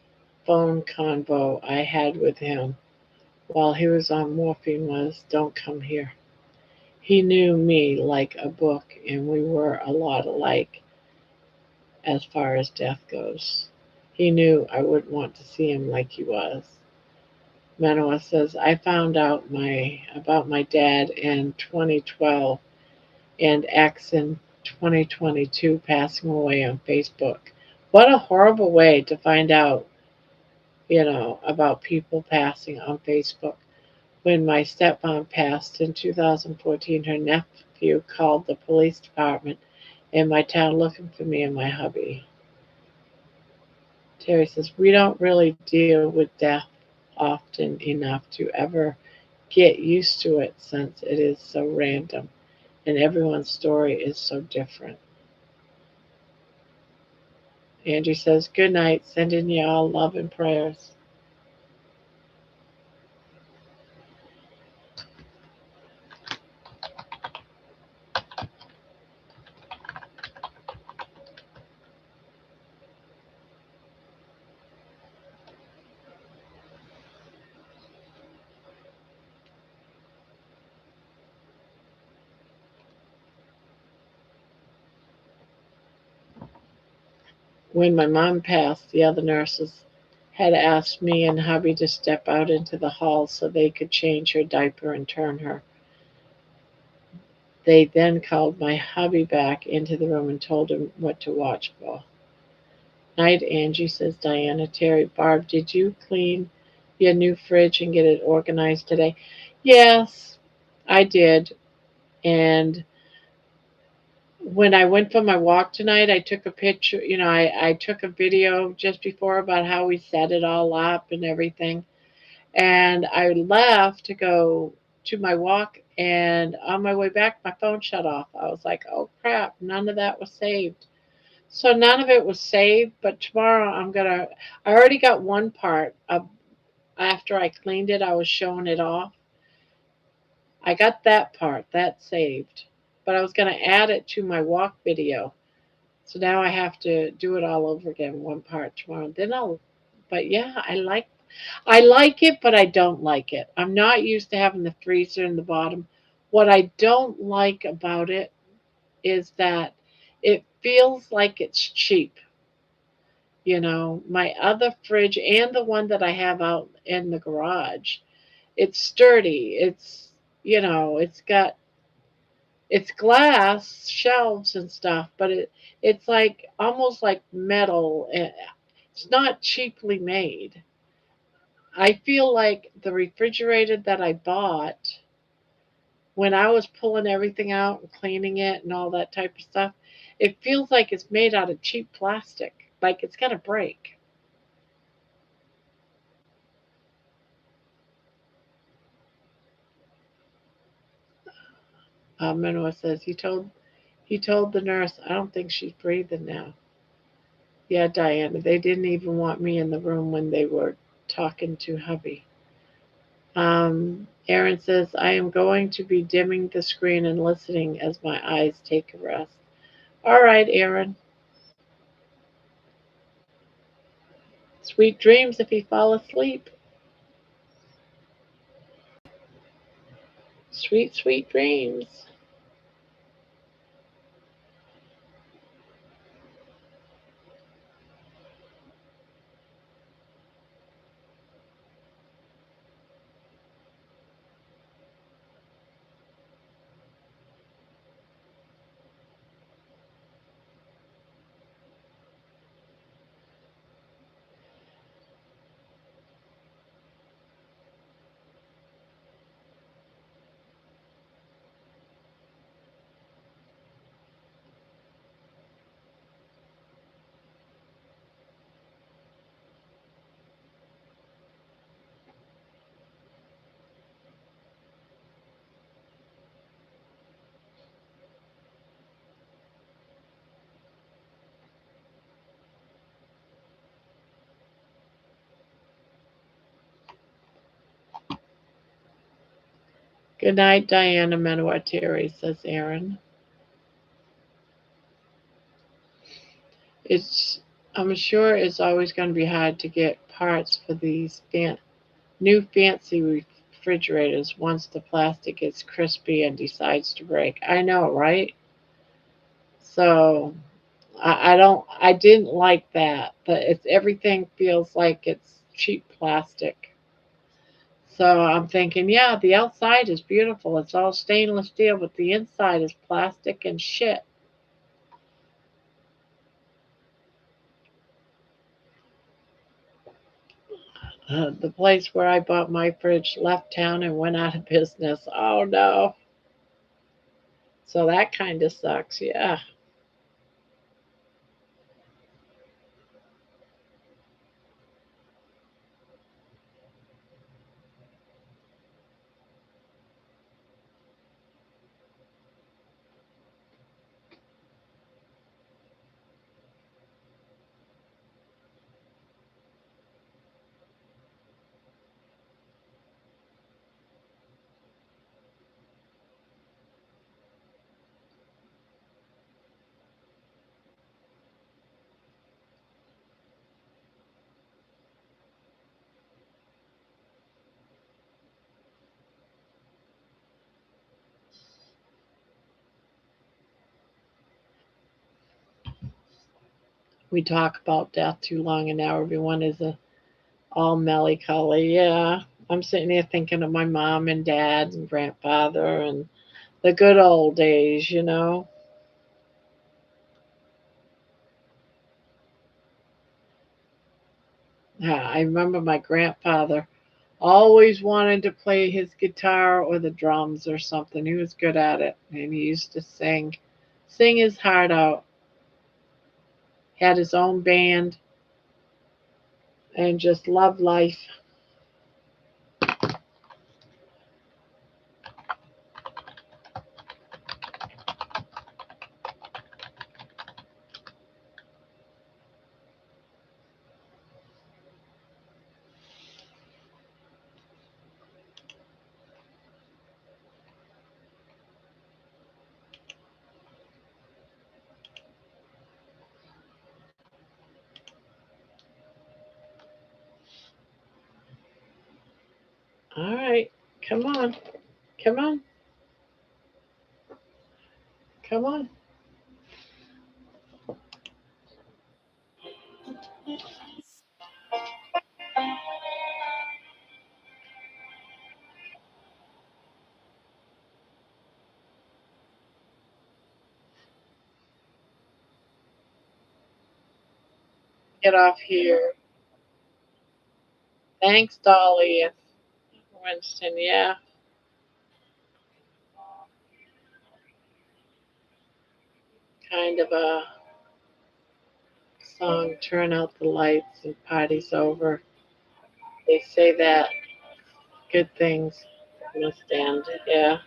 phone convo I had with him while he was on morphine was, "Don't come here." He knew me like a book, and we were a lot alike as far as death goes. He knew I wouldn't want to see him like he was. Manoa says, I found out about my dad in 2012 and X in 2022 passing away on Facebook. What a horrible way to find out, about people passing on Facebook. When my stepmom passed in 2014, her nephew called the police department in my town looking for me and my hubby. Terry says, we don't really deal with death often enough to ever get used to it since it is so random and everyone's story is so different. Andrew says, good night, sending you all love and prayers. When my mom passed, the other nurses had asked me and hubby to step out into the hall so they could change her diaper and turn her. They then called my hubby back into the room and told him what to watch for. Night, Angie, says Diana. Terry, Barb, did you clean your new fridge and get it organized today? Yes, I did. And when I went for my walk tonight, I took a picture, I took a video just before about how we set it all up and everything. And I left to go to my walk, and on my way back, my phone shut off. I was like, oh crap, none of that was saved. So none of it was saved, but tomorrow I already got one part of, after I cleaned it, I was showing it off. I got that part, that saved. But I was going to add it to my walk video. So now I have to do it all over again, one part tomorrow. But yeah, I like it, but I don't like it. I'm not used to having the freezer in the bottom. What I don't like about it is that it feels like it's cheap. My other fridge and the one that I have out in the garage, it's sturdy. It's glass shelves and stuff, but it's like almost like metal. It's not cheaply made. I feel like the refrigerator that I bought, when I was pulling everything out and cleaning it and all that type of stuff, it feels like it's made out of cheap plastic, like it's gonna break. Minoa says he told the nurse, I don't think she's breathing now. Yeah, Diana, they didn't even want me in the room when they were talking to hubby. Aaron says, I am going to be dimming the screen and listening as my eyes take a rest. All right, Aaron. Sweet dreams if you fall asleep. Sweet, sweet dreams. Good night, Diana Menawatiri, says Aaron. It's I'm sure it's always going to be hard to get parts for these new fancy refrigerators once the plastic gets crispy and decides to break. I know, right? So I didn't like that. But everything feels like it's cheap plastic. So I'm thinking, yeah, the outside is beautiful. It's all stainless steel, but the inside is plastic and shit. The place where I bought my fridge left town and went out of business. Oh no. So that kind of sucks. Yeah. We talk about death too long and now everyone is all melancholy. Yeah. I'm sitting here thinking of my mom and dad and grandfather and the good old days. Yeah, I remember my grandfather. Always wanted to play his guitar or the drums or something. He was good at it, and he used to sing his heart out. Had his own band and just loved life. All right, come on, come on, come on. Get off here. Thanks, Dolly. Winston, yeah, kind of a song. Turn out the lights and party's over. They say that good things must end. Yeah.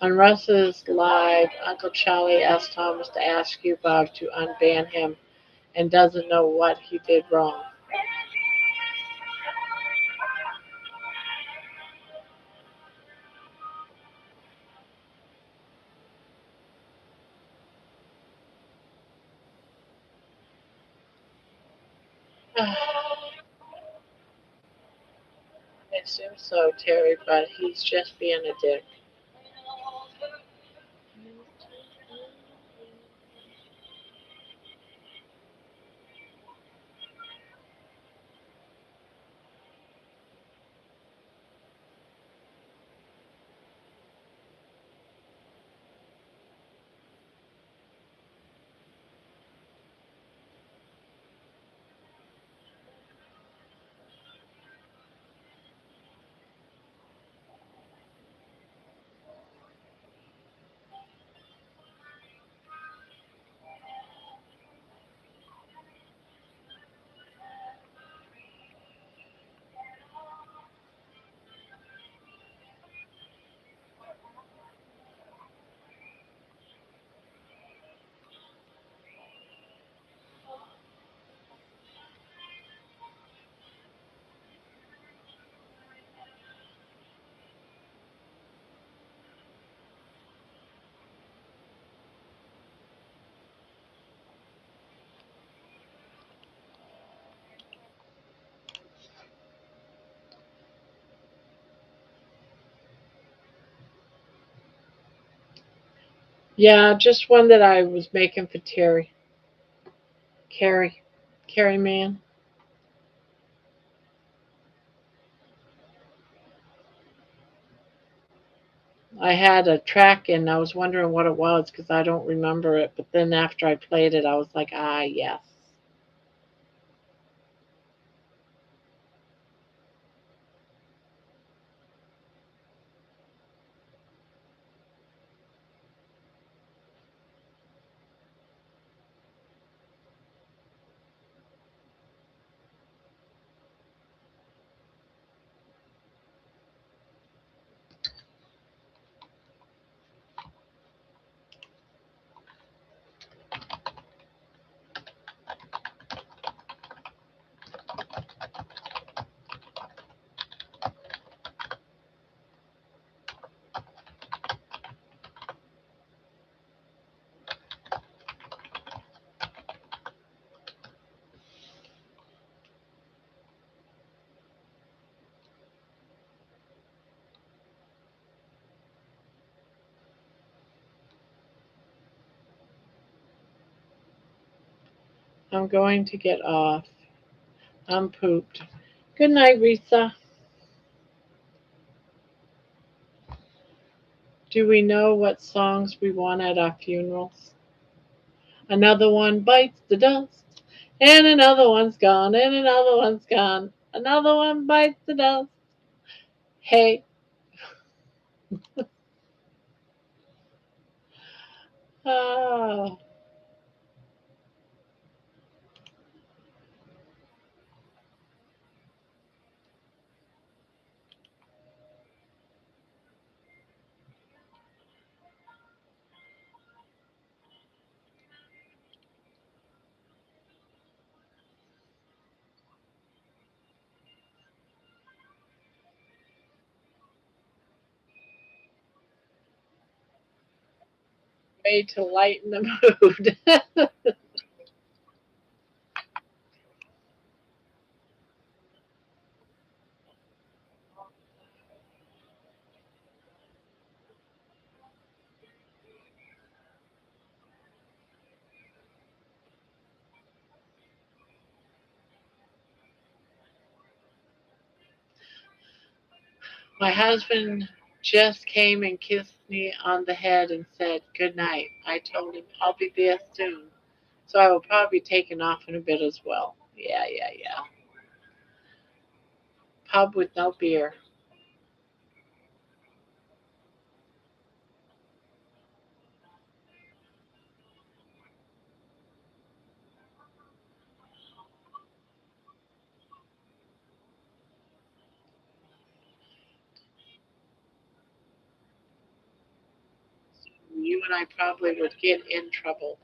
On Russ's live, Uncle Charlie asked Thomas to ask you, Bob, to unban him and doesn't know what he did wrong. I assume so, Terry, but he's just being a dick. Yeah, just one that I was making for Terry. Carrie. Carrie Man. I had a track and I was wondering what it was because I don't remember it. But then after I played it, I was like, ah, yes. I'm going to get off. I'm pooped. Good night, Risa. Do we know what songs we want at our funerals? Another one bites the dust, and another one's gone, and another one's gone. Another one bites the dust. Hey, oh, way to lighten the mood. My husband just came and kissed me on the head and said good night. I told him I'll be there soon. So I will probably be taking off in a bit as well. Yeah, yeah, yeah. Pub with no beer. You and I probably would get in trouble.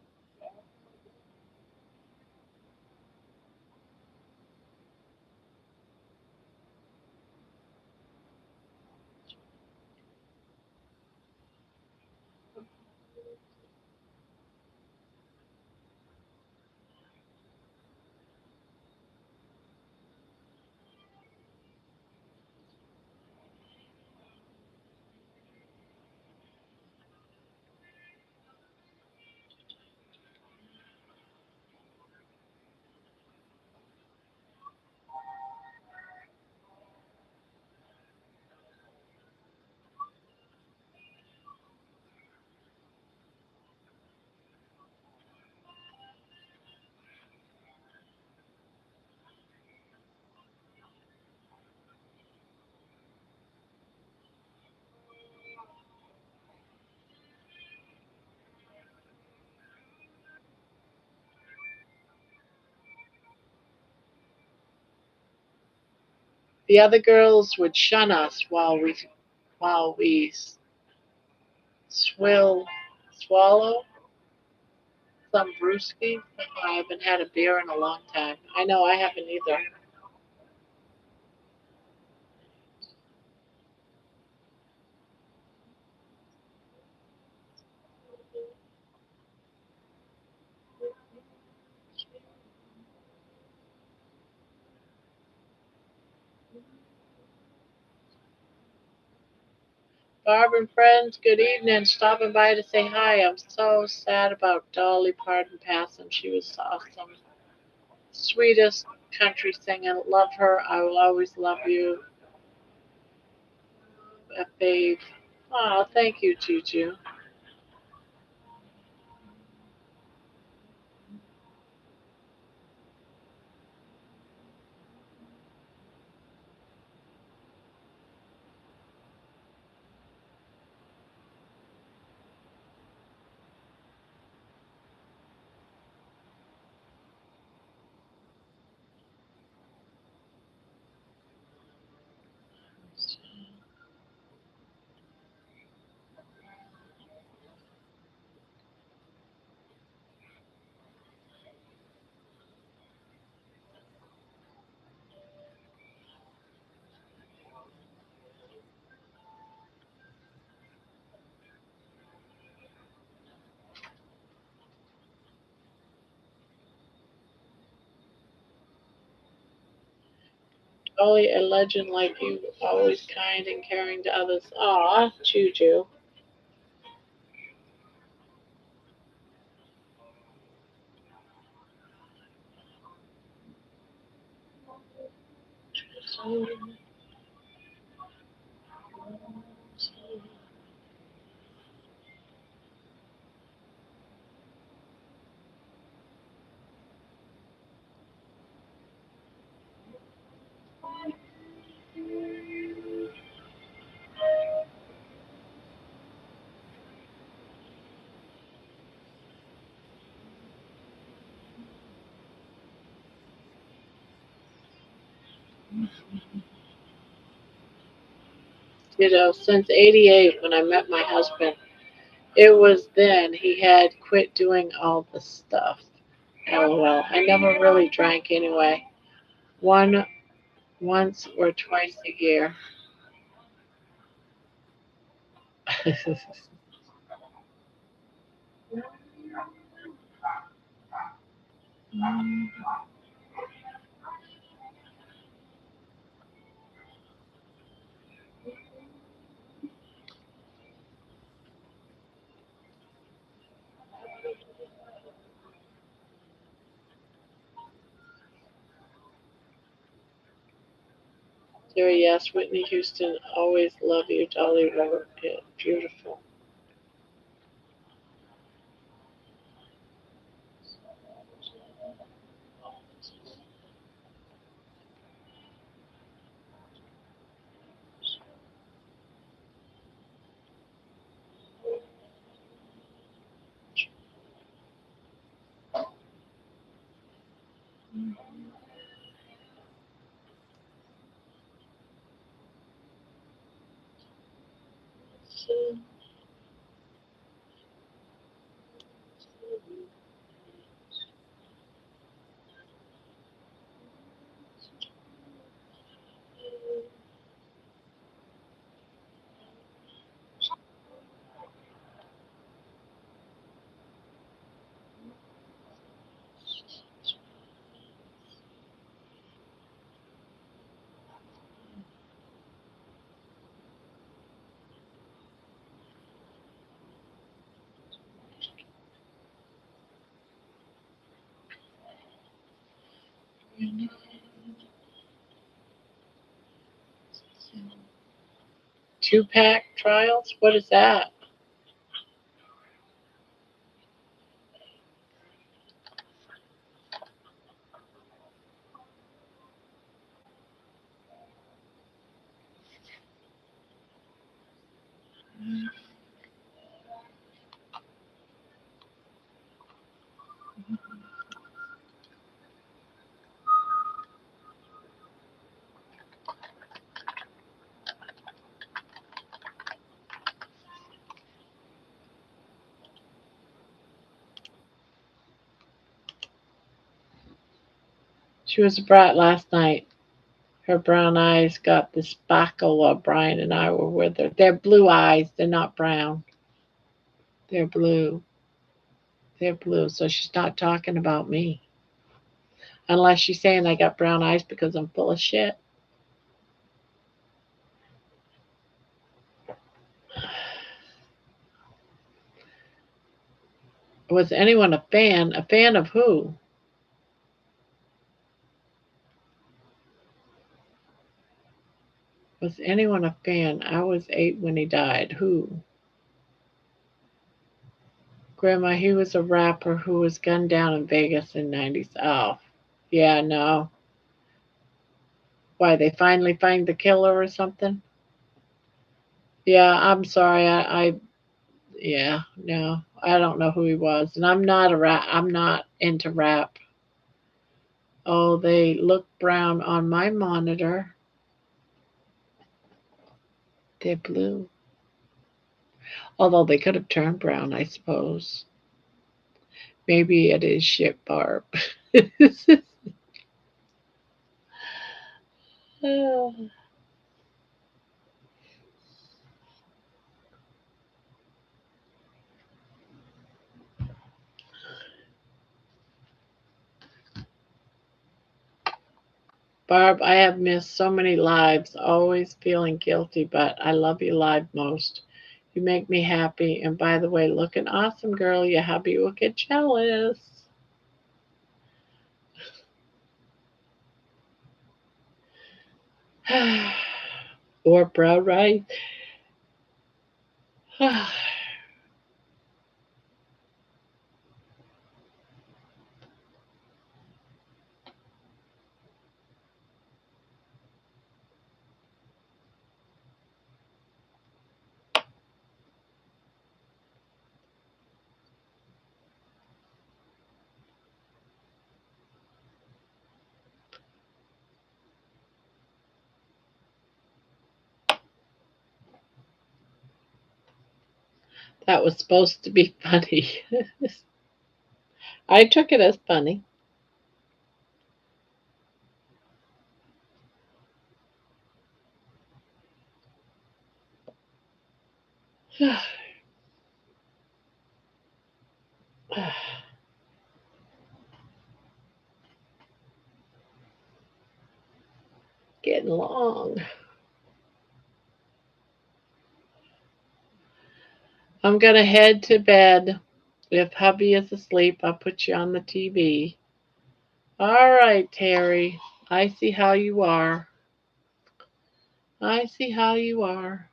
The other girls would shun us while we swill swallow some brewski. I haven't had a beer in a long time. I know I haven't either. Barb and friends, good evening. Stopping by to say hi. I'm so sad about Dolly Parton passing. She was awesome. Sweetest country singer. Love her. I will always love you. A babe. Oh, thank you, Juju. Dolly, a legend like you, always kind and caring to others. Aw, Juju. You know, since '88 when I met my husband, it was then he had quit doing all the stuff. LOL. I never really drank anyway. One once or twice a year. Dear, yes, Whitney Houston, always love you. Dolly wrote it. Beautiful. Two-pack trials? What is that? She was a brat last night. Her brown eyes got the sparkle while Brian and I were with her. They're blue eyes. They're not brown. They're blue. They're blue. So she's not talking about me. Unless she's saying I got brown eyes because I'm full of shit. Was anyone a fan? A fan of who? Was anyone a fan? I was 8 when he died. Who? Grandma, he was a rapper who was gunned down in Vegas in '90s. Oh, yeah, no. Why, they finally find the killer or something? Yeah, I'm sorry. Yeah, no. I don't know who he was. And I'm not into rap. Oh, they look brown on my monitor. They're blue. Although they could have turned brown, I suppose. Maybe it is shit, Barb. Barb, I have missed so many lives, always feeling guilty, but I love you live most. You make me happy. And by the way, looking awesome, girl. Your hubby will get jealous. Or brown rice. That was supposed to be funny. I took it as funny. Getting long. I'm going to head to bed. If hubby is asleep, I'll put you on the TV. All right, Terry. I see how you are. I see how you are.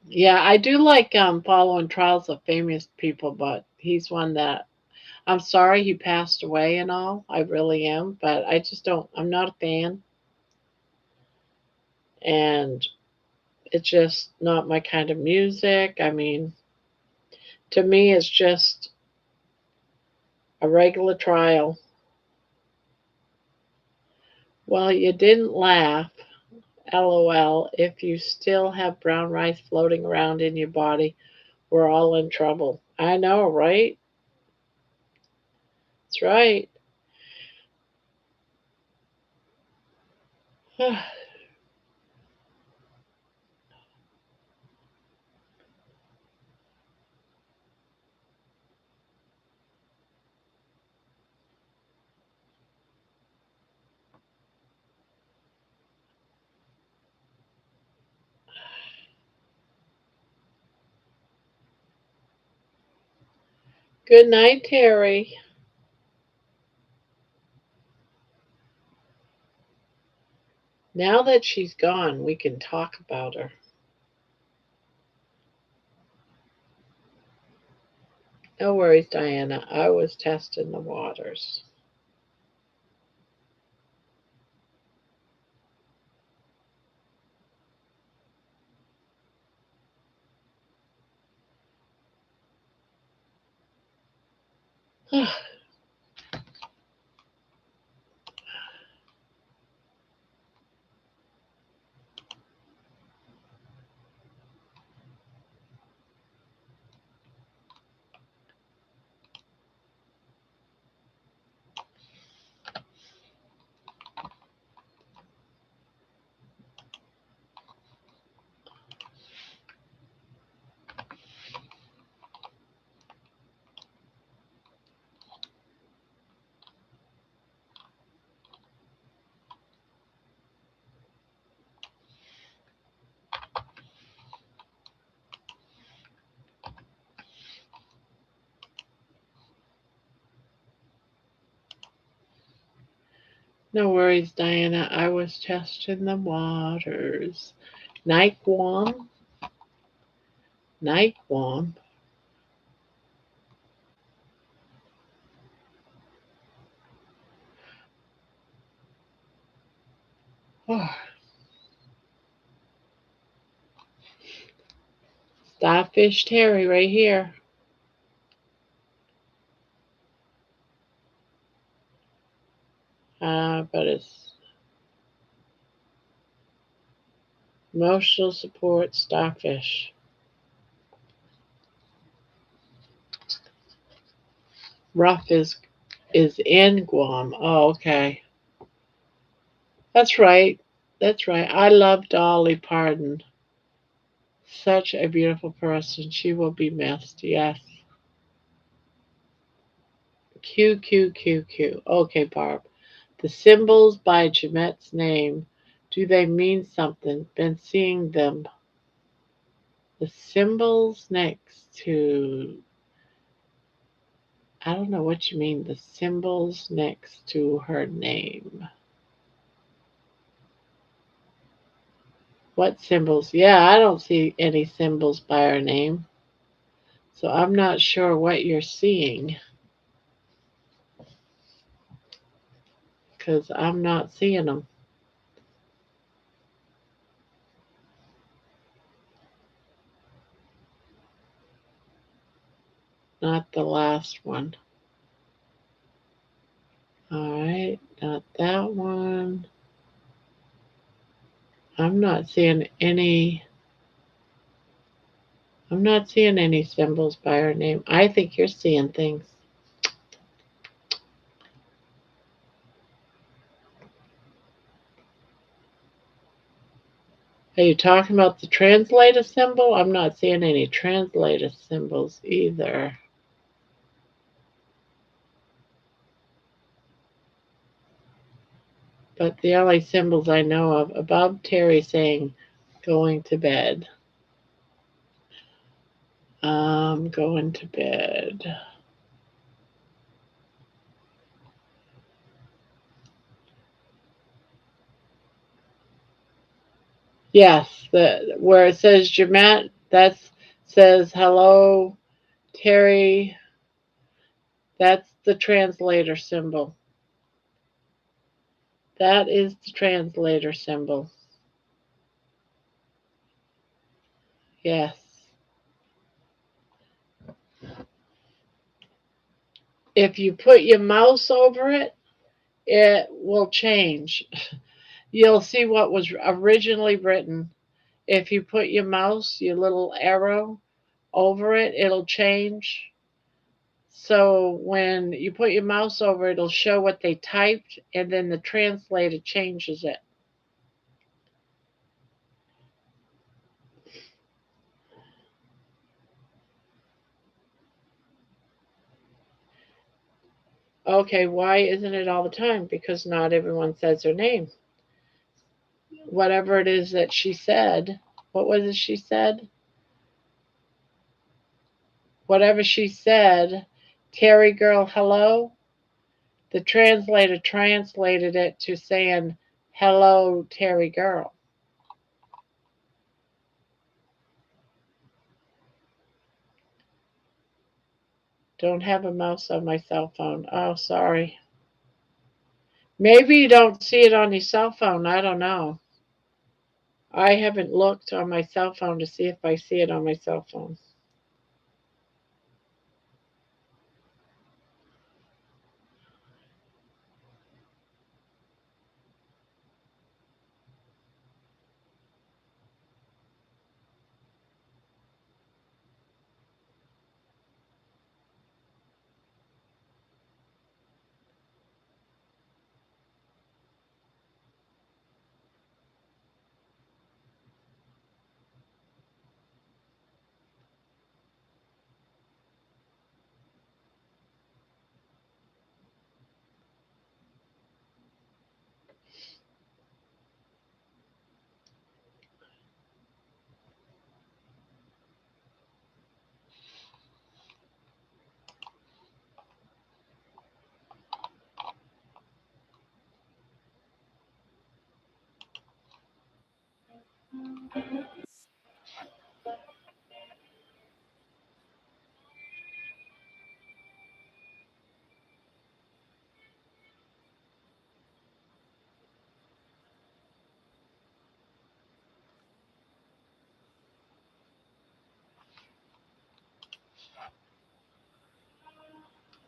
Yeah, I do like following trials of famous people, but he's one that I'm sorry he passed away and all. I really am, but I just don't. I'm not a fan, and it's just not my kind of music. I mean, to me, it's just a regular trial. Well, you didn't laugh. LOL. If you still have brown rice floating around in your body, we're all in trouble. I know, right? That's right. Good night, Terry. Now that she's gone, we can talk about her. No worries, Diana. I was testing the waters. No worries, Diana. I was testing the waters. Night, Guam. Night, Guam. Oh, Starfish Terry right here. But it's emotional support starfish. Rough is in Guam. Oh, okay. That's right. That's right. I love Dolly Parton. Such a beautiful person. She will be missed. Yes. Q Q Q Q. Okay, Barb. The symbols by Jeanette's name. Do they mean something? Been seeing them. The symbols next to, I don't know what you mean. The symbols next to her name. What symbols? Yeah, I don't see any symbols by her name. So I'm not sure what you're seeing because I'm not seeing them. Not the last one. Alright, not that one. I'm not seeing any symbols by her name. I think you're seeing things. Are you talking about the translator symbol? I'm not seeing any translator symbols either. But the only symbols I know of above Terry saying going to bed. Going to bed. Yes, where it says Jamat, that says hello, Terry. That's the translator symbol. That is the translator symbol. Yes. If you put your mouse over it, it will change. You'll see what was originally written. If you put your mouse, your little arrow, over it, it'll change. So when you put your mouse over it, it'll show what they typed, and then the translator changes it. Okay, why isn't it all the time? Because not everyone says her name. Whatever it is that she said, what was it she said? Whatever she said, Terry girl, hello. The translator translated it to saying, hello, Terry girl. Don't have a mouse on my cell phone. Oh, sorry. Maybe you don't see it on your cell phone. I don't know. I haven't looked on my cell phone to see if I see it on my cell phone.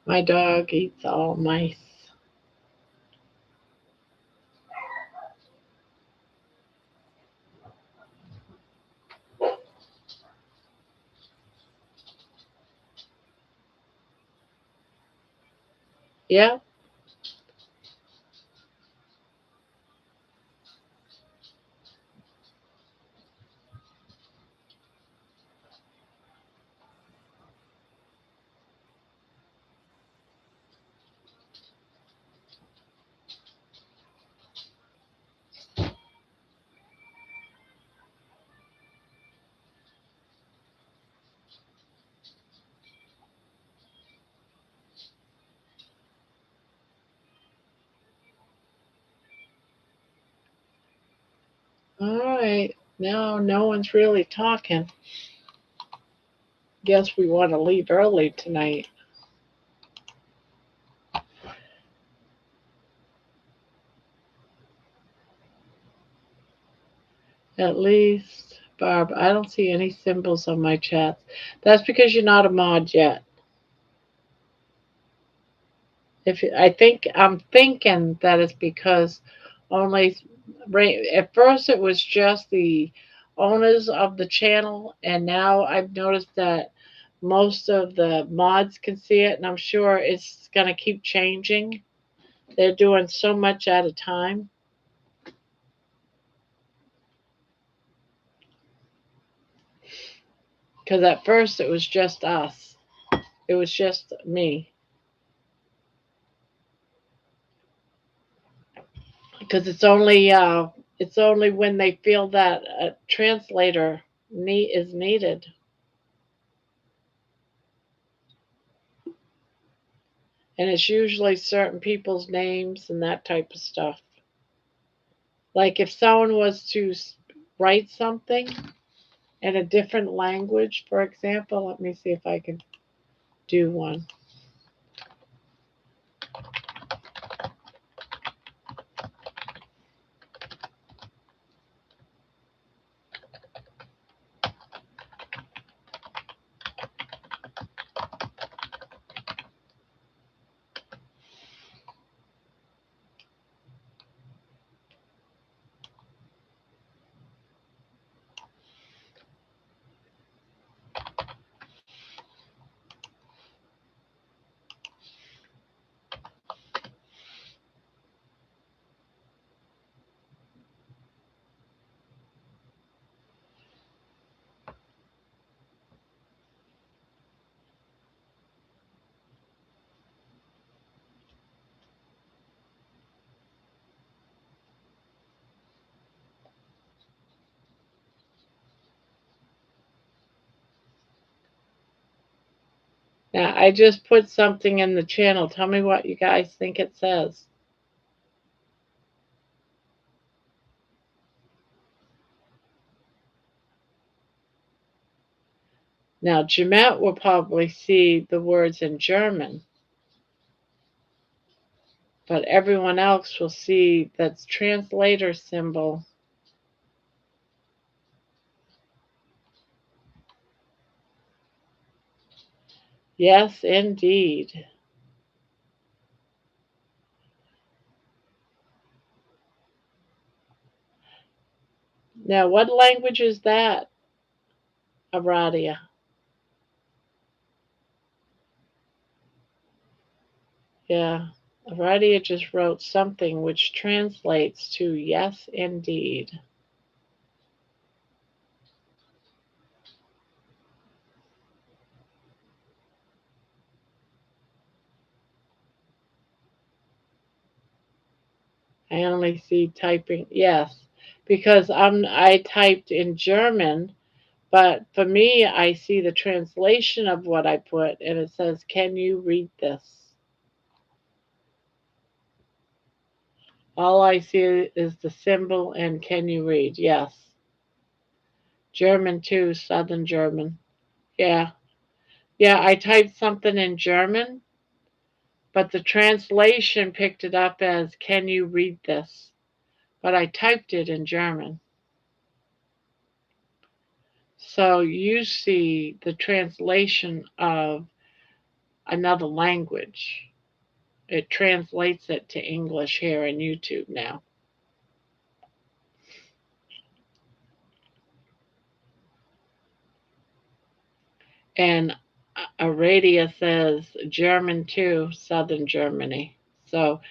My dog eats all mice. Yeah. All right. Now no one's really talking. Guess we want to leave early tonight. At least, Barb, I don't see any symbols on my chats. That's because you're not a mod yet. If I'm thinking that it's because only at first it was just the owners of the channel, and now I've noticed that most of the mods can see it, and I'm sure it's going to keep changing. They're doing so much at a time. Because at first it was just us. It was just me. Because it's only when they feel that a translator is needed. And it's usually certain people's names and that type of stuff. Like if someone was to write something in a different language, for example, let me see if I can do one. Now, I just put something in the channel. Tell me what you guys think it says. Now, Jeanette will probably see the words in German, but everyone else will see that translator symbol. Yes, indeed. Now, what language is that, Aradia? Yeah, Aradia just wrote something which translates to yes, indeed. I only see typing, yes, because I typed in German, but for me, I see the translation of what I put, and it says, "Can you read this?" All I see is the symbol and "Can you read?" Yes. German too, Southern German. Yeah. Yeah, I typed something in German, but the translation picked it up as "Can you read this?" But I typed it in German. So you see the translation of another language. It translates it to English here in YouTube now. And Aradia says German too, Southern Germany. So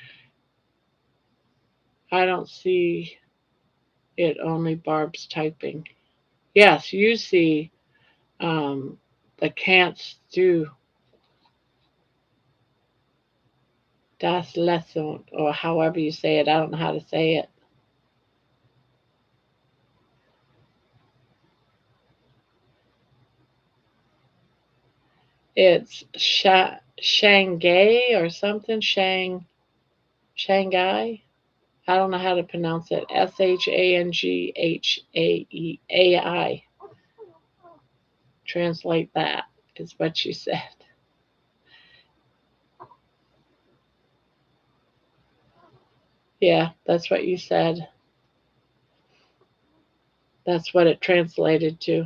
I don't see it, only Barb's typing. Yes, you see the can'ts do das lesson, or however you say it. I don't know how to say it. It's Shanghai or something. Shanghai. I don't know how to pronounce it. Shanghai. Translate that is what you said. Yeah, that's what you said. That's what it translated to.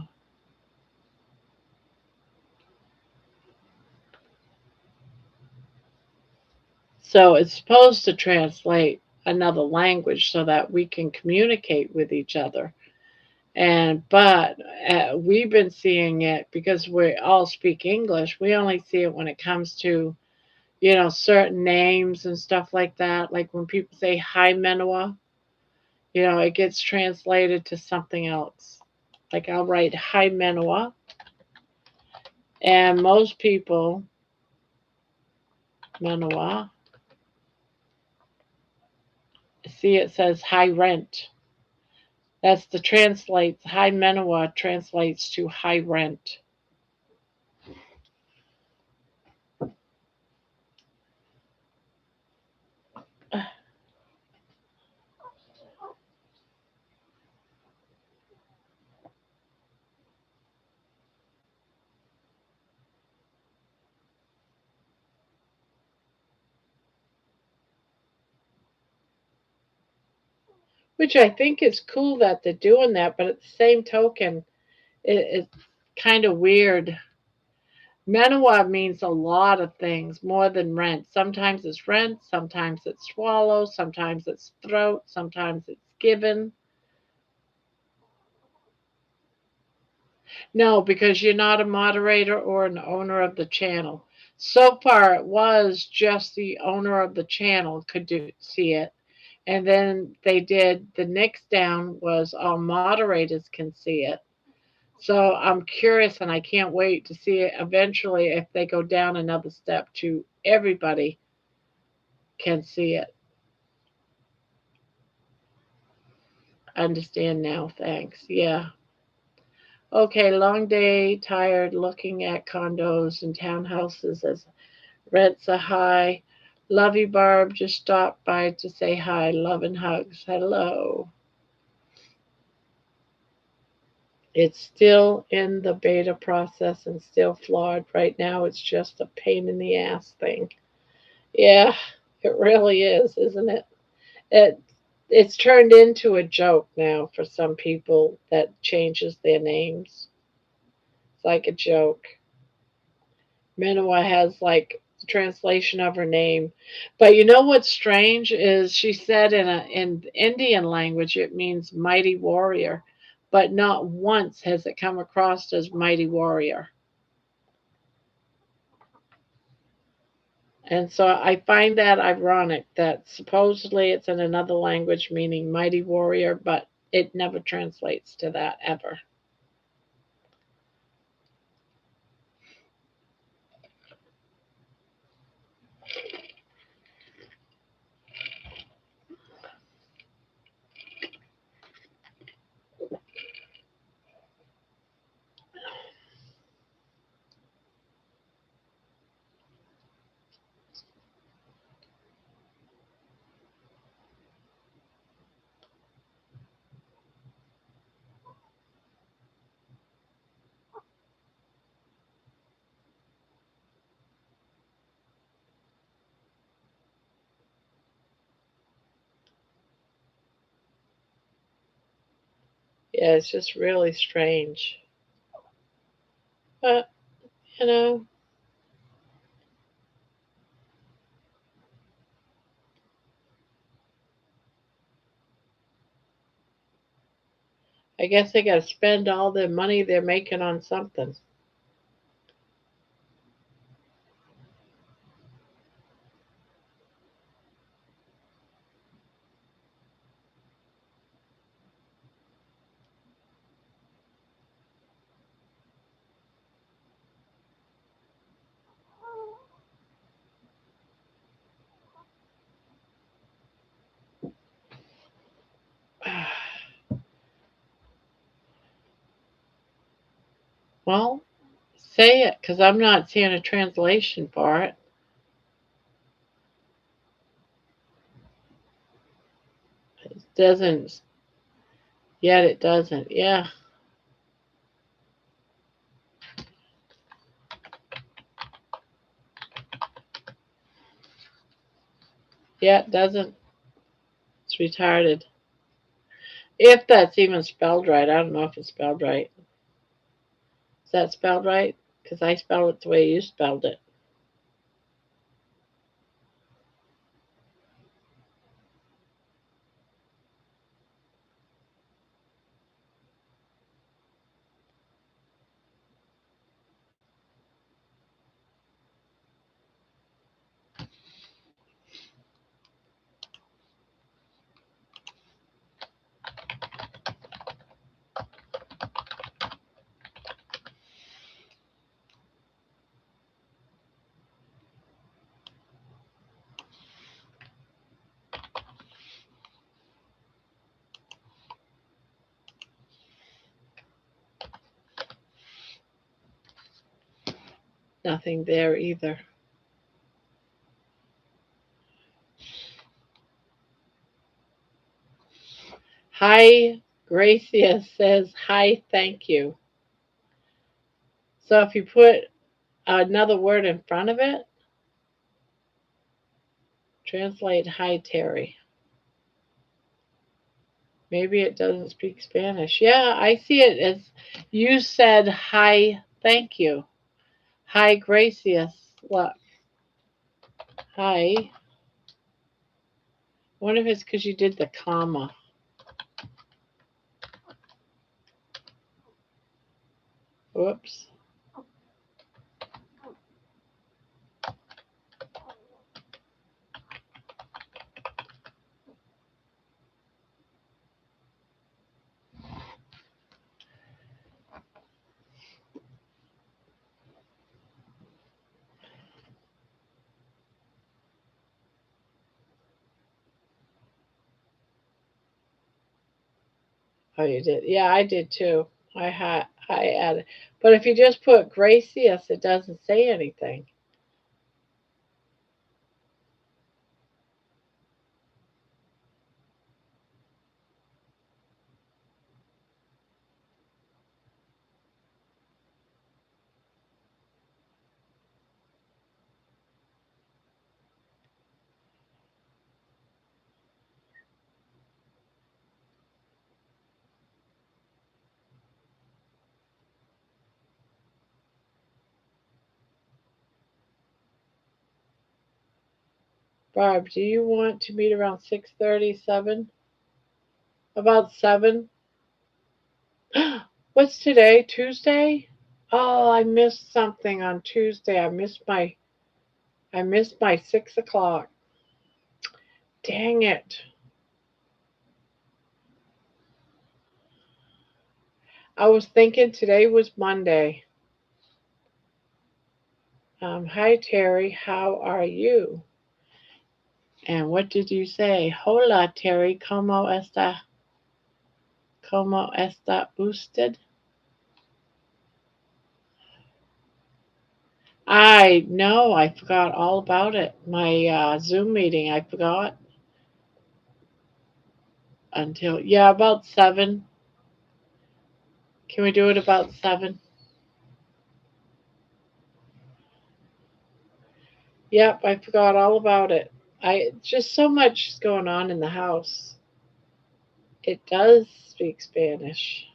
So it's supposed to translate another language so that we can communicate with each other. But we've been seeing it because we all speak English. We only see it when it comes to, certain names and stuff like that. Like when people say hi Menoa, it gets translated to something else. Like I'll write hi Menoa, and most people, Menoa, see it says high rent. That's the translates. High Menoa translates to high rent. Which I think is cool that they're doing that, but at the same token, it's kind of weird. Menoa means a lot of things more than rent. Sometimes it's rent, sometimes it's swallow, sometimes it's throat, sometimes it's given. No, because you're not a moderator or an owner of the channel. So far, it was just the owner of the channel could see it. And then they did the next down was all moderators can see it. So I'm curious and I can't wait to see it eventually if they go down another step to everybody can see it. Understand now, thanks. Yeah. Okay, long day, tired, looking at condos and townhouses as rents are high. Love you, Barb. Just stopped by to say hi. Love and hugs. Hello. It's still in the beta process and still flawed. Right now, it's just a pain in the ass thing. Yeah, it really is, isn't it? It it's turned into a joke now for some people that changes their names. It's like a joke. Minowa has like the translation of her name. But you know what's strange is she said in Indian language it means mighty warrior, but not once has it come across as mighty warrior. And so I find that ironic that supposedly it's in another language meaning mighty warrior, but it never translates to that ever. Yeah, it's just really strange. But, you know, I guess they got to spend all the money they're making on something. Well, say it because I'm not seeing a translation for it. It doesn't, yet it doesn't. Yeah. Yeah, it doesn't. It's retarded. If that's even spelled right. I don't know if it's spelled right. Is that spelled right? Because I spelled it the way you spelled it. Nothing there either. Hi, Gracia says, hi, thank you. So if you put another word in front of it, translate hi, Terry. Maybe it doesn't speak Spanish. Yeah, I see it as you said hi, thank you. Hi, Gracious. Look. Hi. I wonder if it's because you did the comma. Whoops. Oh, you did. Yeah, I did too. I added. But if you just put Gracious, it doesn't say anything. Barb, do you want to meet around 6:37? About 7? What's today? Tuesday? Oh, I missed something on Tuesday. I missed my 6 o'clock. Dang it. I was thinking today was Monday. Hi Terry, how are you? And what did you say? Hola Terry, ¿Cómo está usted? I know, I forgot all about it. My Zoom meeting, I forgot until, yeah, about 7. Can we do it about 7? Yep, I forgot all about it. Just so much is going on in the house. It does speak Spanish.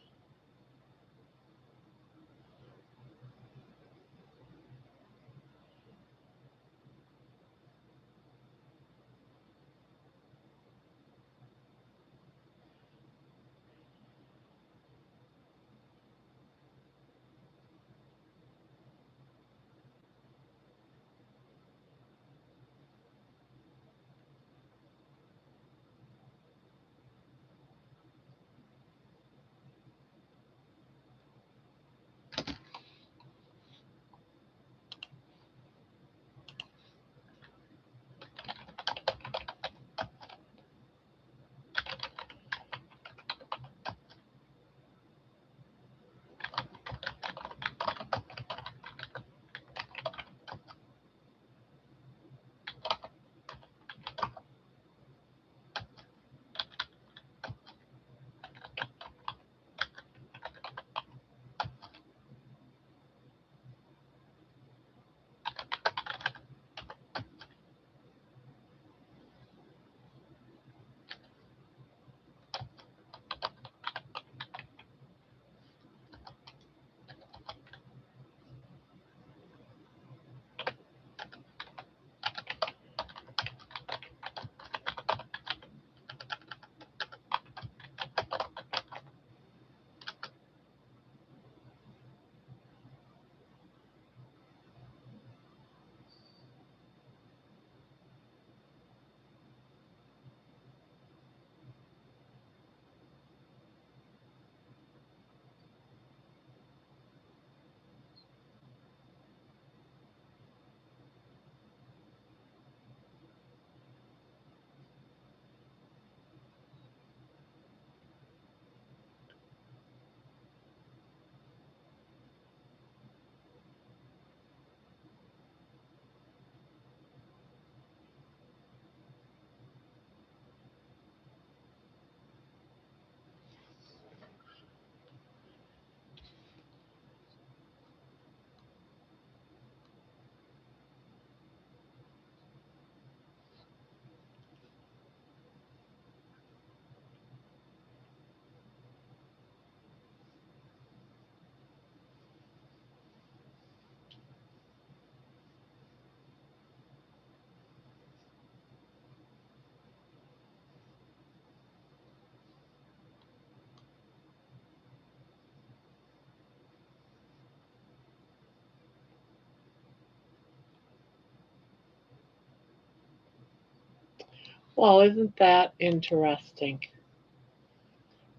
Well, isn't that interesting?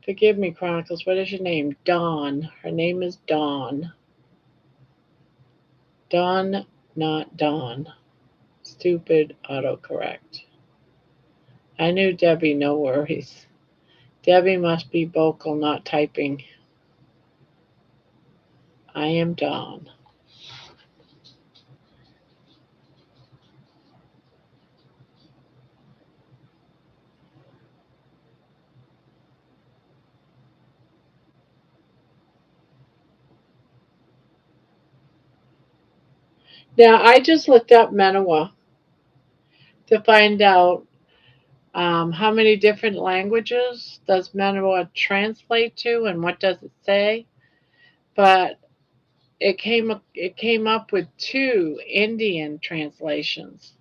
Forgive me, Chronicles. What is your name? Dawn. Her name is Dawn. Dawn, not Dawn. Stupid autocorrect. I knew Debbie, no worries. Debbie must be vocal, not typing. I am Dawn. Now, I just looked up Menawa to find out how many different languages does Menawa translate to and what does it say. But it came up with two Indian translations.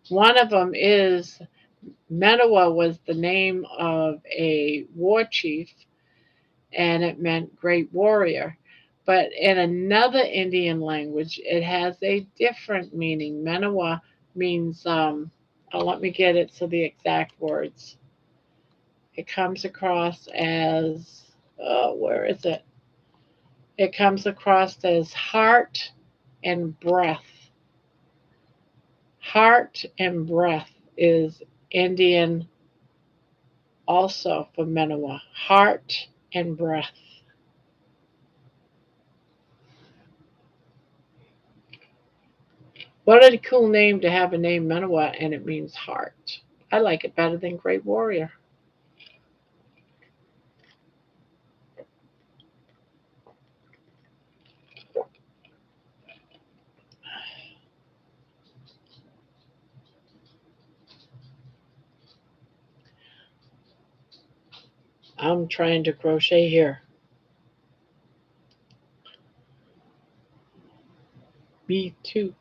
One of them is Menawa was the name of a war chief and it meant great warrior. But in another Indian language, it has a different meaning. Menawa means, oh, let me get it so the exact words. It comes across as, oh, where is it? It comes across as heart and breath. Heart and breath is Indian also for Menawa. Heart and breath. What a cool name to have a name Menawa and it means heart. I like it better than Great Warrior. I'm trying to crochet here. Me too.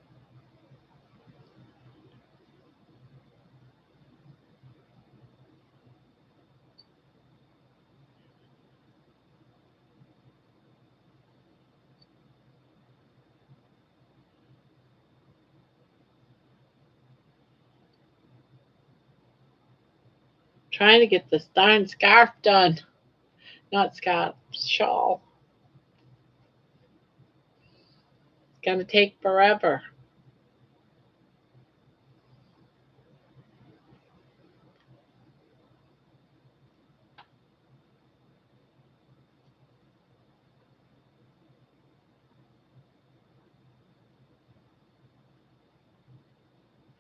Trying to get this darn scarf done. Not scarf, shawl. It's going to take forever.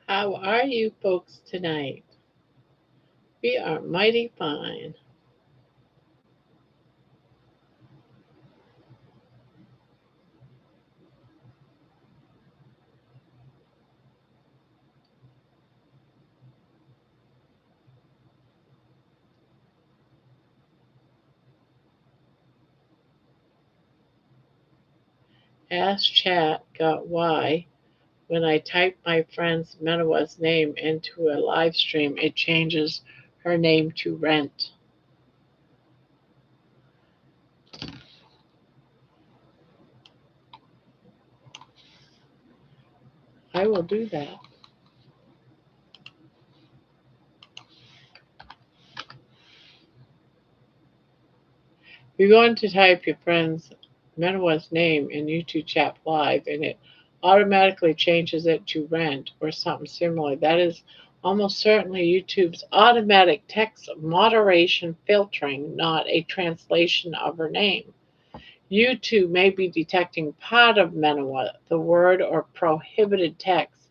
How are you folks tonight? We are mighty fine. Ask chat got why when I type my friend's Menawa's name into a live stream, it changes her name to Rent. I will do that. You're going to type your friend's Menawa's name in YouTube chat live and it automatically changes it to Rent or something similar. That is almost certainly YouTube's automatic text moderation filtering, not a translation of her name. YouTube may be detecting part of Menawa, the word or prohibited text,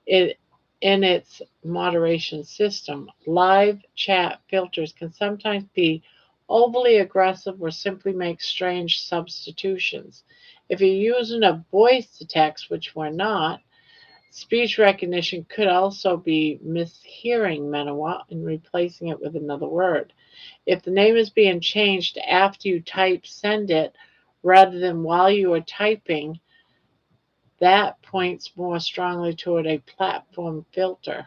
in, in its moderation system. Live chat filters can sometimes be overly aggressive or simply make strange substitutions. If you're using a voice to text, which we're not, speech recognition could also be mishearing Menawa and replacing it with another word. If the name is being changed after you type send it rather than while you are typing, that points more strongly toward a platform filter.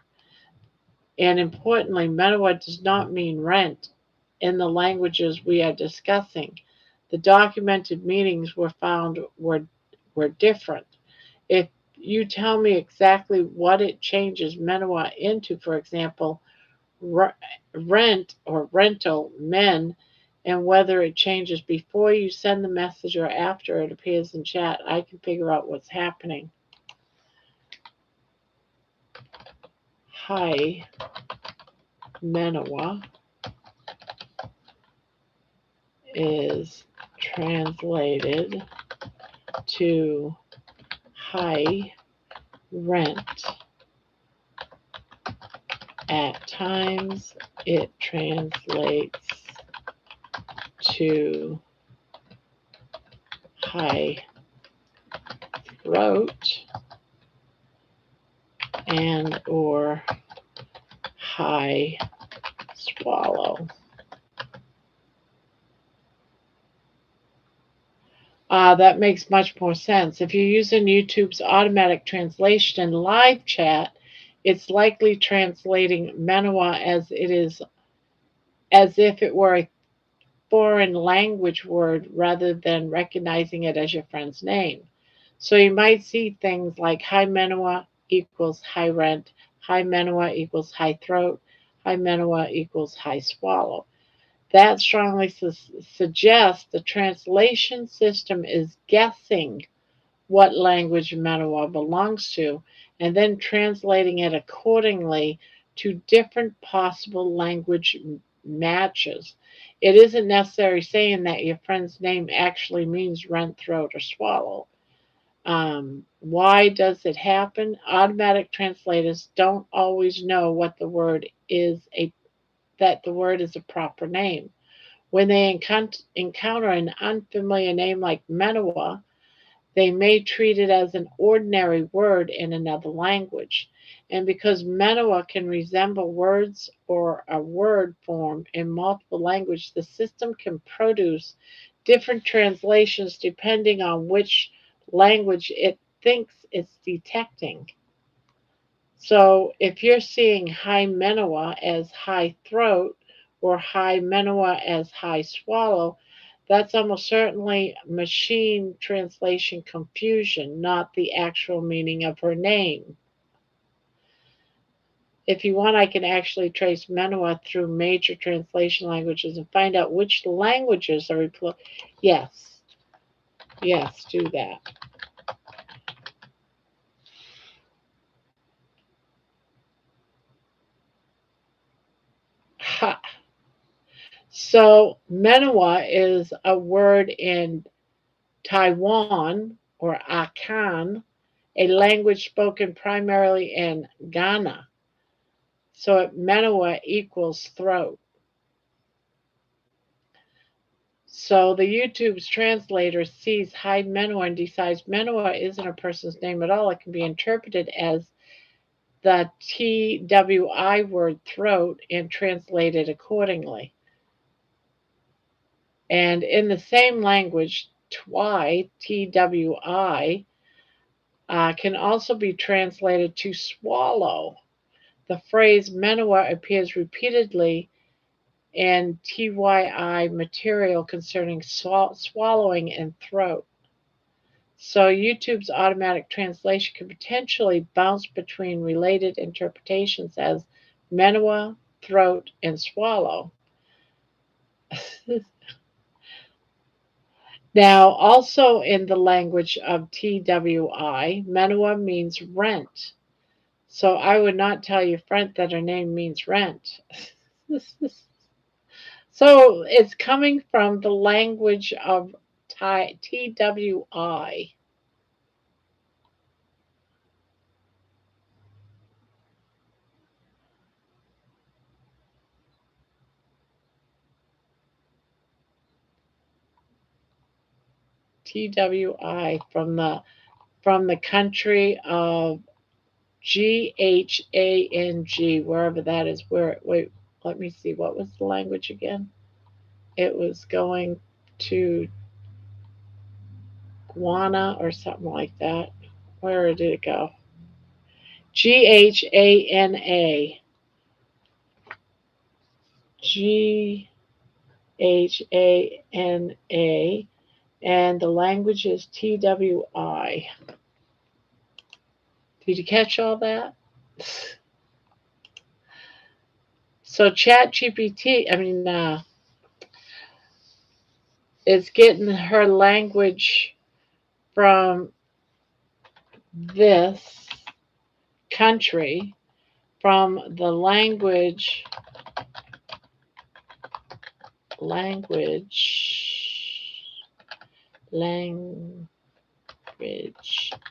And importantly, Menawa does not mean rent in the languages we are discussing. The documented meanings were found were different. If you tell me exactly what it changes Menawa into, for example, rent or rental men, and whether it changes before you send the message or after it appears in chat. I can figure out what's happening. Hi, Menawa is translated to high rent. At times it translates to high throat and or high swallow. That makes much more sense. If you're using YouTube's automatic translation in live chat, it's likely translating Menawa as if it were a foreign language word rather than recognizing it as your friend's name. So you might see things like high Menawa equals high rent, high Menawa equals high throat, high Menawa equals high swallow. That strongly suggests the translation system is guessing what language Menawa belongs to and then translating it accordingly to different possible language matches. It isn't necessarily saying that your friend's name actually means rent, throat, or swallow. Why does it happen? Automatic translators don't always know what the word is that the word is a proper name. When they encounter an unfamiliar name like Menawa, they may treat it as an ordinary word in another language. And because Menawa can resemble words or a word form in multiple languages, the system can produce different translations depending on which language it thinks it's detecting. So if you're seeing high Menawa as high throat or high Menawa as high swallow, that's almost certainly machine translation confusion, not the actual meaning of her name. If you want, I can actually trace Menawa through major translation languages and find out which languages are Yes, do that. Ha. So Menawa is a word in Taiwan or Akan, a language spoken primarily in Ghana. So Menawa equals throat. So the YouTube's translator sees high Menawa and decides Menawa isn't a person's name at all. It can be interpreted as the TWI word throat and translated accordingly. And in the same language, twi, TWI, can also be translated to swallow. The phrase Menawa appears repeatedly in TYI material concerning swallowing and throat. So YouTube's automatic translation can potentially bounce between related interpretations as Menawa, throat, and swallow. Now, also in the language of TWI, Menawa means rent. So I would not tell your friend that her name means rent. So it's coming from the language of TWI. TWI from the country of GHANG, wherever that is. Wait, let me see. What was the language again? It was going to Guana or something like that. Where did it go? GHANA. GHANA. And the language is TWI. Did you catch all that? So ChatGPT, is getting her language from this country, from the language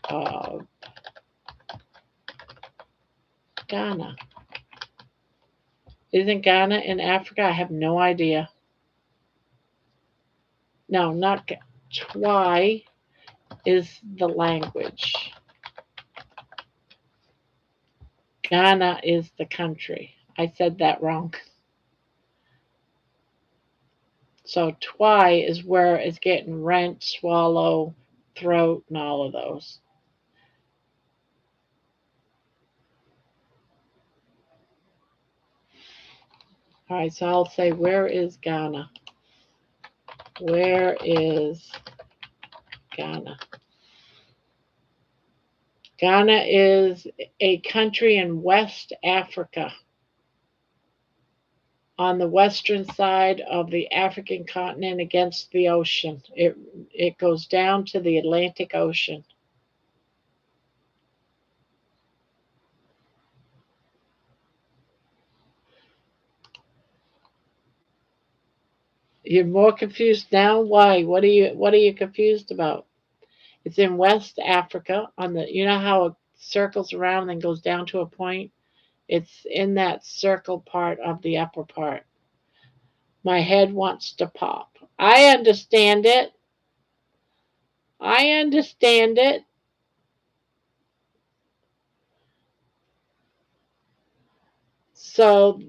of Ghana. Isn't Ghana in Africa? I have no idea. No, not Twi is the language. Ghana is the country. I said that wrong. So Twi is where it's getting rent, swallow, throat, and all of those. All right, so I'll say, where is Ghana? Where is Ghana? Ghana is a country in West Africa, on the western side of the African continent against the ocean. It goes down to the Atlantic Ocean. You're more confused now? Why? What are you confused about? It's in West Africa, on the, you know how it circles around and then goes down to a point? It's in that circle part of the upper part. My head wants to pop. I understand it. I understand it. So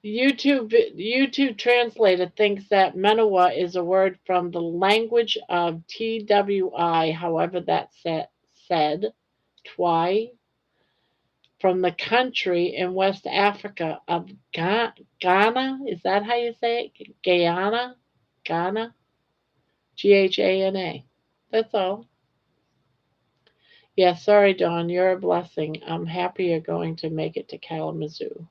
YouTube translator thinks that Menawa is a word from the language of TWI, however that's said, Twi, from the country in West Africa of Ghana. Is that how you say it? Guyana? Ghana? Ghana. That's all. Yeah, sorry, Dawn. You're a blessing. I'm happy you're going to make it to Kalamazoo.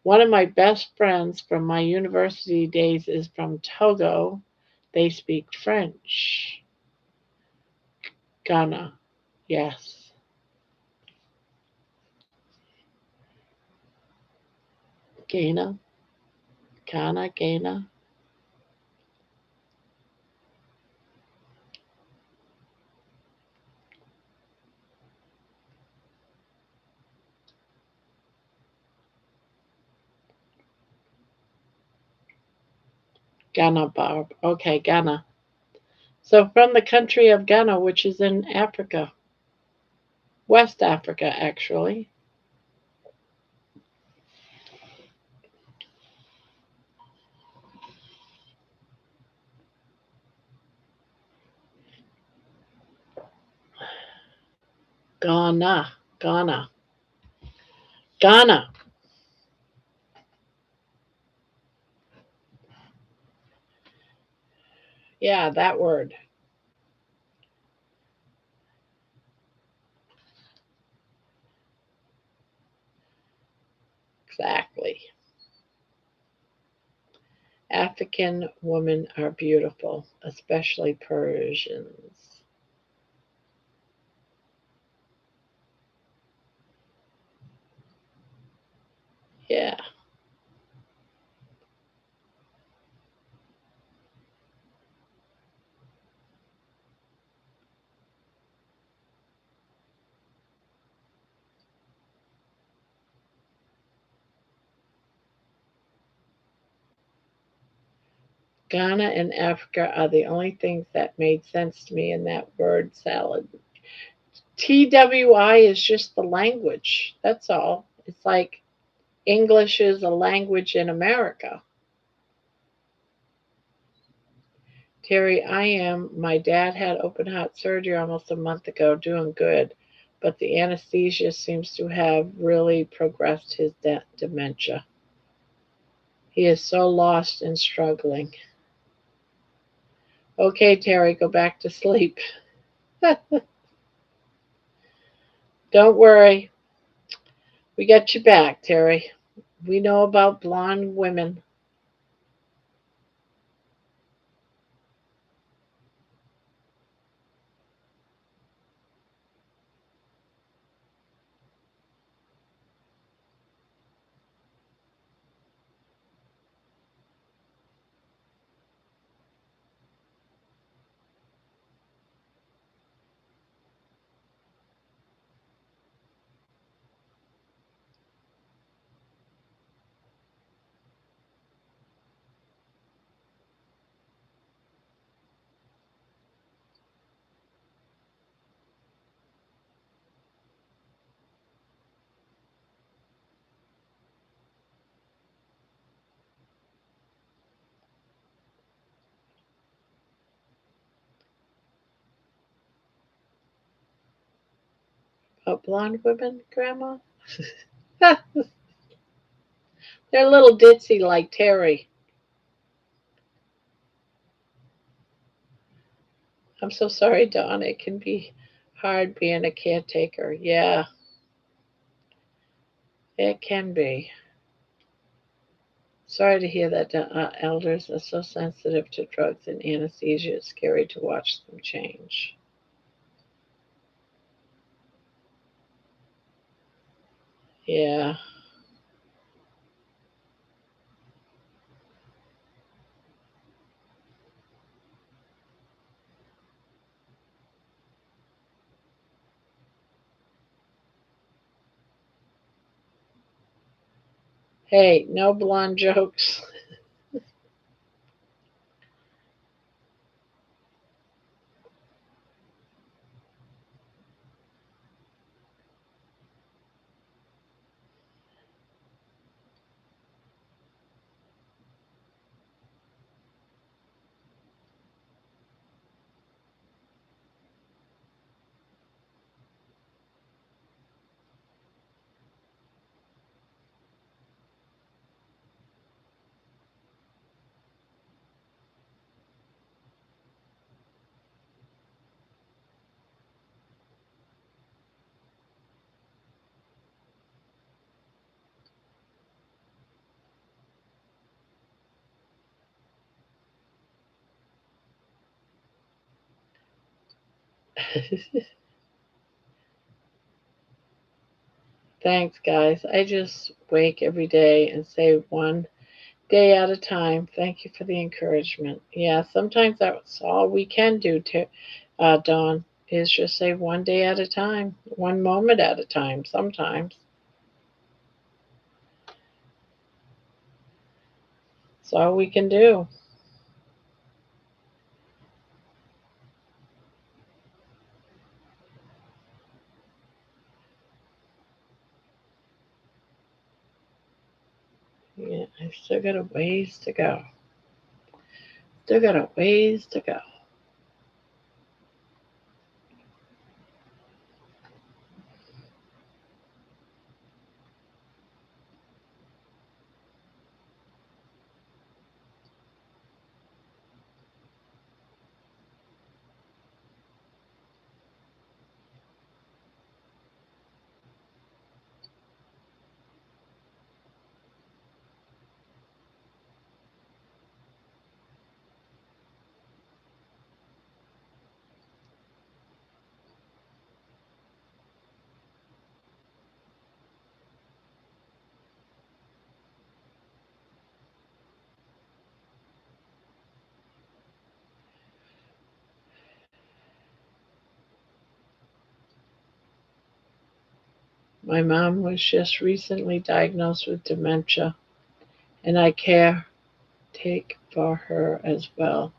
One of my best friends from my university days is from Togo. They speak French. Ghana. Yes. Ghana. Ghana. Ghana. Ghana, Barb. Okay, Ghana. So from the country of Ghana, which is in Africa. West Africa, actually. Ghana. Ghana. Ghana. Yeah, that word. Exactly. African women are beautiful, especially Persians. Yeah. Ghana and Africa are the only things that made sense to me in that word salad. TWI is just the language. That's all. It's like English is a language in America. Terry, I am. My dad had open heart surgery almost a month ago, doing good, but the anesthesia seems to have really progressed his dementia. He is so lost and struggling. Okay, Terry, go back to sleep. Don't worry. We got you back, Terry. We know about blonde women. About blonde women, Grandma? They're a little ditzy like Terry. I'm so sorry, Dawn. It can be hard being a caretaker. Yeah, it can be. Sorry to hear that elders are so sensitive to drugs and anesthesia. It's scary to watch them change. Yeah. Hey, no blonde jokes. Thanks, guys. I just wake every day and say one day at a time. Thank you for the encouragement. Yeah, sometimes that's all we can do, Dawn, is just say one day at a time, one moment at a time, sometimes. That's all we can do. Yeah, I still got a ways to go. Still got a ways to go. My mom was just recently diagnosed with dementia, and I take for her as well.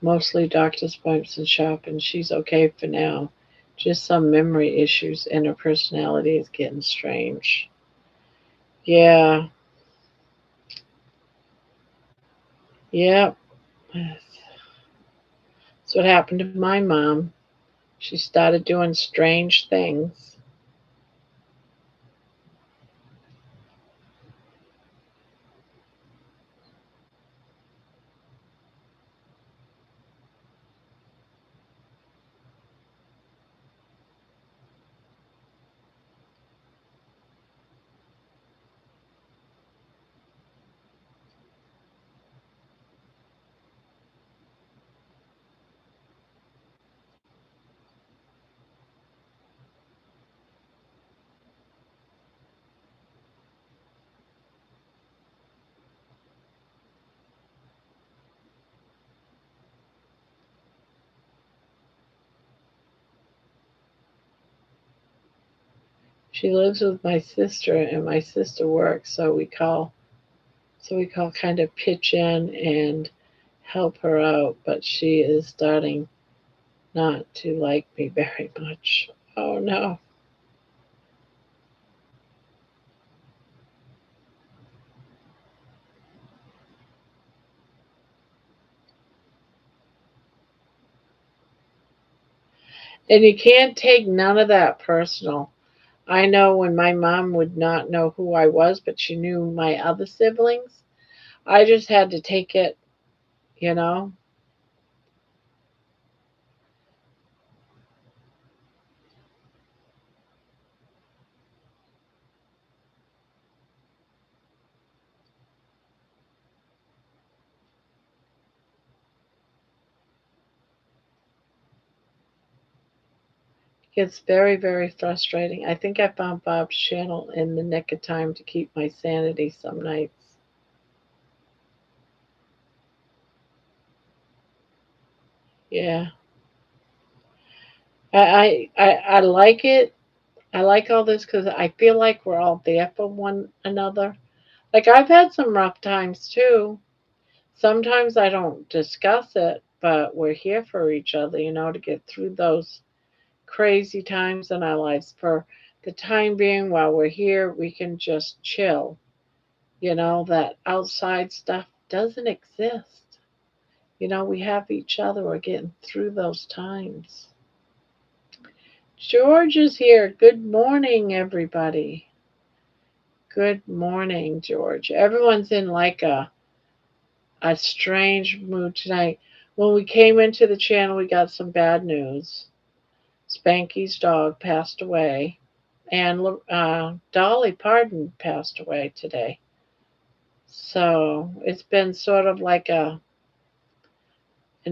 Mostly doctor's appointments and shopping. She's okay for now. Just some memory issues, and her personality is getting strange. Yeah, yeah. That's what happened to my mom. She started doing strange things. She lives with my sister, and my sister works, so we call kind of pitch in and help her out, but she is starting not to like me very much. Oh no. And you can't take none of that personal. I know when my mom would not know who I was, but she knew my other siblings, I just had to take it, you know. It's very, very frustrating. I think I found Bob's channel in the nick of time to keep my sanity some nights. Yeah. I like it. I like all this because I feel like we're all there for one another. Like I've had some rough times too. Sometimes I don't discuss it, but we're here for each other, to get through those crazy times in our lives. For the time being, while we're here, we can just chill. That outside stuff doesn't exist. We have each other. We're getting through those times. George is here. Good morning, everybody. Good morning, George. Everyone's in like a strange mood tonight. When we came into the channel, we got some bad news. Spanky's dog passed away, and Dolly Parton passed away today. So it's been sort of like an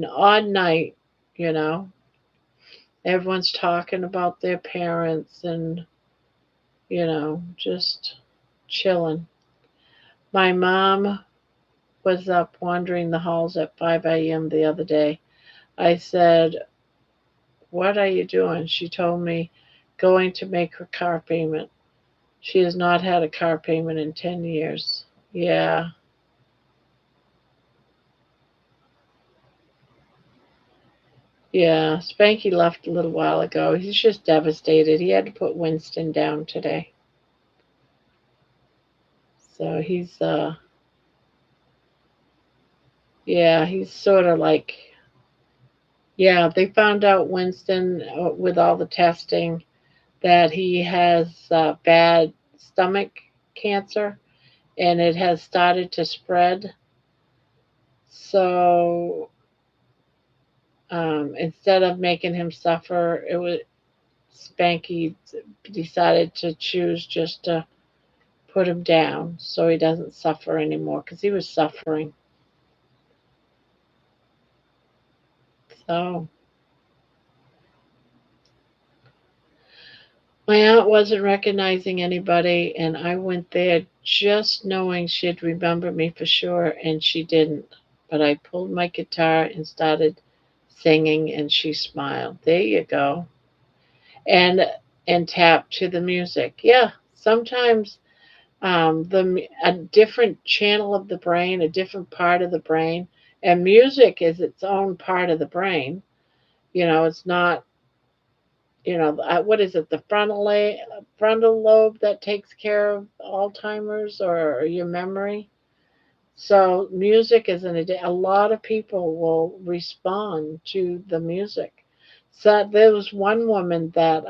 odd night, you know. Everyone's talking about their parents and, just chilling. My mom was up wandering the halls at 5 a.m. the other day. I said, "What are you doing?" She told me, "Going to make her car payment." She has not had a car payment in 10 years. Yeah, yeah. Spanky left a little while ago. He's just devastated. He had to put Winston down today. So yeah, he's sort of like, yeah, they found out Winston, with all the testing, that he has bad stomach cancer, and it has started to spread. So instead of making him suffer, it was Spanky decided to choose just to put him down so he doesn't suffer anymore because he was suffering. So my aunt wasn't recognizing anybody, and I went there just knowing she'd remember me for sure, and she didn't. But I pulled my guitar and started singing, and she smiled. There you go. And tapped to the music. Yeah, sometimes a different channel of the brain, a different part of the brain, and music is its own part of the brain. It's not, what is it, the frontal lobe that takes care of Alzheimer's or your memory. So music is a lot of people will respond to the music. So there was one woman that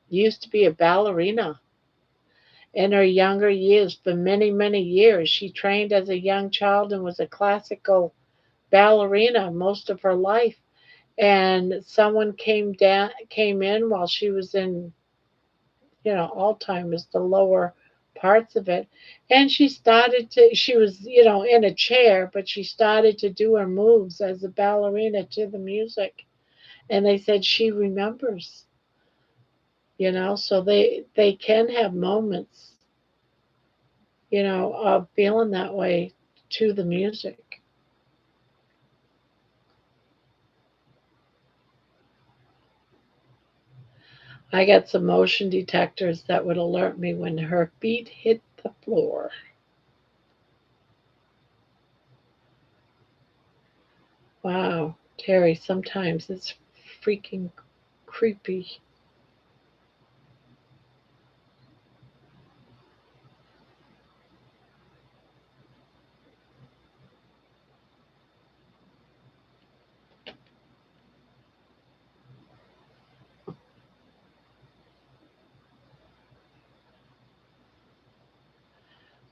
used to be a ballerina in her younger years for many, many years. She trained as a young child and was a classical ballerina most of her life. And someone came in while she was in, Alzheimer's, the lower parts of it. And she was, in a chair, but she started to do her moves as a ballerina to the music. And they said she remembers, so they can have moments, of feeling that way to the music. I got some motion detectors that would alert me when her feet hit the floor. Wow, Terry, sometimes it's freaking creepy.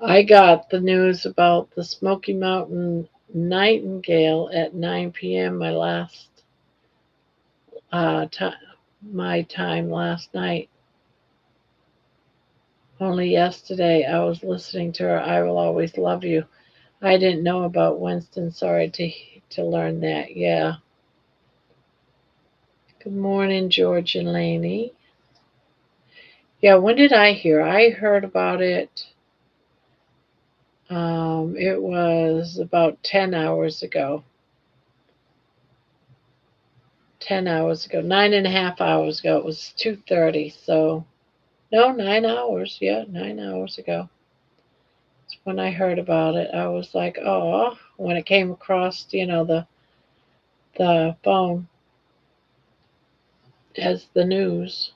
I got the news about the Smoky Mountain Nightingale at 9 p.m. Time, my time last night. Only yesterday I was listening to her. I will always love you. I didn't know about Winston. Sorry to learn that. Yeah. Good morning, George and Laney. Yeah. When did I hear? I heard about it. It was about 10 hours ago. 10 hours ago. 9.5 hours ago. It was 2:30. So no, 9 hours. Yeah, 9 hours ago. That's when I heard about it. I was like, oh, when it came across, the phone as the news.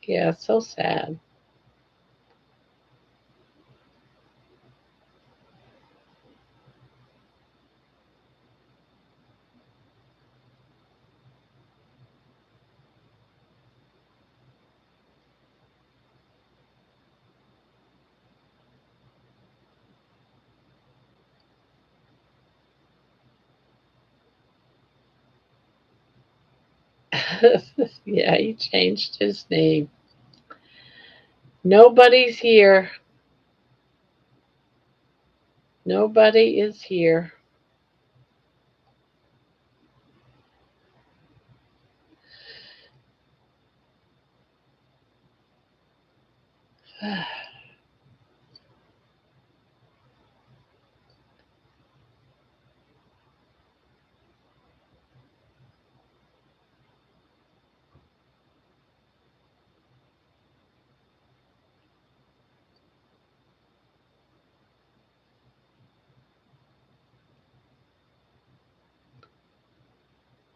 Yeah, it's so sad. Yeah, he changed his name. Nobody's here. Nobody is here.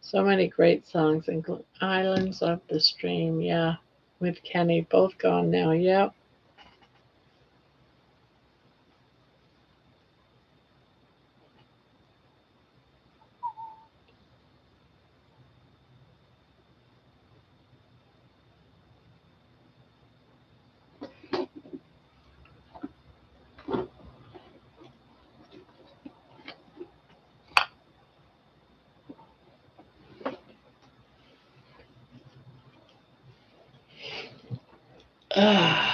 So many great songs, including Islands of the Stream. Yeah, with Kenny, both gone now. Yep. Ah.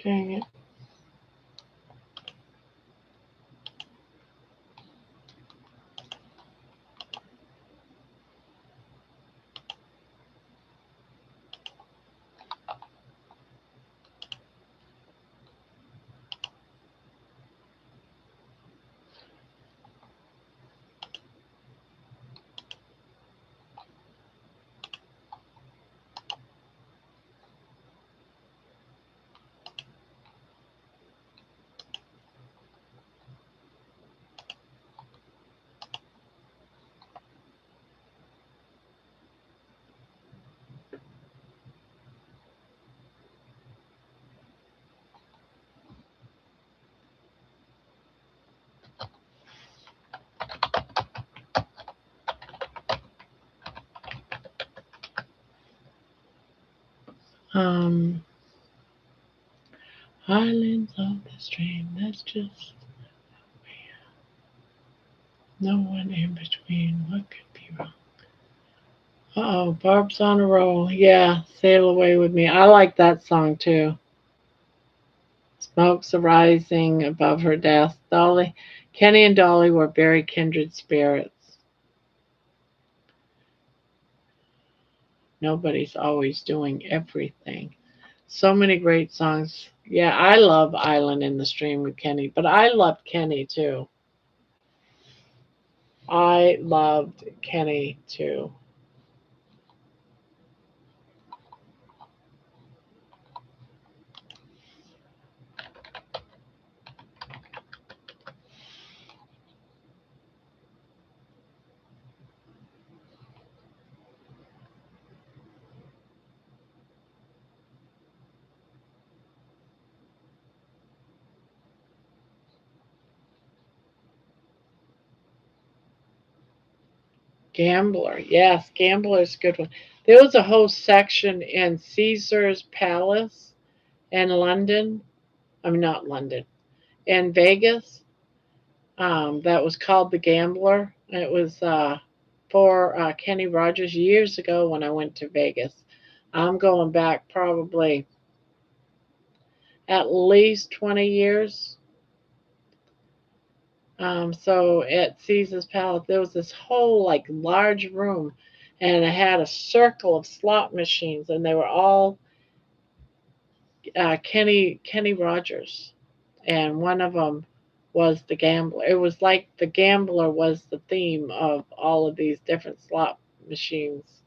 Dang it. Islands of the stream, that's just no one in between. What could be wrong? Uh oh, Barb's on a roll. Yeah, sail away with me. I like that song too. Smoke's arising above her desk. Dolly, Kenny and Dolly were very kindred spirits. Nobody's always doing everything. So many great songs. Yeah, I love Island in the Stream with Kenny, but I loved Kenny too. I loved Kenny too. Gambler, yes, Gambler's a good one. There was a whole section in Caesar's Palace in London. I mean, not London, in Vegas. That was called The Gambler. It was for Kenny Rogers years ago when I went to Vegas. I'm going back probably at least 20 years. So at Caesar's Palace, there was this whole like large room, and it had a circle of slot machines, and they were all Kenny Rogers, and one of them was the gambler. It was like the gambler was the theme of all of these different slot machines.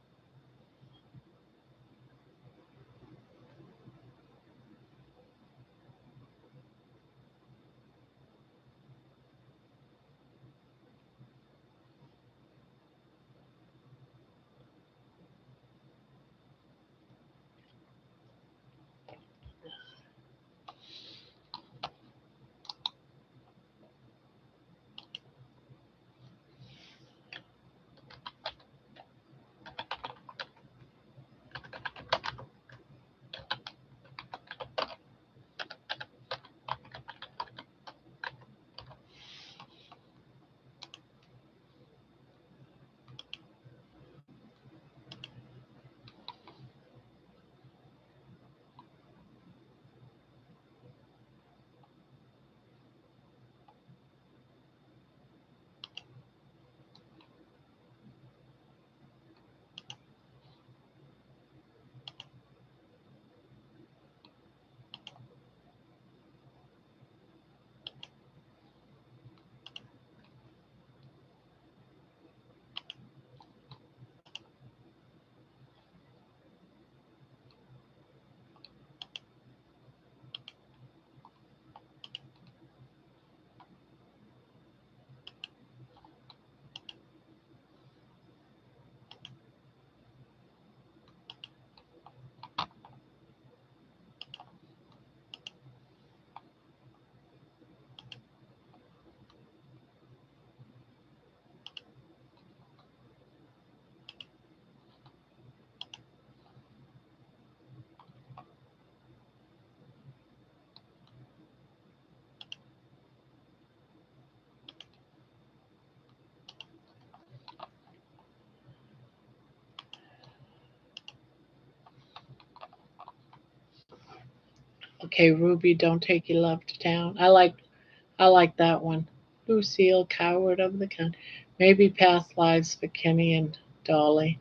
Okay, Ruby, don't take your love to town. I like that one. Lucille, coward of the country. Maybe past lives for Kenny and Dolly.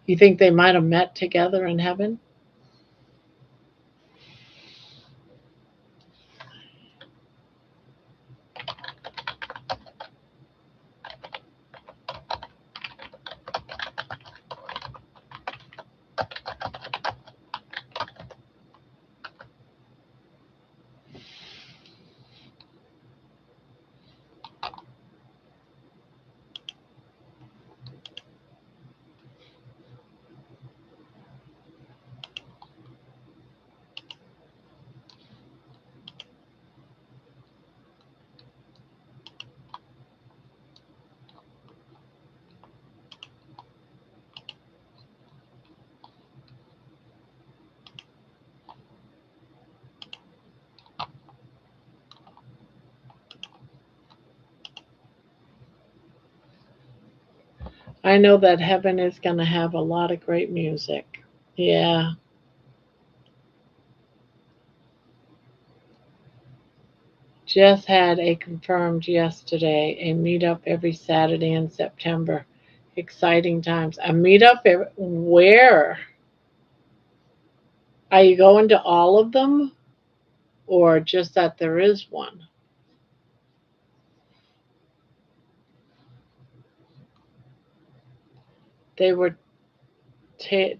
You think they might have met together in heaven? I know that heaven is going to have a lot of great music. Yeah. Just had a confirmed yesterday a meetup every Saturday in September. Exciting times. A meetup where? Are you going to all of them or just that there is one? They were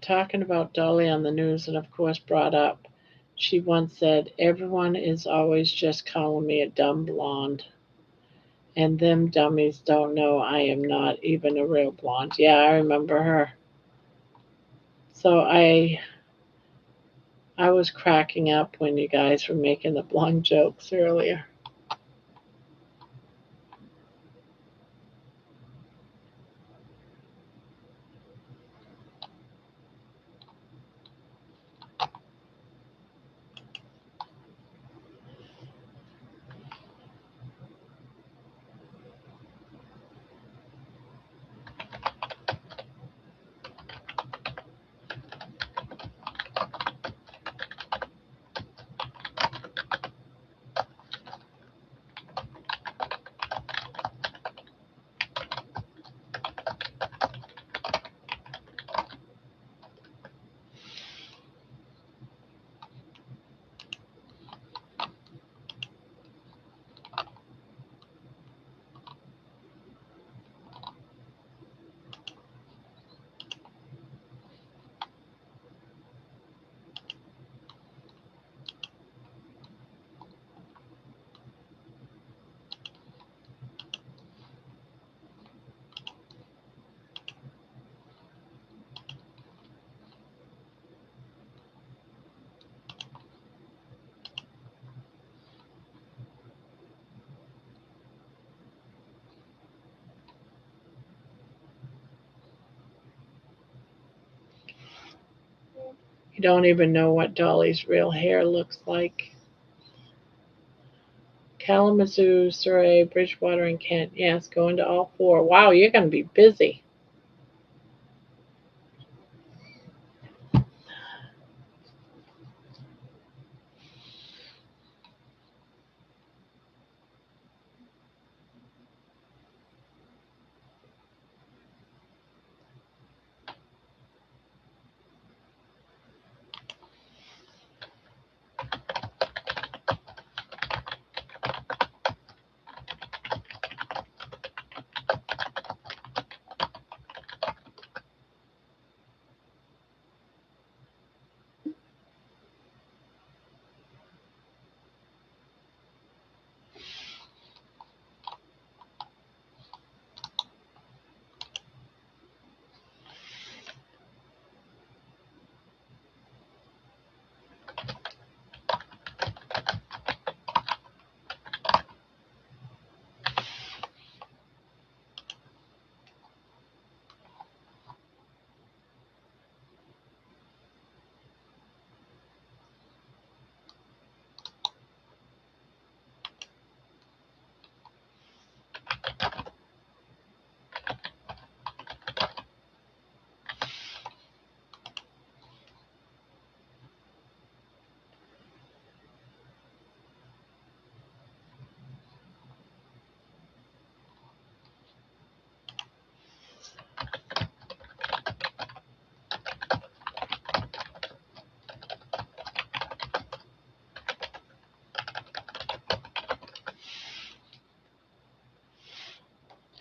talking about Dolly on the news and, of course, brought up. She once said, "Everyone is always just calling me a dumb blonde. And them dummies don't know I am not even a real blonde." Yeah, I remember her. So I was cracking up when you guys were making the blonde jokes earlier. You don't even know what Dolly's real hair looks like. Kalamazoo, Surrey, Bridgewater, and Kent. Yes, going to all four. Wow, you're going to be busy.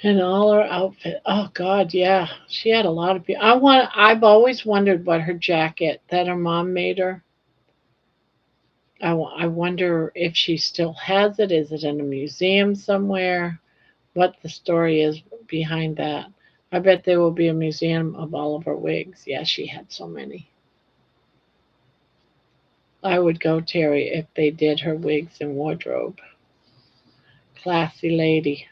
And all her outfit. Oh God, yeah. She had a lot of people. I've always wondered what her jacket that her mom made her. I wonder if she still has it. Is it in a museum somewhere? What the story is behind that. I bet there will be a museum of all of her wigs. Yeah, she had so many. I would go, Terry, if they did her wigs and wardrobe. Classy lady.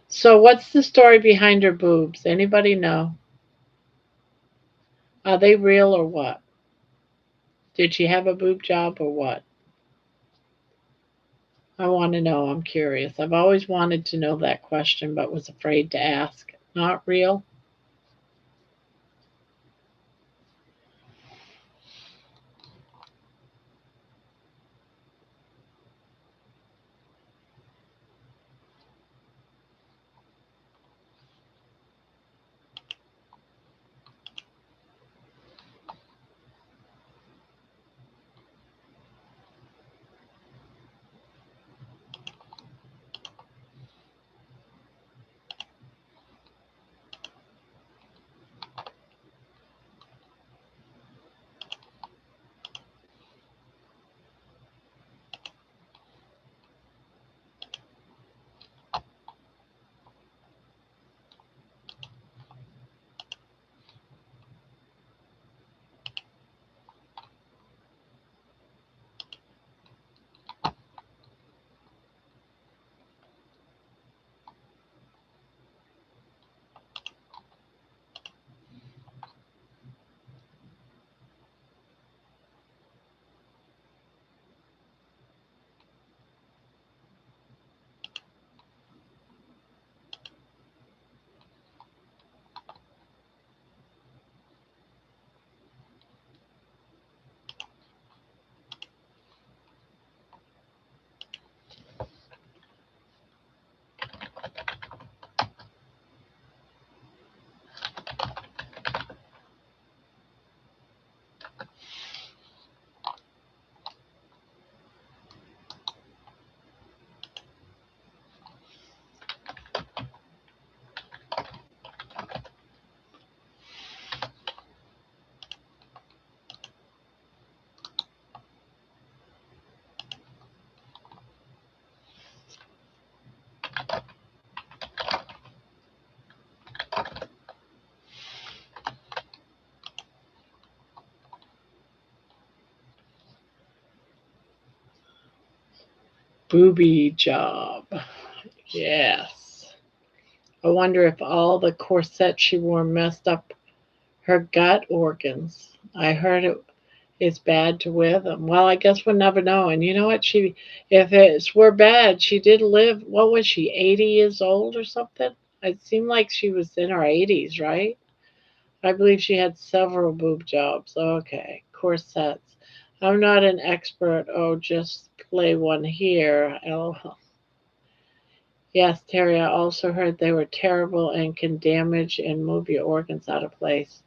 So, what's the story behind her boobs? Anybody know? Are they real or what? Did she have a boob job or what? I want to know. I'm curious. I've always wanted to know that question, but was afraid to ask. Not real? Booby job. Yes. I wonder if all the corset she wore messed up her gut organs. I heard it's bad to wear them. Well, I guess we'll never know. And you know what? If it were bad, she did live. What was she, 80 years old or something? It seemed like she was in her 80s, right? I believe she had several boob jobs. Okay, corsets. I'm not an expert. Oh, just play one here. LOL. Yes, Terry, I also heard they were terrible and can damage and move your organs out of place.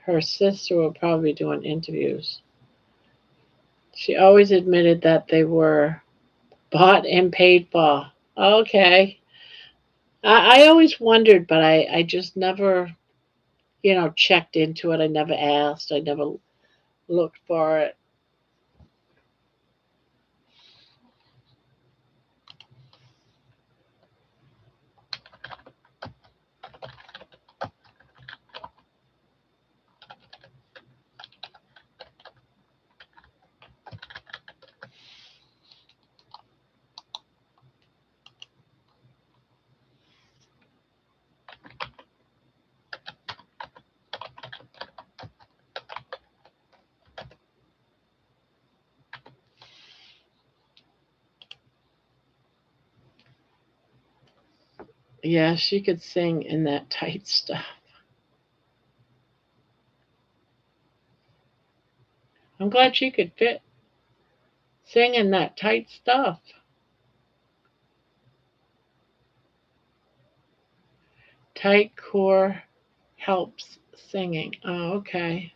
Her sister will probably be doing interviews. She always admitted that they were bought and paid for. Okay. I always wondered, but I just never, checked into it. I never asked. I never looked for it. Yeah, she could sing in that tight stuff. I'm glad she could sing in that tight stuff. Tight core. helps singing. Oh, okay.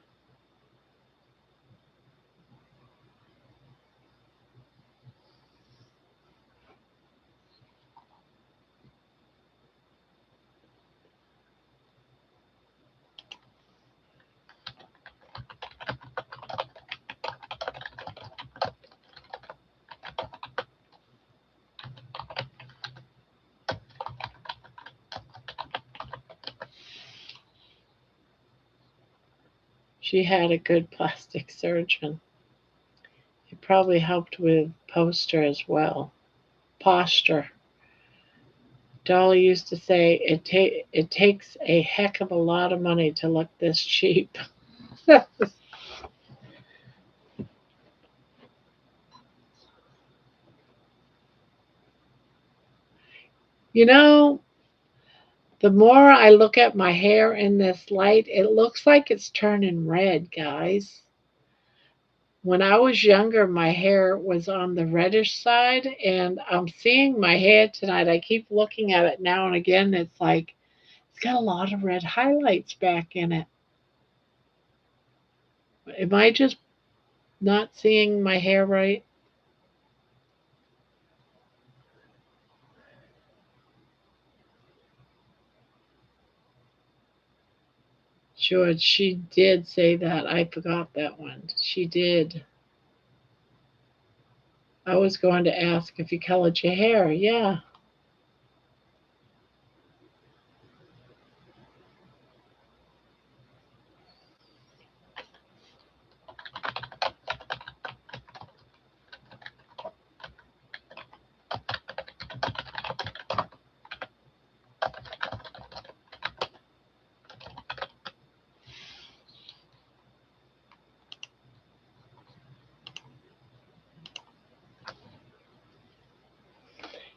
She had a good plastic surgeon. It probably helped with poster as well. Posture. Dolly used to say it takes a heck of a lot of money to look this cheap. You know, the more I look at my hair in this light, it looks like it's turning red, guys. When I was younger, my hair was on the reddish side, and I'm seeing my hair tonight. I keep looking at it now and again. It's like it's got a lot of red highlights back in it. Am I just not seeing my hair right? George, she did say that. I forgot that one. She did. I was going to ask if you colored your hair. Yeah.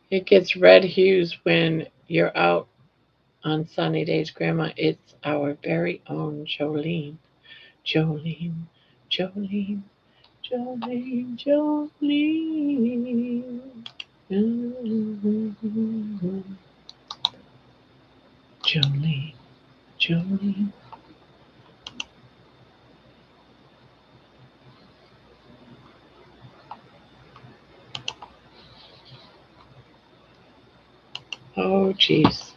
It gets red hues when you're out on sunny days, Grandma. It's our very own Jolene. Jolene, Jolene, Jolene, Jolene. Jolene, Jolene. Oh, jeez.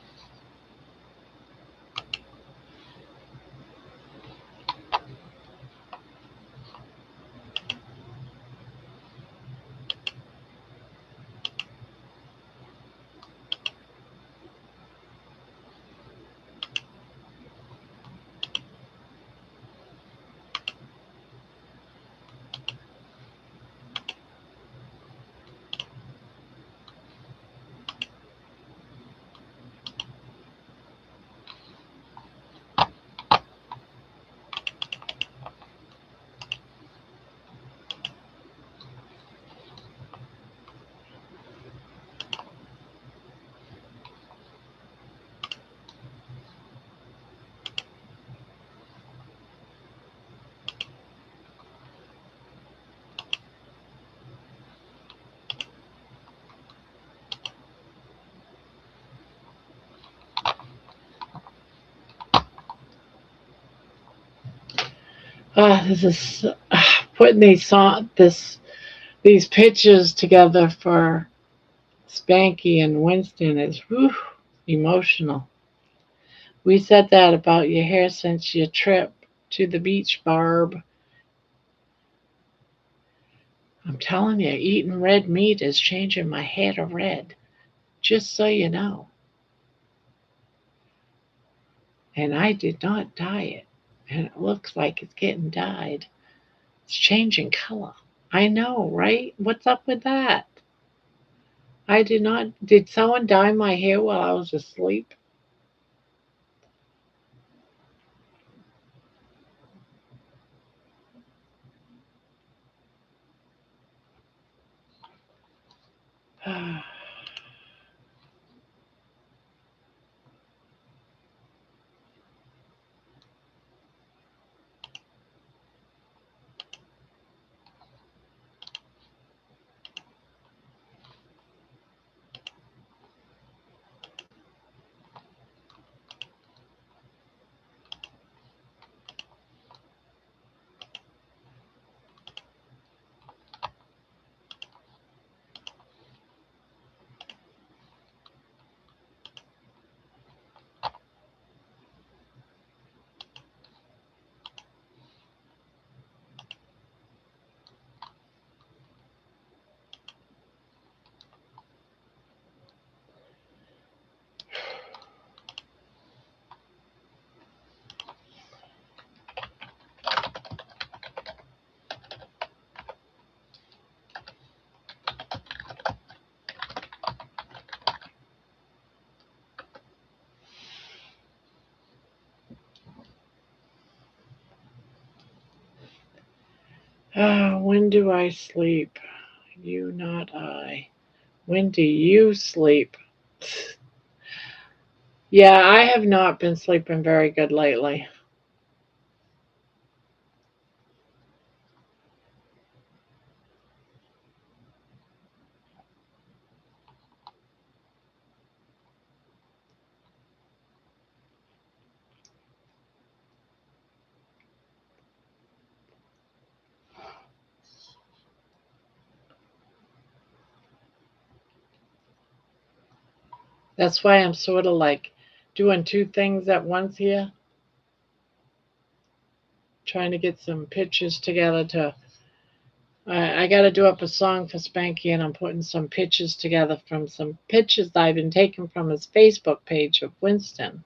This is putting these pictures together for Spanky and Winston is whew, emotional. We said that about your hair since your trip to the beach, Barb. I'm telling you, eating red meat is changing my hair to red, just so you know. And I did not dye it. And it looks like it's getting dyed. It's changing color. I know, right? What's up with that? I did not. Did someone dye my hair while I was asleep? When do I sleep? You, not I. When do you sleep? Yeah, I have not been sleeping very good lately. That's why I'm sort of like doing two things at once here, trying to get some pictures together to. I got to do up a song for Spanky, and I'm putting some pictures together from some pictures I've been taking from his Facebook page of Winston.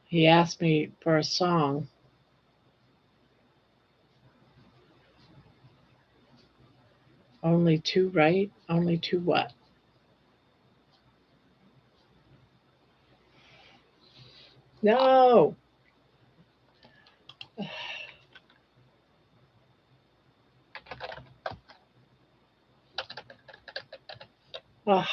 He asked me for a song. Only two, right? Only two what? No. Oh,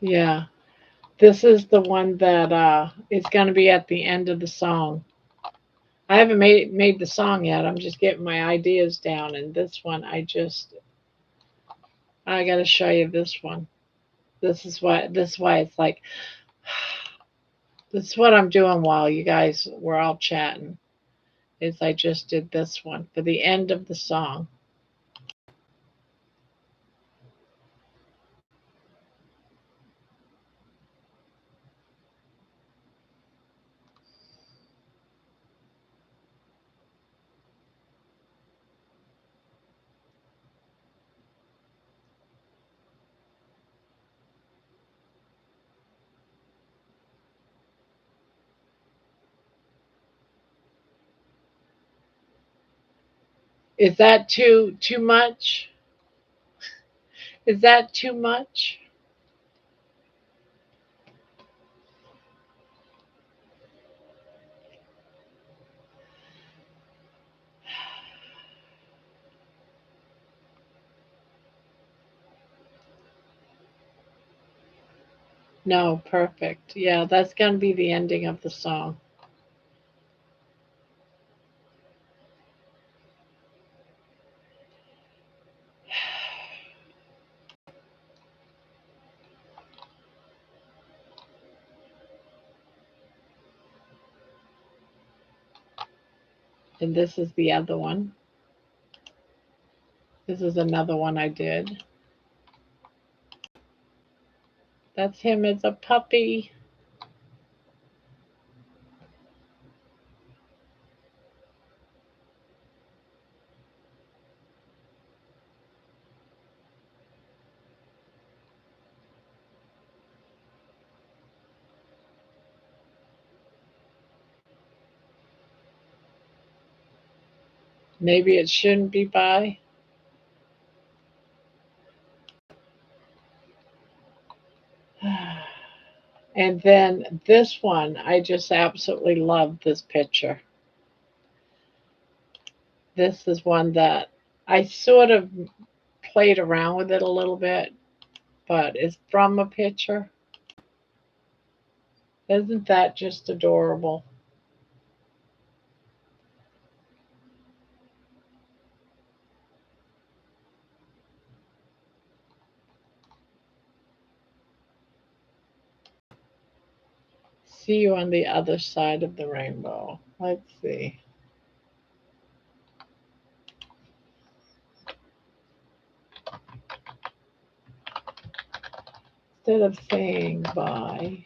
yeah. This is the one that is going to be at the end of the song. I haven't made the song yet. I'm just getting my ideas down, and this one I got to show you this one. This is why it's like this is what I'm doing while you guys were all chatting. Is I just did this one for the end of the song. Is that too much? Is that too much? No, perfect. Yeah, that's going to be the ending of the song. And this is the other one. This is another one I did. That's him as a puppy. Maybe it shouldn't be by. And then this one, I just absolutely love this picture. This is one that I sort of played around with it a little bit, but it's from a picture. Isn't that just adorable? See you on the other side of the rainbow. Let's see. Instead of saying bye,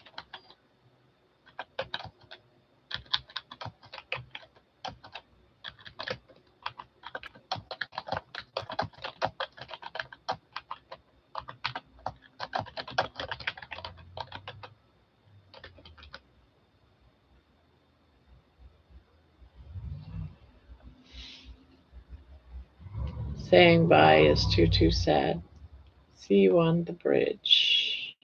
Saying bye is too sad. See you on the bridge.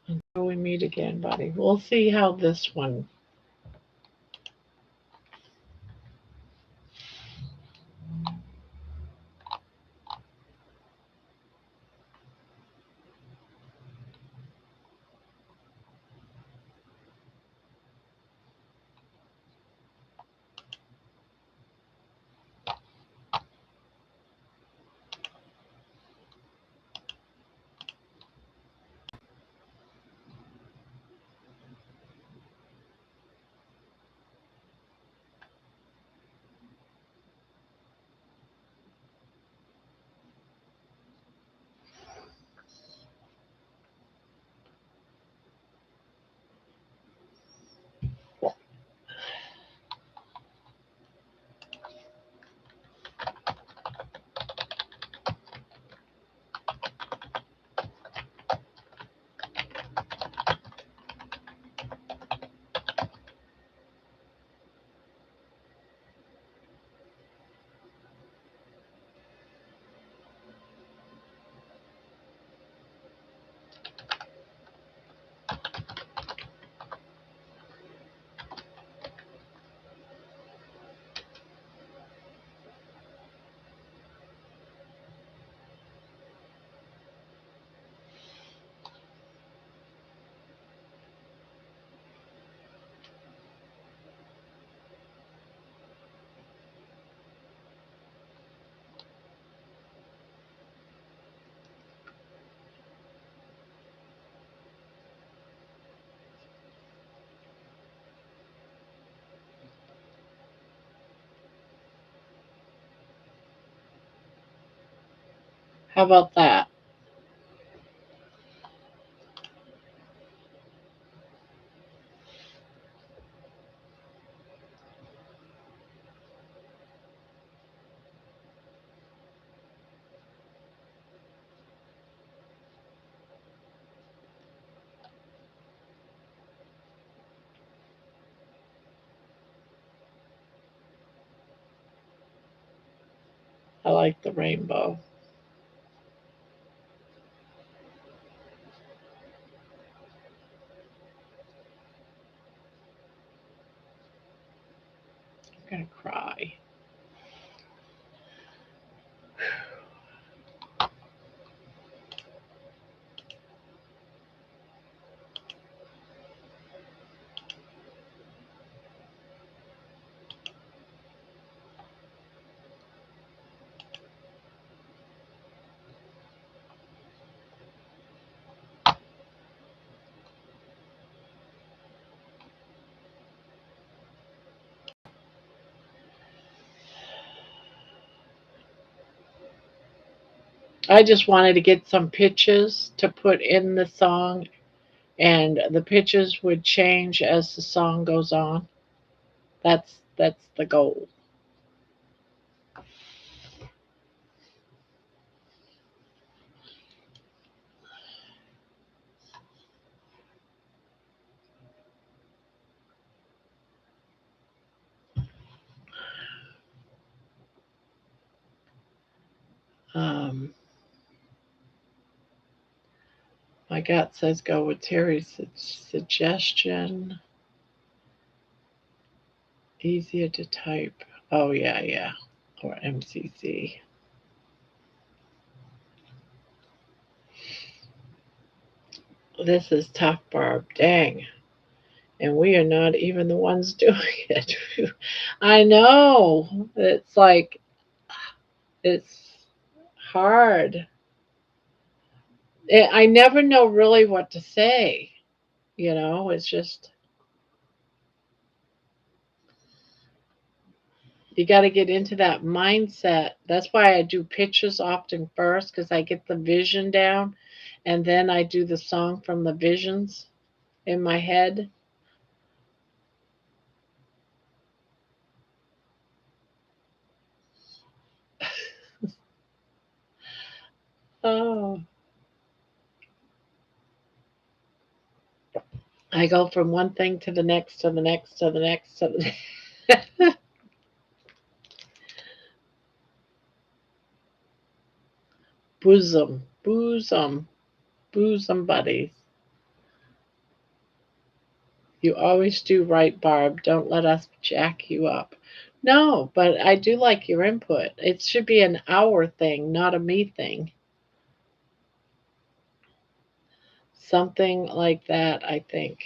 Until we meet again, buddy. We'll see how this one. How about that? I like the rainbow. I'm gonna cry. I just wanted to get some pitches to put in the song, and the pitches would change as the song goes on. That's the goal. Um, my gut says go with Terry's suggestion. Easier to type. Oh yeah. Or MCC. This is tough, Barb. Dang. And we are not even the ones doing it. I know. It's like, it's hard. I never know really what to say. It's just, you got to get into that mindset. That's why I do pictures often first, because I get the vision down, and then I do the song from the visions in my head. Oh, I go from one thing to the next, to the next, to the next, to the next. Bosom, bosom, bosom buddies. You always do right, Barb. Don't let us jack you up. No, but I do like your input. It should be an our thing, not a me thing. Something like that, I think.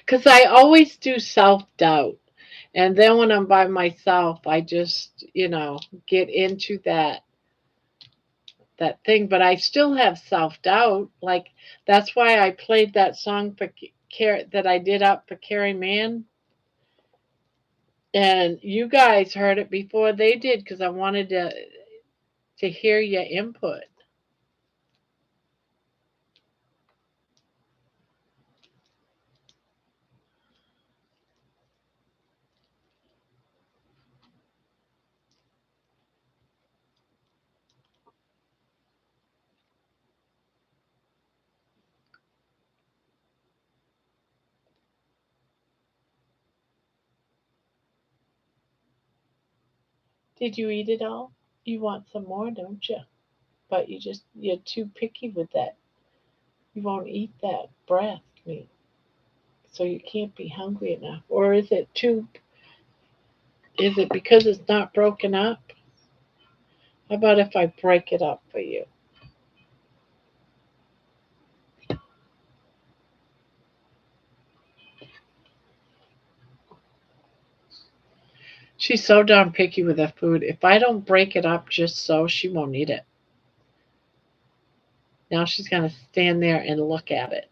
Because I always do self doubt. And then when I'm by myself, I just, get into that thing, but I still have self doubt. Like that's why I played that song for that I did up for Carrie Mann, and you guys heard it before they did because I wanted to hear your input. Did you eat it all? You want some more, don't you? But you're too picky with that. You won't eat that breast meat, so you can't be hungry enough. Or is it too? Is it because it's not broken up? How about if I break it up for you? She's so darn picky with her food. If I don't break it up just so, she won't eat it. Now she's going to stand there and look at it.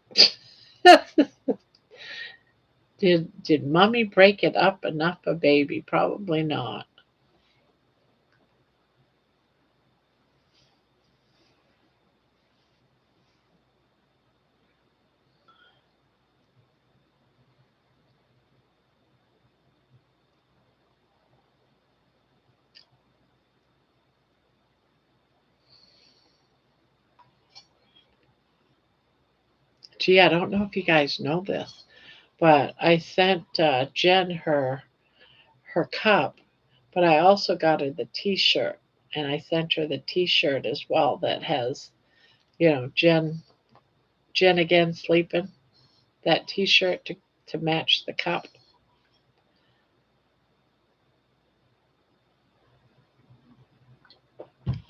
Did mommy break it up enough for baby? Probably not. Gee, I don't know if you guys know this, but I sent Jen her cup, but I also got her the T-shirt, and I sent her the T-shirt as well that has, Jen again sleeping. That T-shirt to match the cup.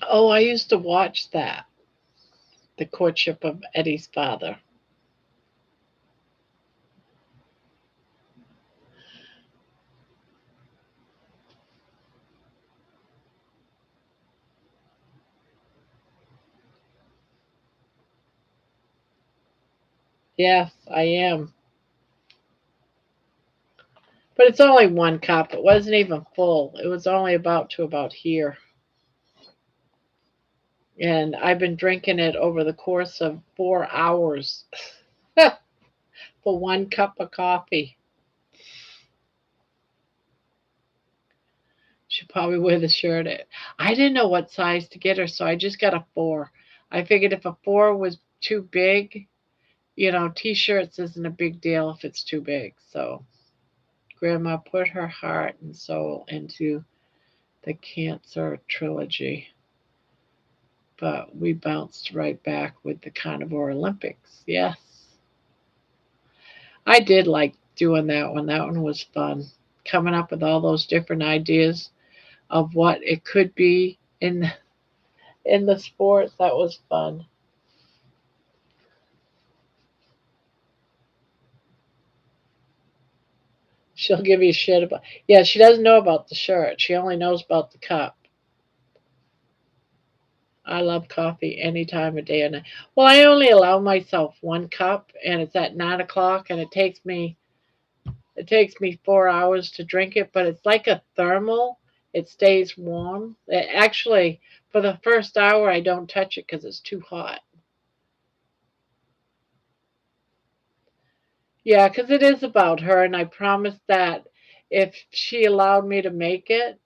Oh, I used to watch that, the courtship of Eddie's father. Yes, I am. But it's only one cup. It wasn't even full. It was only about here. And I've been drinking it over the course of 4 hours for one cup of coffee. She'll probably wear the shirt. I didn't know what size to get her, so I just got a 4. I figured if a 4 was too big, t-shirts isn't a big deal if it's too big. So Grandma put her heart and soul into the Cancer trilogy. But we bounced right back with the Carnivore Olympics. Yes. I did like doing that one. That one was fun. Coming up with all those different ideas of what it could be in the sports. That was fun. She'll give you shit about. Yeah, she doesn't know about the shirt. She only knows about the cup. I love coffee any time of day and night. Well, I only allow myself one cup, and it's at 9 o'clock, and it takes me 4 hours to drink it, but it's like a thermal. It stays warm. Actually, for the first hour, I don't touch it because it's too hot. Yeah, because it is about her, and I promised that if she allowed me to make it,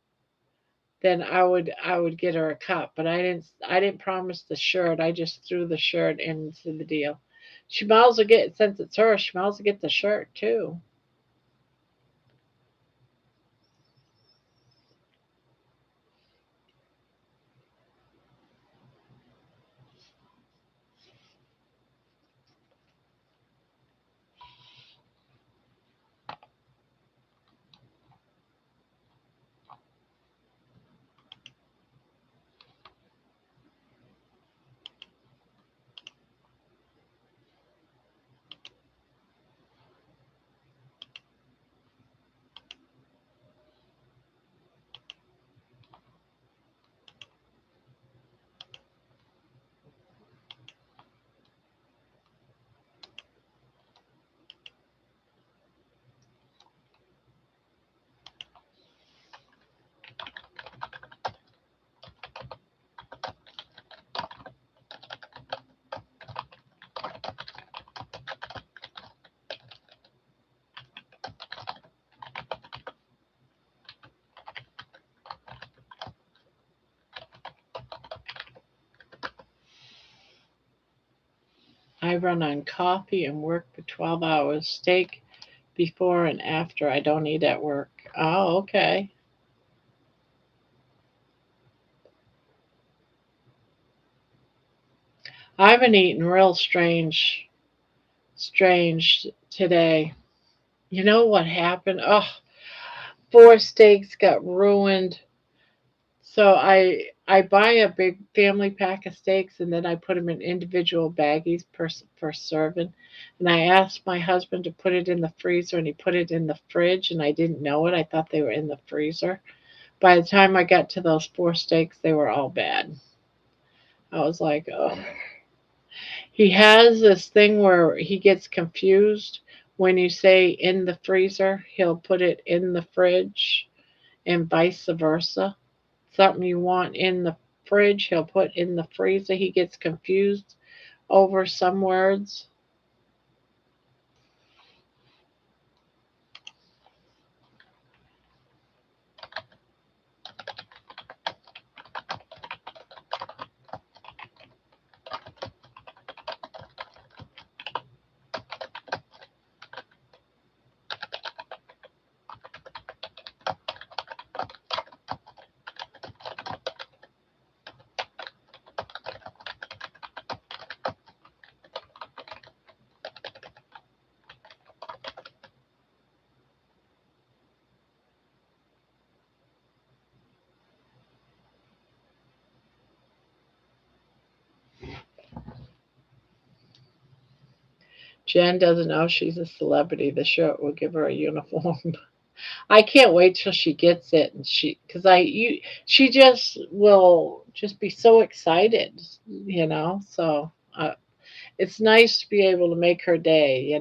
then I would get her a cup. But I didn't promise the shirt. I just threw the shirt into the deal. She might as well get, since it's her, she might as well get the shirt too. I run on coffee and work for 12 hours. Steak before and after. I don't eat at work. Oh, okay. I've been eating real strange today. You know what happened? Oh, four steaks got ruined. So I buy a big family pack of steaks and then I put them in individual baggies per serving. And I asked my husband to put it in the freezer and he put it in the fridge and I didn't know it. I thought they were in the freezer. By the time I got to those four steaks, they were all bad. I was like, oh. He has this thing where he gets confused when you say in the freezer, he'll put it in the fridge and vice versa. Something you want in the fridge, he'll put in the freezer. He gets confused over some words. Jen doesn't know she's a celebrity. The shirt will give her a uniform. I can't wait till she gets it and because she just will just be so excited, So it's nice to be able to make her day.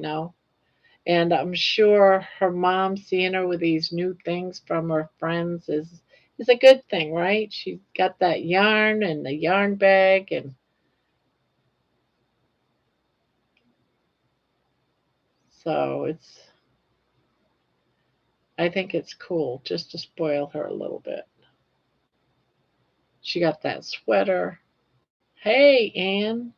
And I'm sure her mom seeing her with these new things from her friends is a good thing, right? She's got that yarn and the yarn bag, and so I think it's cool just to spoil her a little bit. She got that sweater. Hey, Anne.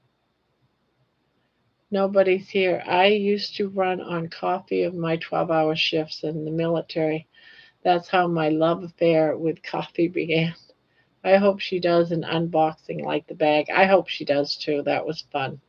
Nobody's here. I used to run on coffee of my 12-hour shifts in the military. That's how my love affair with coffee began. I hope she does an unboxing like the bag. I hope she does too. That was fun.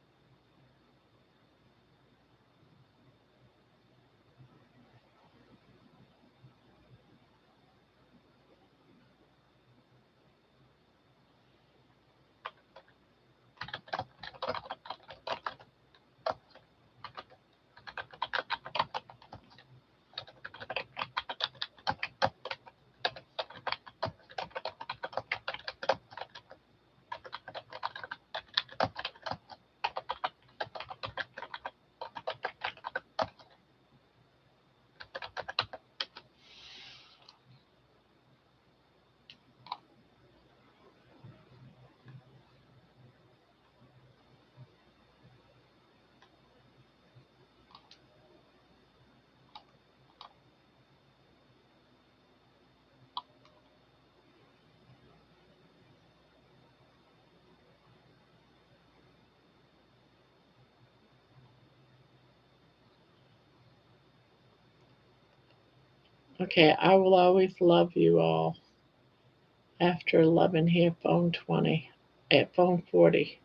Okay, I will always love you all. After 11 here, phone 20. At phone 40.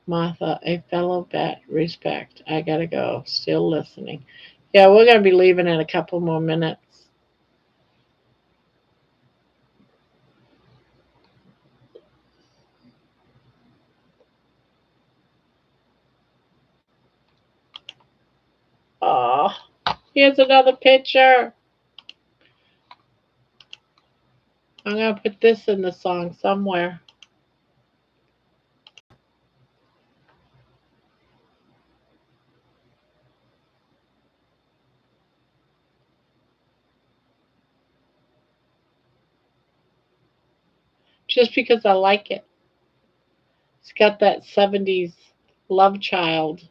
Martha, a fellow vet, respect. I gotta go. Still listening. Yeah, we're gonna be leaving in a couple more minutes. Oh, here's another picture. I'm gonna put this in the song somewhere. Just because I like it. It's got that 70s love child.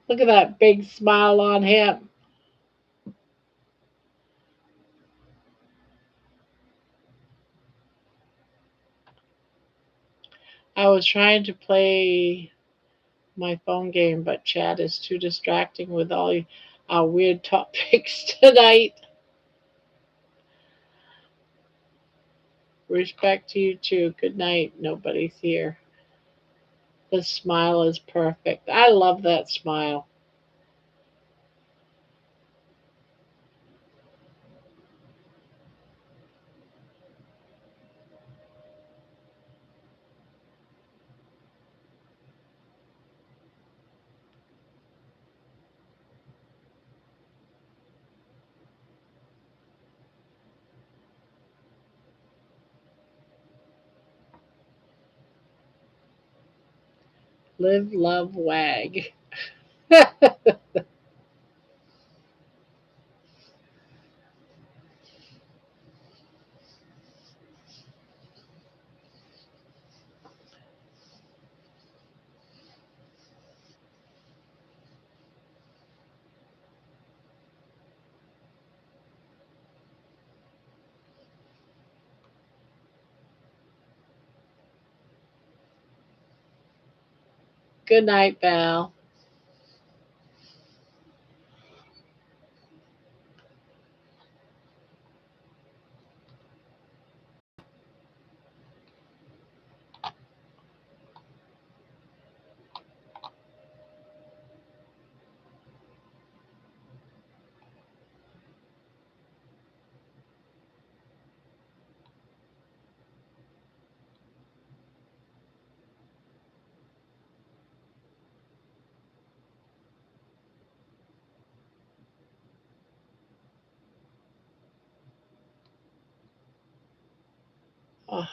Look at that big smile on him. I was trying to play my phone game, but chat is too distracting with all our weird topics tonight. Respect to you too. Good night. Nobody's here. The smile is perfect. I love that smile. Live, love, wag. Good night, Val. Oh,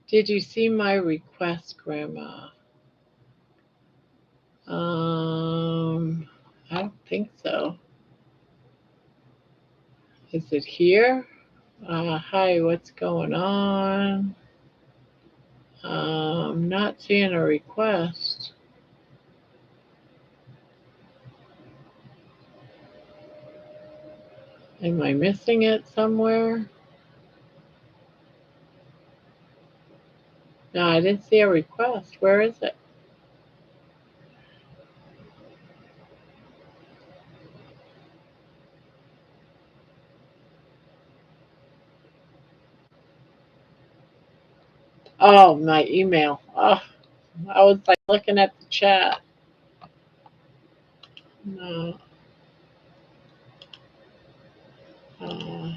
did you see my request, Grandma? Um, I don't think so. Is it here? Hi, what's going on? Not seeing a request. Am I missing it somewhere? No, I didn't see a request. Where is it? Oh, my email. Oh, I was like looking at the chat. No. Uh,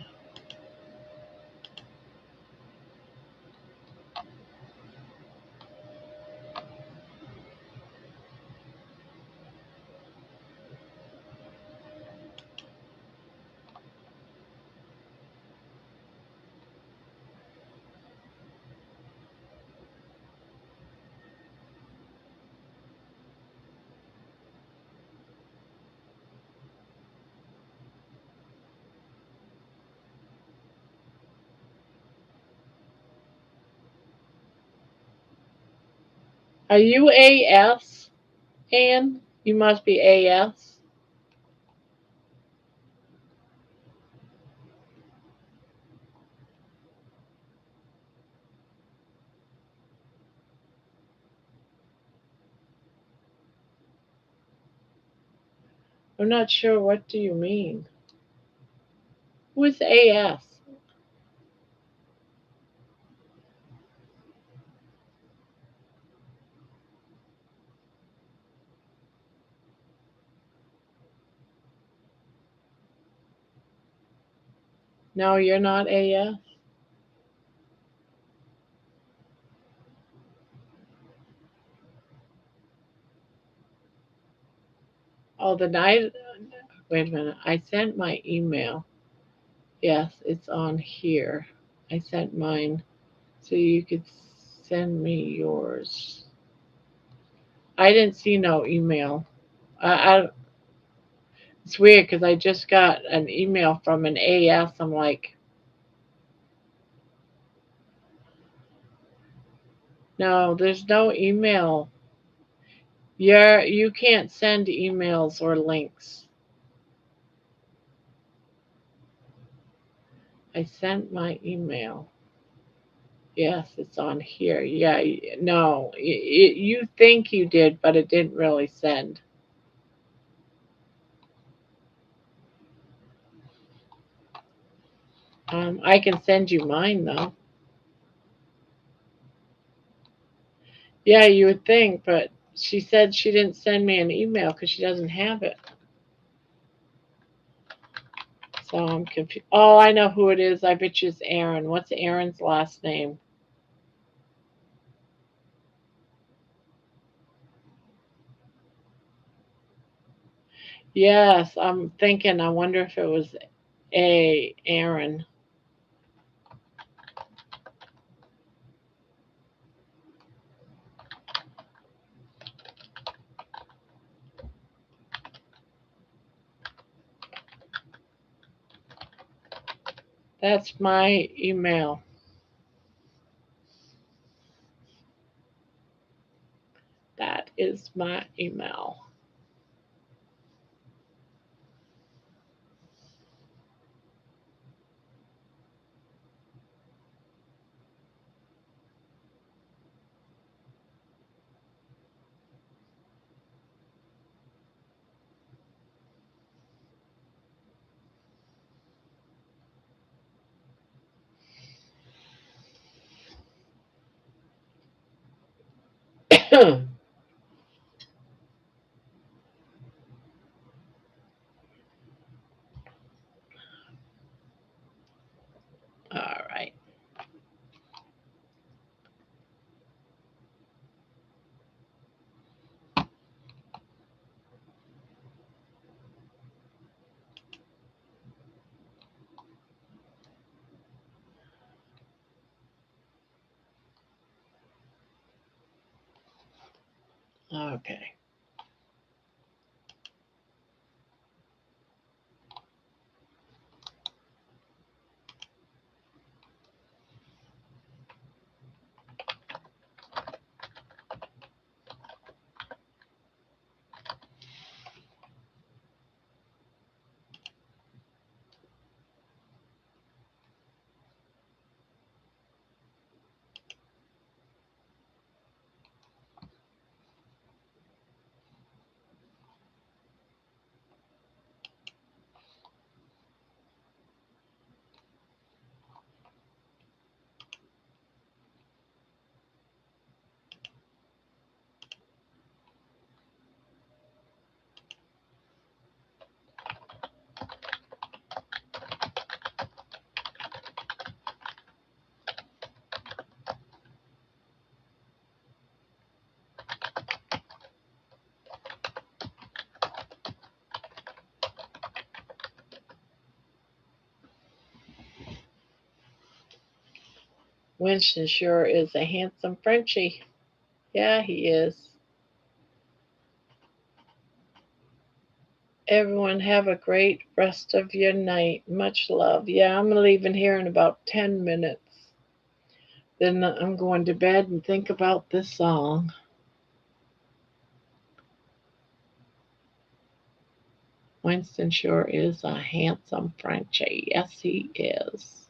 Are you AS, Ann? You must be AS. I'm not sure. What do you mean? Who's AS? No, you're not AS? Oh, the night. Wait a minute. I sent my email. Yes, it's on here. I sent mine so you could send me yours. I didn't see no email. It's weird because I just got an email from an AS. I'm like, no, there's no email. You can't send emails or links. I sent my email. Yes, it's on here. Yeah, no, you think you did, but it didn't really send. I can send you mine though. Yeah, you would think, but she said she didn't send me an email because she doesn't have it. So I'm confused. Oh, I know who it is. I bet you it's Aaron. What's Aaron's last name? Yes, I'm thinking. I wonder if it was Aaron. That's my email. That is my email. All right. Okay. Winston sure is a handsome Frenchie. Yeah, he is. Everyone have a great rest of your night. Much love. Yeah, I'm leaving here in about 10 minutes. Then I'm going to bed and think about this song. Winston sure is a handsome Frenchie. Yes, he is.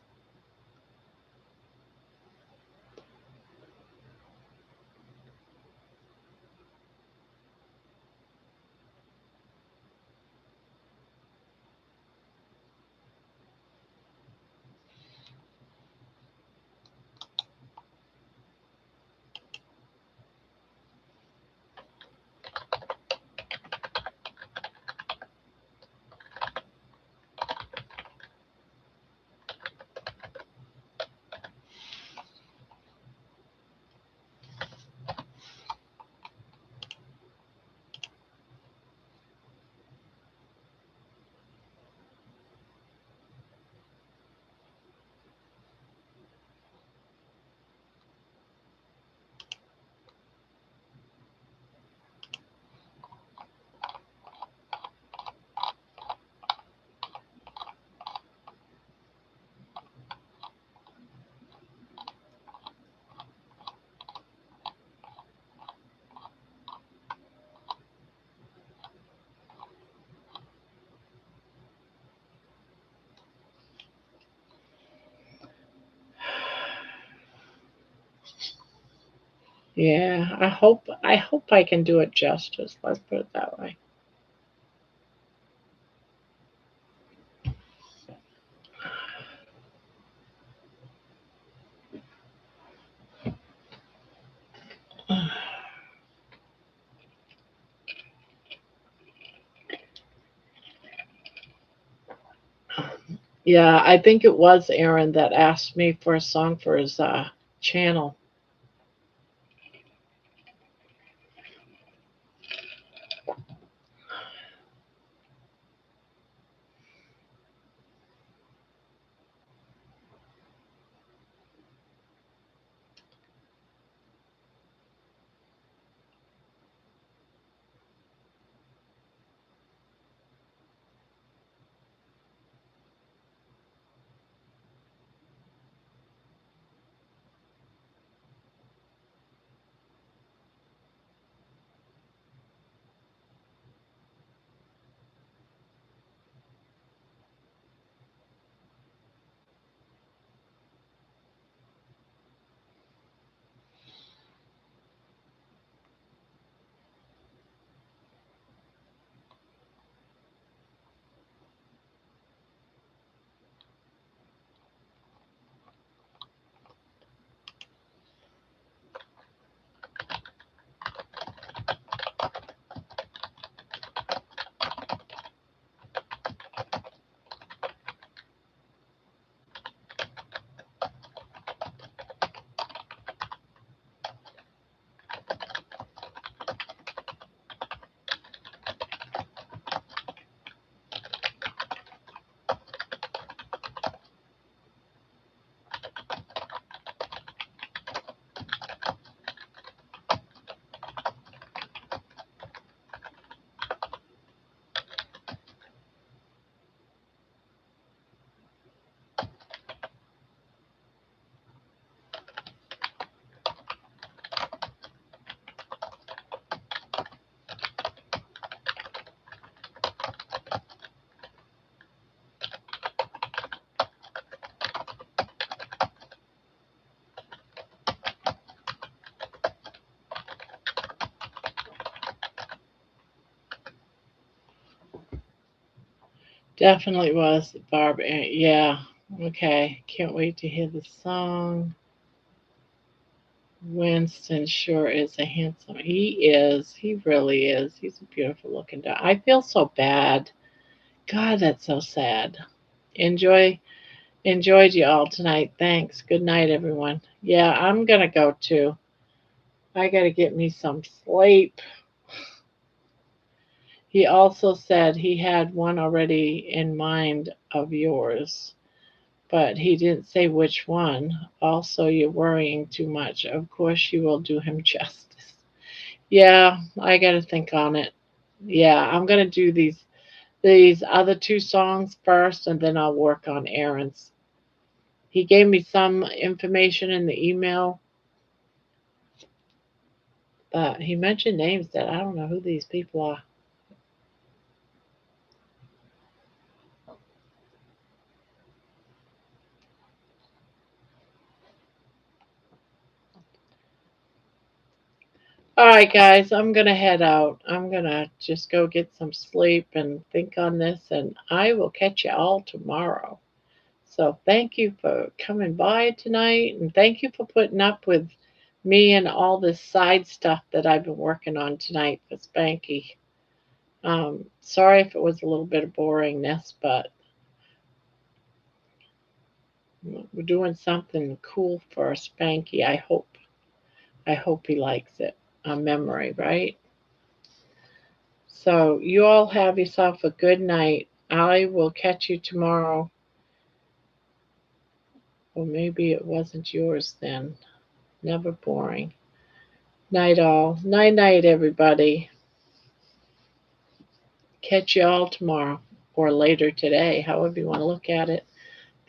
Yeah, I hope I can do it justice. Let's put it that way. Yeah, I think it was Aaron that asked me for a song for his channel. Definitely was Barb. Yeah. Okay. Can't wait to hear the song. Winston sure is a handsome. He is. He really is. He's a beautiful looking dog. I feel so bad. God, that's so sad. Enjoy Enjoyed you all tonight. Thanks. Good night, everyone. Yeah, I'm gonna go too. I gotta get me some sleep. He also said he had one already in mind of yours, but he didn't say which one. Also, you're worrying too much. Of course, you will do him justice. Yeah, I gotta think on it. Yeah, I'm gonna do these other two songs first, and then I'll work on Aaron's. He gave me some information in the email, but he mentioned names that I don't know who these people are. right, guys, I'm going to head out. I'm going to just go get some sleep and think on this, and I will catch you all tomorrow. So thank you for coming by tonight, and thank you for putting up with me and all this side stuff that I've been working on tonight for Spanky. Sorry if it was a little bit of boringness, but we're doing something cool for Spanky. I hope. I hope he likes it. A memory, right? So you all have yourself a good night. I will catch you tomorrow. Or maybe it wasn't yours then. Never boring. Night all. Night night, everybody. Catch you all tomorrow or later today, however you want to look at it.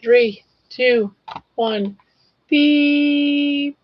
3, 2, 1. Beep.